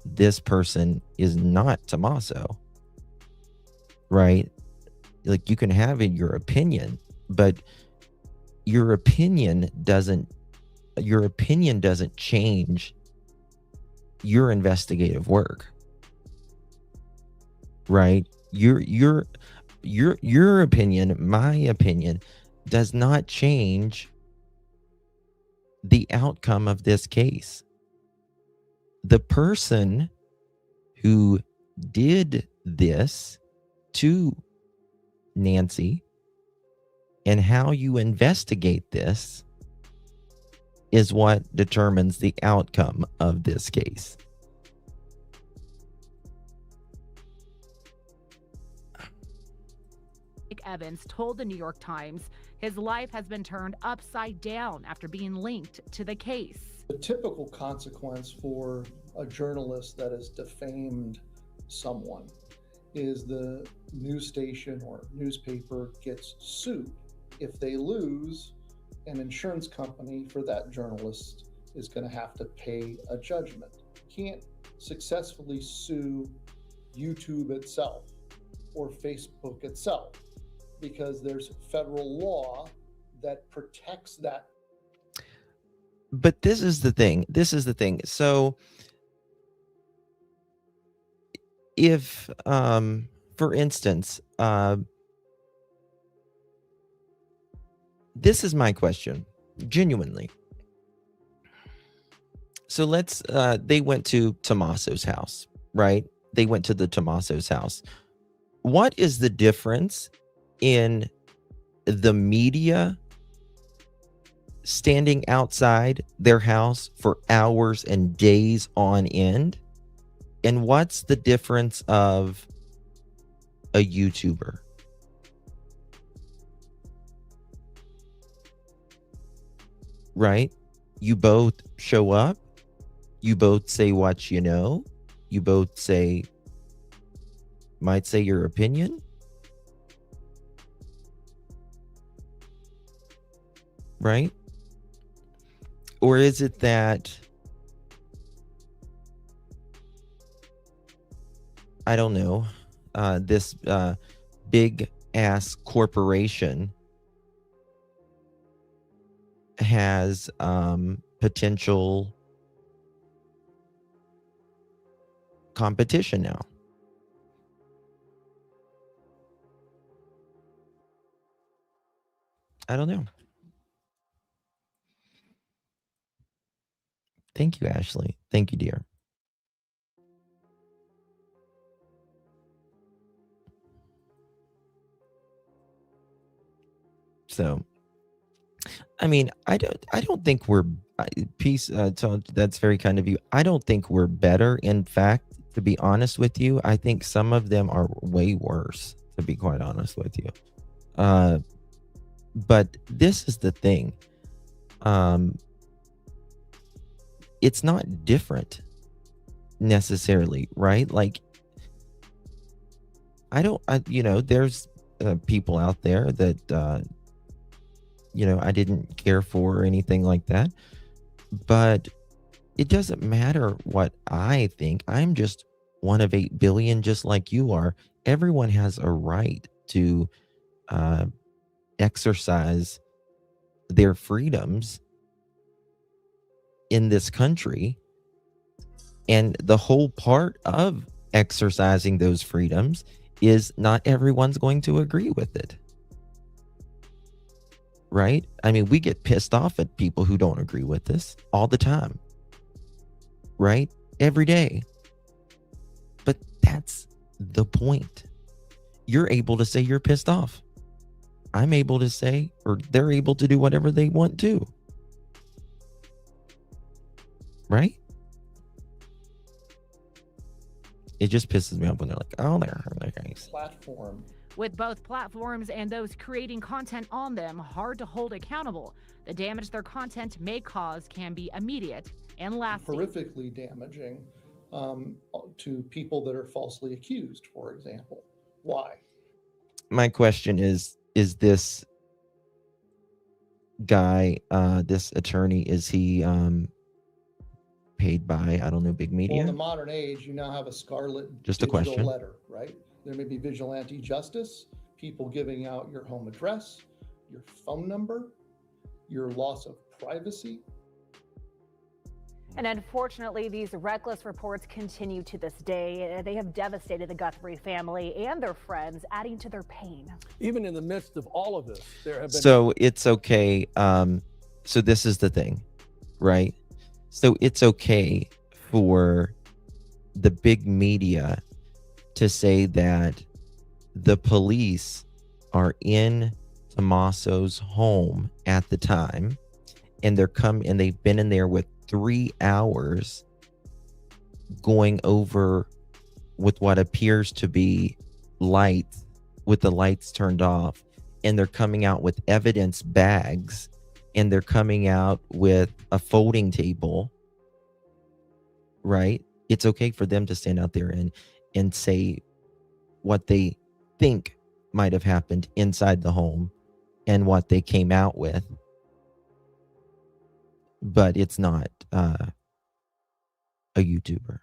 this person is not Tommaso, right? Like, you can have your opinion, but your opinion doesn't change your investigative work, right? Your opinion, my opinion, does not change the outcome of this case. The person who did this to Nancy and how you investigate this is what determines the outcome of this case. Evans told the New York Times his life has been turned upside down after being linked to the case. The typical consequence for a journalist that has defamed someone is the news station or newspaper gets sued. If they lose, an insurance company for that journalist is going to have to pay a judgment. You can't successfully sue YouTube itself or Facebook itself because there's federal law that protects that. But this is the thing. So if, for instance, this is my question, genuinely. So they went to Tommaso's house, right? They went to the Tommaso's house. What is the difference in the media standing outside their house for hours and days on end? And what's the difference of a YouTuber? Right? You both show up. You both say what you know. You both might say your opinion. Right? Or is it that, I don't know, this big ass corporation has potential competition now? I don't know. Thank you, Ashley. Thank you, dear. So, I mean, I don't think we're peace. So that's very kind of you. I don't think we're better. In fact, to be honest with you, I think some of them are way worse. To be quite honest with you, but this is the thing. It's not different necessarily, right? Like, there's people out there that I didn't care for or anything like that. But it doesn't matter what I think. I'm just one of 8 billion, just like you are. Everyone has a right to exercise their freedoms in this country. And the whole part of exercising those freedoms is not everyone's going to agree with it. Right? I mean, we get pissed off at people who don't agree with this all the time. Right? Every day. But that's the point. You're able to say you're pissed off. I'm able to say, or they're able to do whatever they want to. Right? It just pisses me off when they're like, oh, they're guys. Platform. With both platforms and those creating content on them hard to hold accountable, the damage their content may cause can be immediate and lasting. Horrifically damaging to people that are falsely accused, for example. Why? My question is this guy, this attorney, is he paid by, I don't know, big media? Well, in the modern age, you now have a scarlet Just a digital question. letter, right? There may be vigilante justice, people giving out your home address, your phone number, your loss of privacy. And unfortunately, these reckless reports continue to this day. They have devastated the Guthrie family and their friends, adding to their pain. Even in the midst of all of this, there have been. So it's okay. So this is the thing, right? So it's okay for the big media to say that the police are in Tommaso's home at the time, and they've been in there with 3 hours going over with what appears to be lights, with the lights turned off, and they're coming out with evidence bags, and they're coming out with a folding table, right? It's okay for them to stand out there and say what they think might have happened inside the home and what they came out with. But it's not a YouTuber.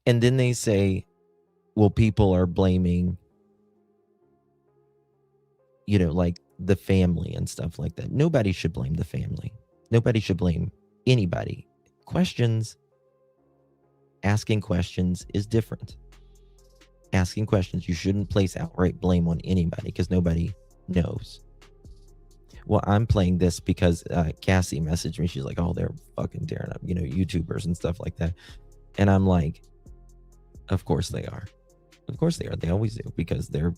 And then they say, well, people are blaming, like the family and stuff like that. Nobody should blame the family. Nobody should blame anybody. Asking questions is different. Asking questions, you shouldn't place outright blame on anybody because nobody knows. Well, I'm playing this because Cassie messaged me. She's like, oh, they're fucking tearing up, YouTubers and stuff like that. And I'm like, of course they are. Of course they are. They always do, because they're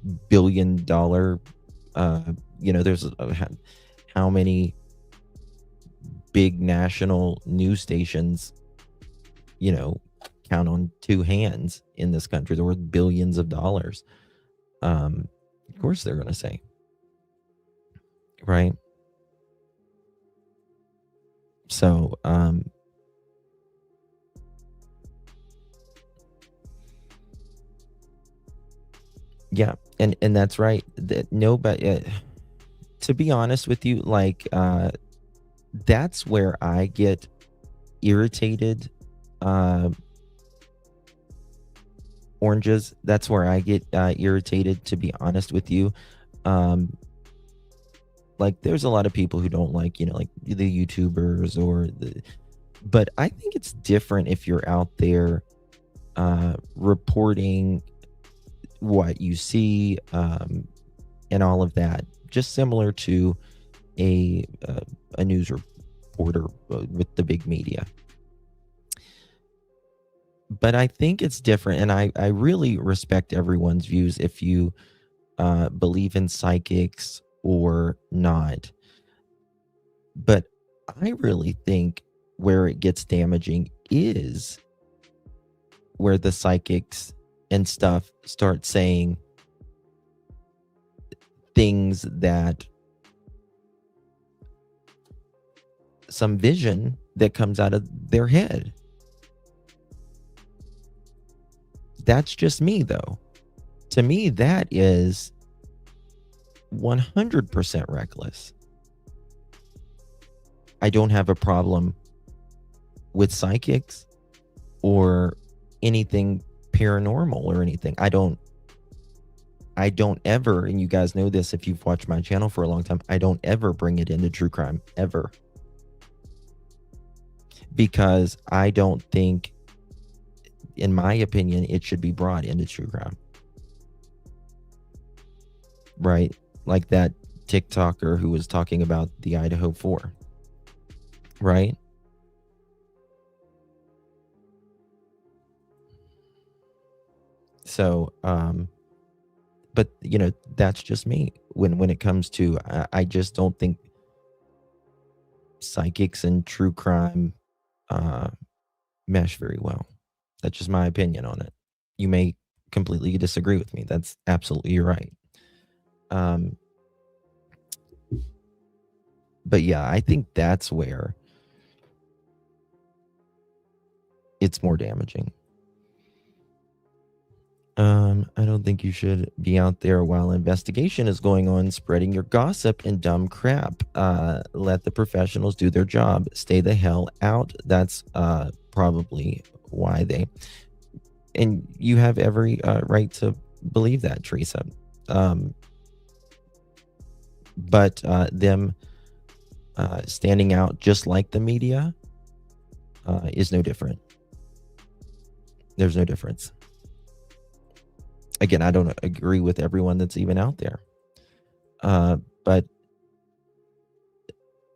$1 billion. There's how many big national news stations, count on 2 hands in this country. They're worth billions of dollars. Of course they're going to say. right? So, yeah, and that's right. That nobody, to be honest with you, like, that's where I get irritated. Oranges. That's where I get irritated. To be honest with you, um, like there's a lot of people who don't like, like the YouTubers or the, but I think it's different if you're out there reporting what you see, and all of that, just similar to a news reporter with the big media. But I think it's different, and I really respect everyone's views if you believe in psychics or not. But I really think where it gets damaging is where the psychics and stuff start saying things that some vision that comes out of their head. That's just me, though. To me, that is 100% reckless. I don't have a problem with psychics or anything paranormal or anything. I don't ever, and you guys know this if you've watched my channel for a long time, I don't ever bring it into true crime, ever. Because I don't think, in my opinion, it should be brought into true crime. Right? Like that TikToker who was talking about the Idaho 4. Right? So, but that's just me. When it comes to, I just don't think psychics and true crime mesh very well. That's just my opinion on it. You may completely disagree with me. That's absolutely right. But yeah, I think that's where it's more damaging. I don't think you should be out there while investigation is going on, spreading your gossip and dumb crap. Let the professionals do their job. Stay the hell out. That's probably why they, and you have every right to believe that, Teresa. But them standing out just like the media is no different. There's no difference. Again, I don't agree with everyone that's even out there. But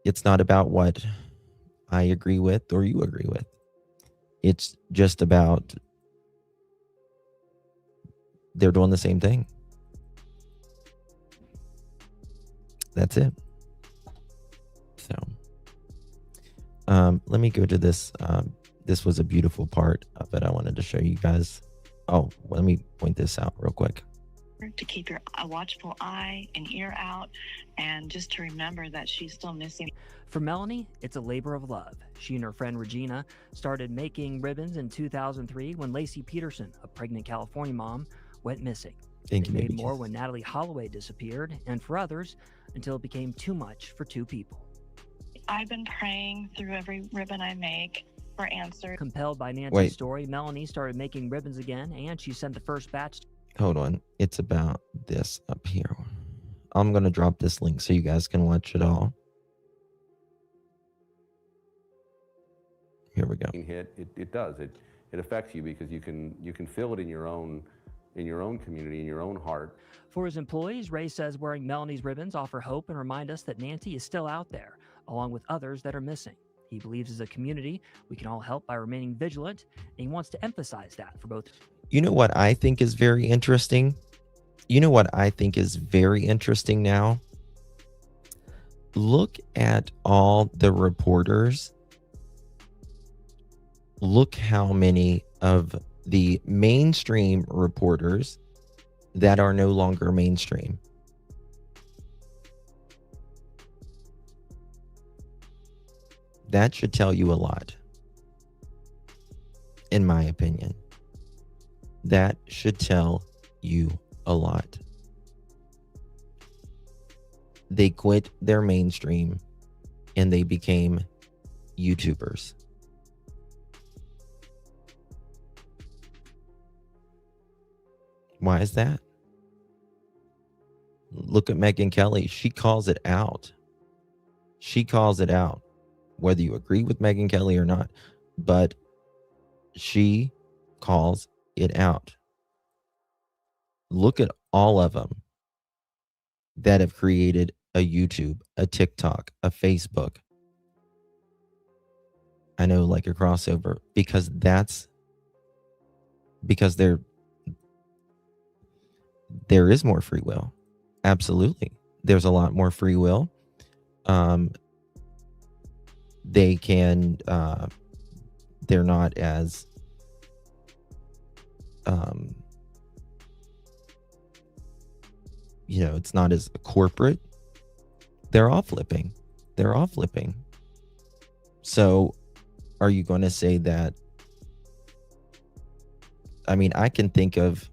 it's not about what I agree with or you agree with. It's just about they're doing the same thing. That's it. So, let me go to this. This was a beautiful part of it I wanted to show you guys. Oh, let me point this out real quick. To keep a watchful eye and ear out, and just to remember that she's still missing. For Melanie, it's a labor of love. She and her friend Regina started making ribbons in 2003 when Lacey Peterson, a pregnant California mom, went missing. Thank They you, made baby. more when Natalie Holloway disappeared, and for others, until it became too much for two people. I've been praying through every ribbon I make for answers. Compelled by Nancy's Wait. story, Melanie started making ribbons again, and she sent the first batch. Hold on. It's about this up here. I'm going to drop this link so you guys can watch it all. Here we go. Hit, it does. It affects you because you can feel it in your own community, in your own heart. For his employees, Ray says wearing Melanie's ribbons offer hope and remind us that Nancy is still out there, along with others that are missing. He believes as a community, we can all help by remaining vigilant, and he wants to emphasize that for both. You know what I think is very interesting? Now? Look at all the reporters. Look how many of the mainstream reporters that are no longer mainstream. That should tell you a lot, in my opinion. That should tell you a lot. They quit their mainstream and they became YouTubers. Why is that? Look at Megyn Kelly. She calls it out. She calls it out, whether you agree with Megyn Kelly or not, but she calls it out. Look at all of them that have created a YouTube, a TikTok, a Facebook. I know, like a crossover, because there is more free will. Absolutely. There's a lot more free will. They can, they're not as, it's not as corporate. They're all flipping. So are you going to say that? I mean, I can think of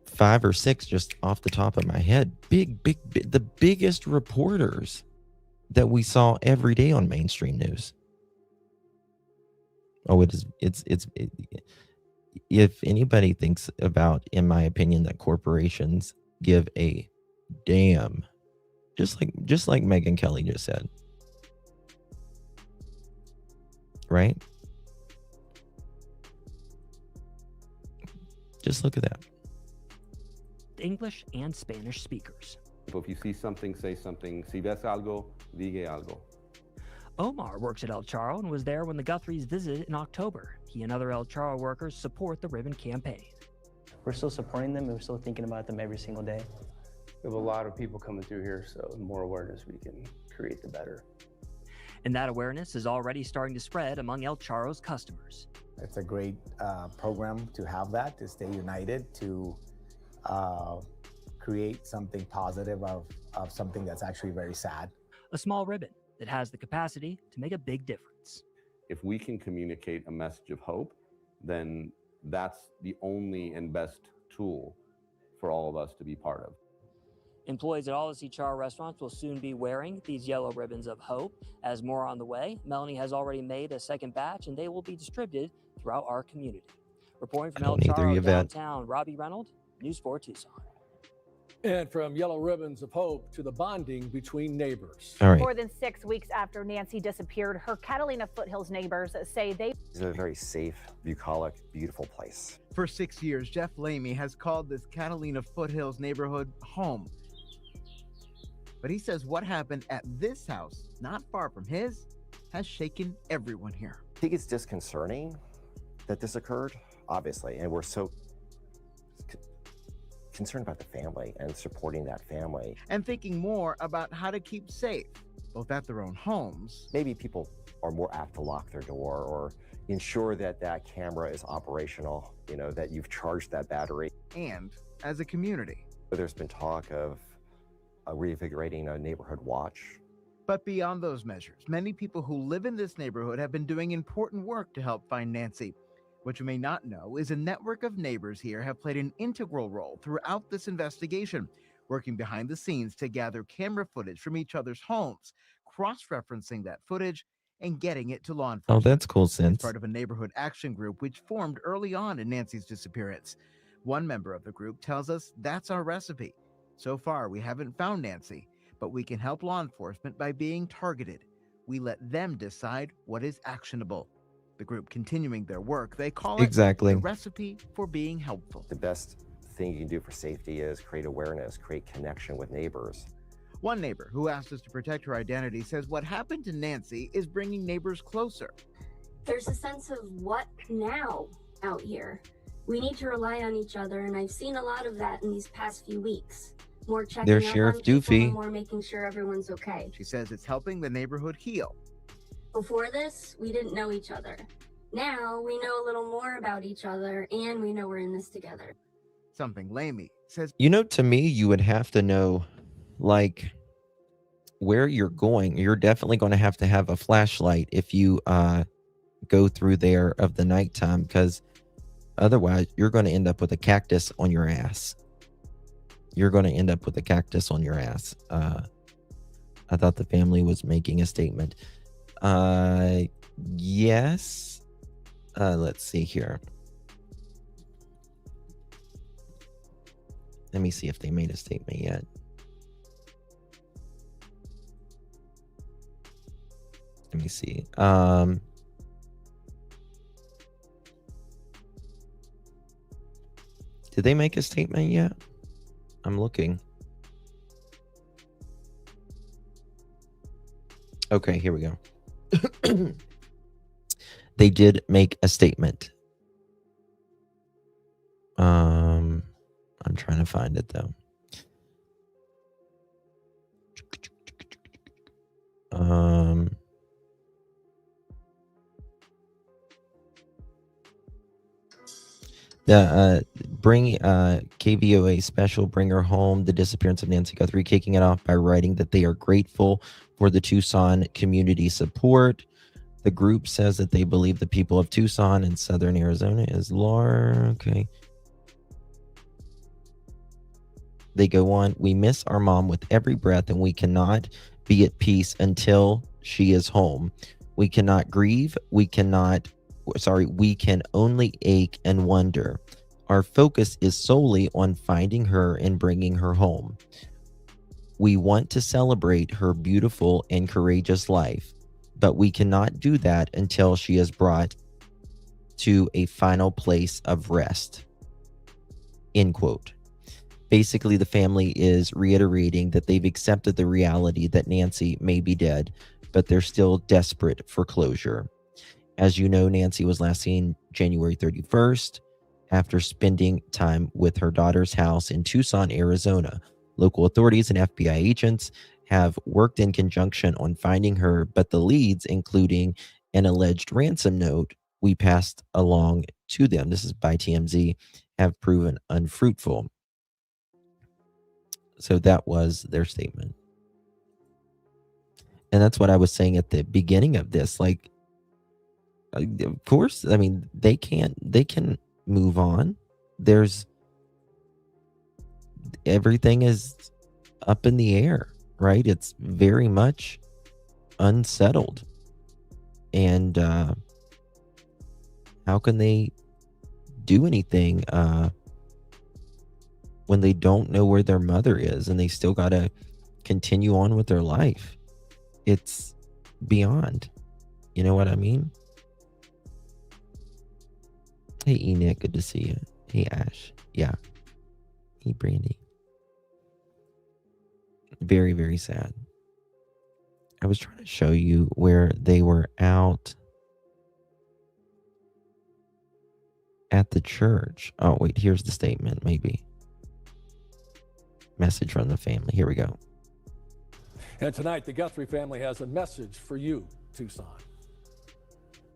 5 or 6 just off the top of my head. Big, the biggest reporters that we saw every day on mainstream news. Oh, if anybody thinks about, in my opinion, that corporations give a damn, just like Megyn Kelly just said, right? Just look at that. English and Spanish speakers. If you see something, say something. Si ves algo, diga algo. Omar works at El Charro and was there when the Guthries visited in October. He and other El Charro workers support the Ribbon campaign. We're still supporting them and we're still thinking about them every single day. We have a lot of people coming through here, so the more awareness we can create, the better. And that awareness is already starting to spread among El Charro's customers. It's a great program to have that, to stay united, to create something positive of something that's actually very sad. A small ribbon that has the capacity to make a big difference. If we can communicate a message of hope, then that's the only and best tool for all of us to be part of. Employees at all the El Charro restaurants will soon be wearing these yellow ribbons of hope. As more on the way, Melanie has already made a second batch and they will be distributed throughout our community. Reporting from El Charro downtown, Robbie Reynolds, News 4 Tucson. And from yellow ribbons of hope to the bonding between neighbors. All right. More than 6 weeks after Nancy disappeared, her Catalina Foothills neighbors say they... It's a very safe, bucolic, beautiful place. For 6 years, Jeff Lamy has called this Catalina Foothills neighborhood home. But he says what happened at this house, not far from his, has shaken everyone here. I think it's disconcerting that this occurred, obviously, and we're so concerned about the family and supporting that family. And thinking more about how to keep safe, both at their own homes. Maybe people are more apt to lock their door or ensure that that camera is operational, that you've charged that battery. And as a community. There's been talk of reinvigorating a neighborhood watch. But beyond those measures, many people who live in this neighborhood have been doing important work to help find Nancy. What you may not know is a network of neighbors here have played an integral role throughout this investigation, working behind the scenes to gather camera footage from each other's homes, cross-referencing that footage and getting it to law enforcement. Oh, that's cool, Sense. Part of a neighborhood action group which formed early on in Nancy's disappearance. One member of the group tells us that's our recipe. So far, we haven't found Nancy, but we can help law enforcement by being targeted. We let them decide what is actionable. The group continuing their work, they call it exactly the recipe for being helpful. The best thing you can do for safety is create awareness, create connection with neighbors. One neighbor who asked us to protect her identity says what happened to Nancy is bringing neighbors closer. There's a sense of what now out here. We need to rely on each other, and I've seen a lot of that in these past few weeks. More checking There's up Sheriff on people Doofy. and more making sure everyone's okay. She says it's helping the neighborhood heal. Before this, we didn't know each other. Now we know a little more about each other, and we know we're in this together. Something Lamy says. To me, you would have to know, like, where you're going, you're definitely going to have a flashlight if you go through there of the nighttime, because otherwise you're going to end up with a cactus on your ass. You're going to end up with a cactus on your ass. I thought the family was making a statement. Yes. Let's see here. Let me see if they made a statement yet. Let me see. Did they make a statement yet? I'm looking. Okay, here we go. They did make a statement. I'm trying to find it though. Bring KVOA special, Bring Her Home, the disappearance of Nancy Guthrie, kicking it off by writing that they are grateful for the Tucson community support. The group says that they believe the people of Tucson and southern Arizona is large. Okay. They go on, we miss our mom with every breath, and we cannot be at peace until she is home. We cannot grieve. We can only ache and wonder. Our focus is solely on finding her and bringing her home. We want to celebrate her beautiful and courageous life, but we cannot do that until she is brought to a final place of rest. End quote. Basically, the family is reiterating that they've accepted the reality that Nancy may be dead, but they're still desperate for closure. As you know, Nancy was last seen January 31st after spending time with her daughter's house in Tucson, Arizona. Local authorities and FBI agents have worked in conjunction on finding her, but the leads, including an alleged ransom note we passed along to them, this is by TMZ, have proven unfruitful. So that was their statement. And that's what I was saying at the beginning of this. Like, of course, I mean, they can move on. Everything is up in the air, right? It's very much unsettled. And how can they do anything when they don't know where their mother is and they still got to continue on with their life? It's beyond. You know what I mean? Hey, Enoch, good to see you. Hey, Ash. Yeah. Hey, Brandy. Very, very sad. I was trying to show you where they were out at the church. Oh, wait, here's the statement, maybe. Message from the family. Here we go. And tonight, the Guthrie family has a message for you, Tucson.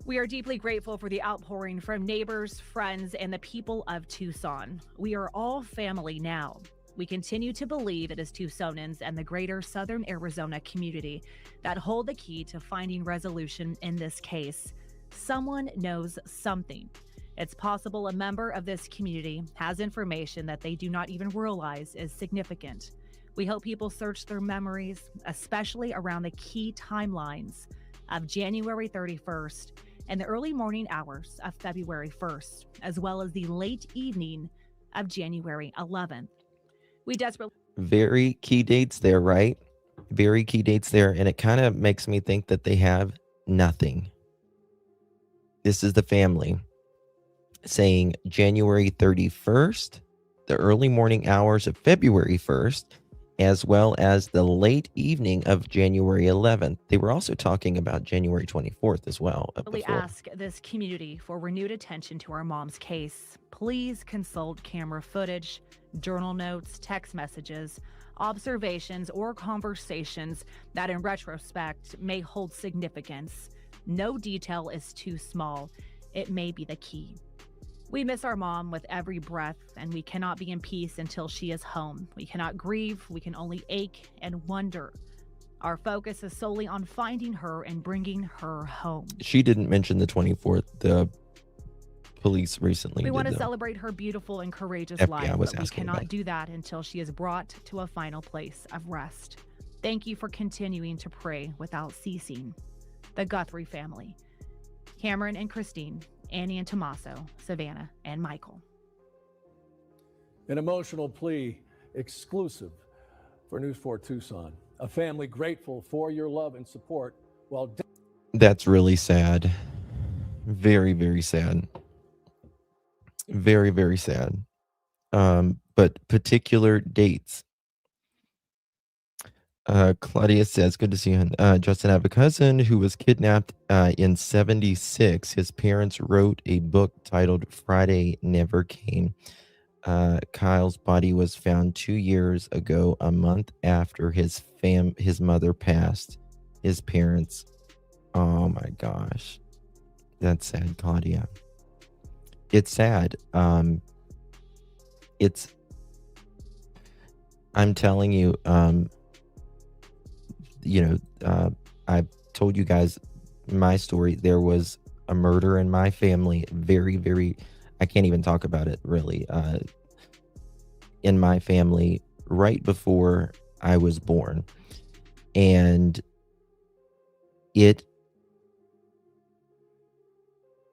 We are deeply grateful for the outpouring from neighbors, friends, and the people of Tucson. We are all family now. We continue to believe it is Tucsonans and the greater Southern Arizona community that hold the key to finding resolution in this case. Someone knows something. It's possible a member of this community has information that they do not even realize is significant. We hope people search their memories, especially around the key timelines of January 31st and the early morning hours of February 1st, as well as the late evening of January 11th. We desperately... Very key dates there, right? Very key dates there. And it kind of makes me think that they have nothing. This is the family saying January 31st, the early morning hours of February 1st, as well as the late evening of January 11th. They were also talking about January 24th as well. We ask this community for renewed attention to our mom's case. Please consult camera footage, journal notes, text messages, observations, or conversations that in retrospect may hold significance. No detail is too small. It may be the key. We miss our mom with every breath, and we cannot be in peace until she is home. We cannot grieve. We can only ache and wonder. Our focus is solely on finding her and bringing her home. She didn't mention the 24th. The police recently We did, want to though. celebrate her beautiful and courageous FBI life, was but we asking cannot about. do that until she is brought to a final place of rest. Thank you for continuing to pray without ceasing. The Guthrie family. Cameron and Christine, Annie and Tommaso, Savannah and Michael. An emotional plea exclusive for News 4 Tucson. A family grateful for your love and support while That's really sad. Very, very sad. Very, very sad. But particular dates. Claudia says, good to see you. Justin, I have a cousin who was kidnapped in 76. His parents wrote a book titled Friday Never Came. Kyle's body was found 2 years ago, a month after his mother passed. His parents. Oh my gosh. That's sad, Claudia. It's sad. I'm telling you, I've told you guys my story. There was a murder in my family. Very, very, I can't even talk about it really. In my family right before I was born. And it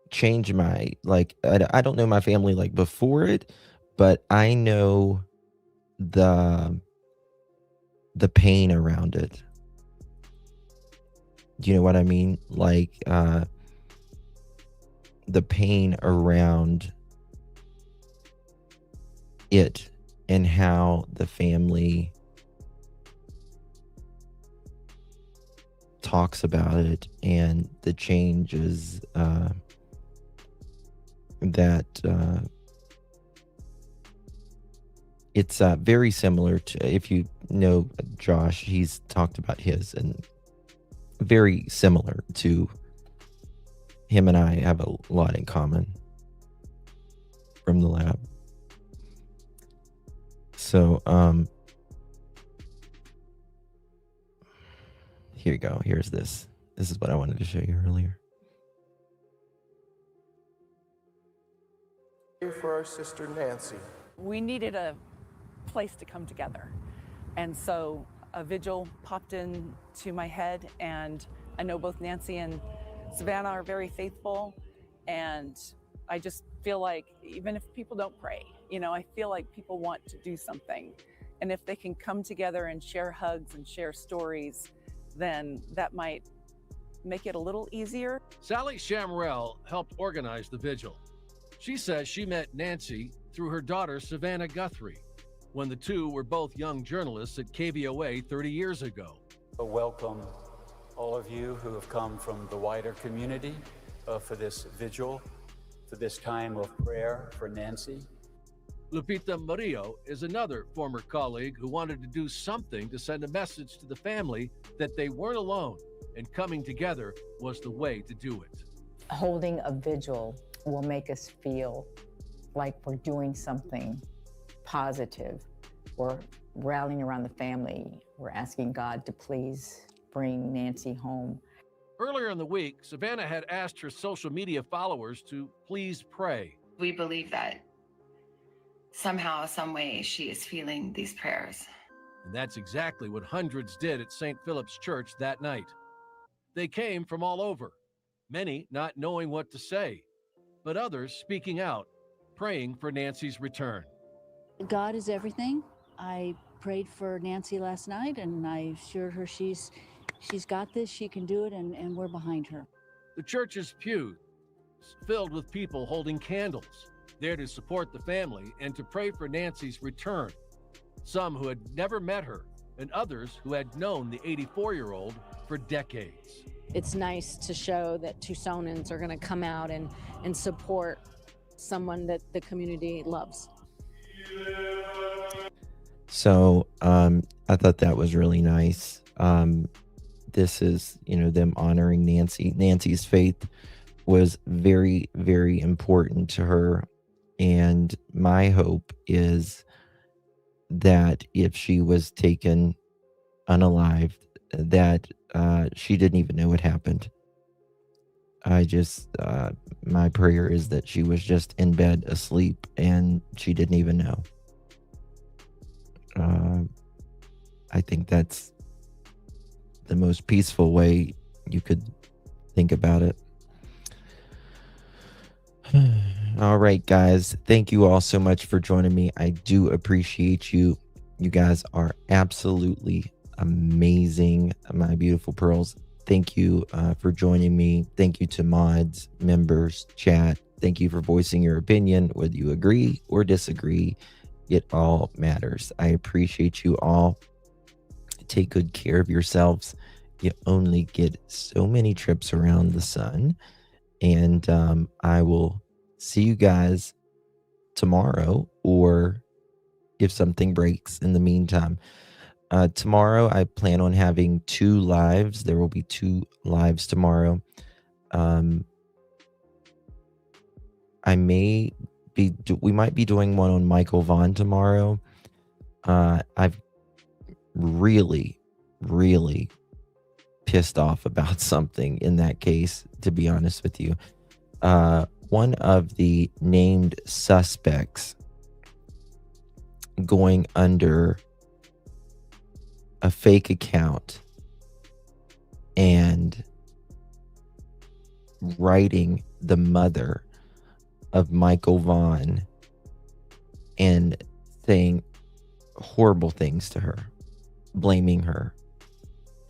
changed my, I don't know my family like before it, but I know the pain around it. Do you know what I mean? The pain around it and how the family talks about it and the changes that it's very similar to, if you know Josh, he's talked about his, and very similar to him, and I have a lot in common from the lab. So here you go. Here's this. This is what I wanted to show you earlier. For our sister Nancy. We needed a place to come together. And so a vigil popped into my head, and I know both Nancy and Savannah are very faithful. And I just feel like even if people don't pray, I feel like people want to do something. And if they can come together and share hugs and share stories, then that might make it a little easier. Sally Shamrell helped organize the vigil. She says she met Nancy through her daughter, Savannah Guthrie, when the two were both young journalists at KVOA 30 years ago. Welcome all of you who have come from the wider community for this vigil, for this time of prayer for Nancy. Lupita Murillo is another former colleague who wanted to do something to send a message to the family that they weren't alone, and coming together was the way to do it. Holding a vigil will make us feel like we're doing something positive. We're rallying around the family. We're asking God to please bring Nancy home. Earlier in the week, Savannah had asked her social media followers to please pray. We believe that somehow, some way, she is feeling these prayers. And that's exactly what hundreds did at St. Philip's Church that night. They came from all over, many not knowing what to say, but others speaking out, praying for Nancy's return. God is everything. I prayed for Nancy last night, and I assured her she's got this, she can do it, and we're behind her. The church's pews filled with people holding candles, there to support the family and to pray for Nancy's return. Some who had never met her, and others who had known the 84-year-old for decades. It's nice to show that Tucsonans are going to come out and support someone that the community loves. So I thought that was really nice. This is, them honoring Nancy. Nancy's faith was very, very important to her. And my hope is that if she was taken unalived, that she didn't even know it happened. I just, my prayer is that she was just in bed asleep and she didn't even know. I think that's the most peaceful way you could think about it. All right, guys. Thank you all so much for joining me. I do appreciate you. You guys are absolutely amazing, my beautiful pearls. Thank you for joining me. Thank you to mods, members, chat. Thank you for voicing your opinion, whether you agree or disagree. It all matters. I appreciate you all. Take good care of yourselves. You only get so many trips around the sun. And I will see you guys tomorrow, or if something breaks in the meantime. Tomorrow, I plan on having 2 lives. There will be 2 lives tomorrow. We might be doing one on Michael Vaughn tomorrow. I've really pissed off about something in that case, to be honest with you. One of the named suspects going under a fake account and writing the mother of Michael Vaughn and saying horrible things to her, blaming her,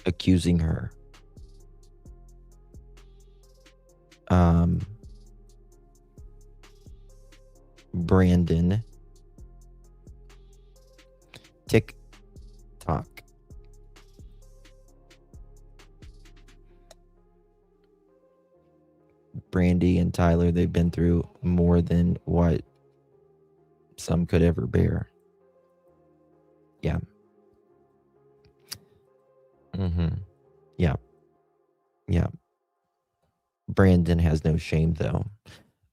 accusing her. Brandon, TikTok. Brandy and Tyler, they've been through more than what some could ever bear. Yeah. Yeah. Yeah. Brandon has no shame, though.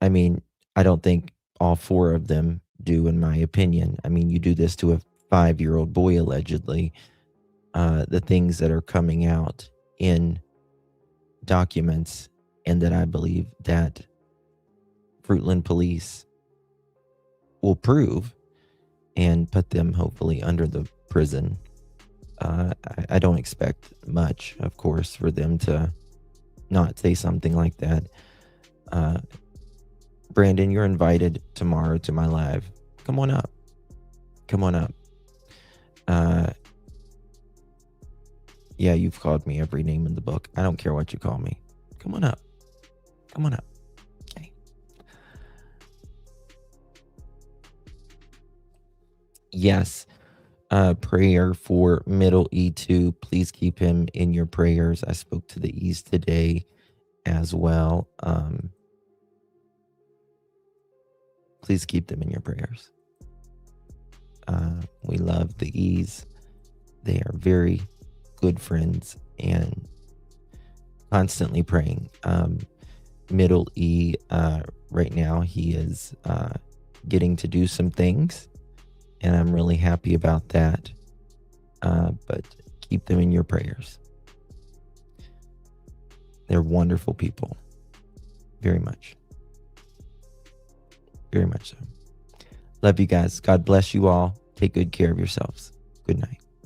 I mean, I don't think all 4 of them do, in my opinion. I mean, you do this to a 5-year-old boy, allegedly. The things that are coming out in documents, and that I believe that Fruitland police will prove and put them hopefully under the prison. I don't expect much, of course, for them to not say something like that. Brandon, you're invited tomorrow to my live. Come on up. Come on up. Yeah, you've called me every name in the book. I don't care what you call me. Come on up. Come on up. Okay. Yes. Prayer for middle E2. Please keep him in your prayers. I spoke to the E's today as well. Please keep them in your prayers. We love the E's. They are very good friends and constantly praying. Middle E, right now, he is getting to do some things, and I'm really happy about that. But keep them in your prayers. They're wonderful people. Very much. Very much so. Love you guys. God bless you all. Take good care of yourselves. Good night.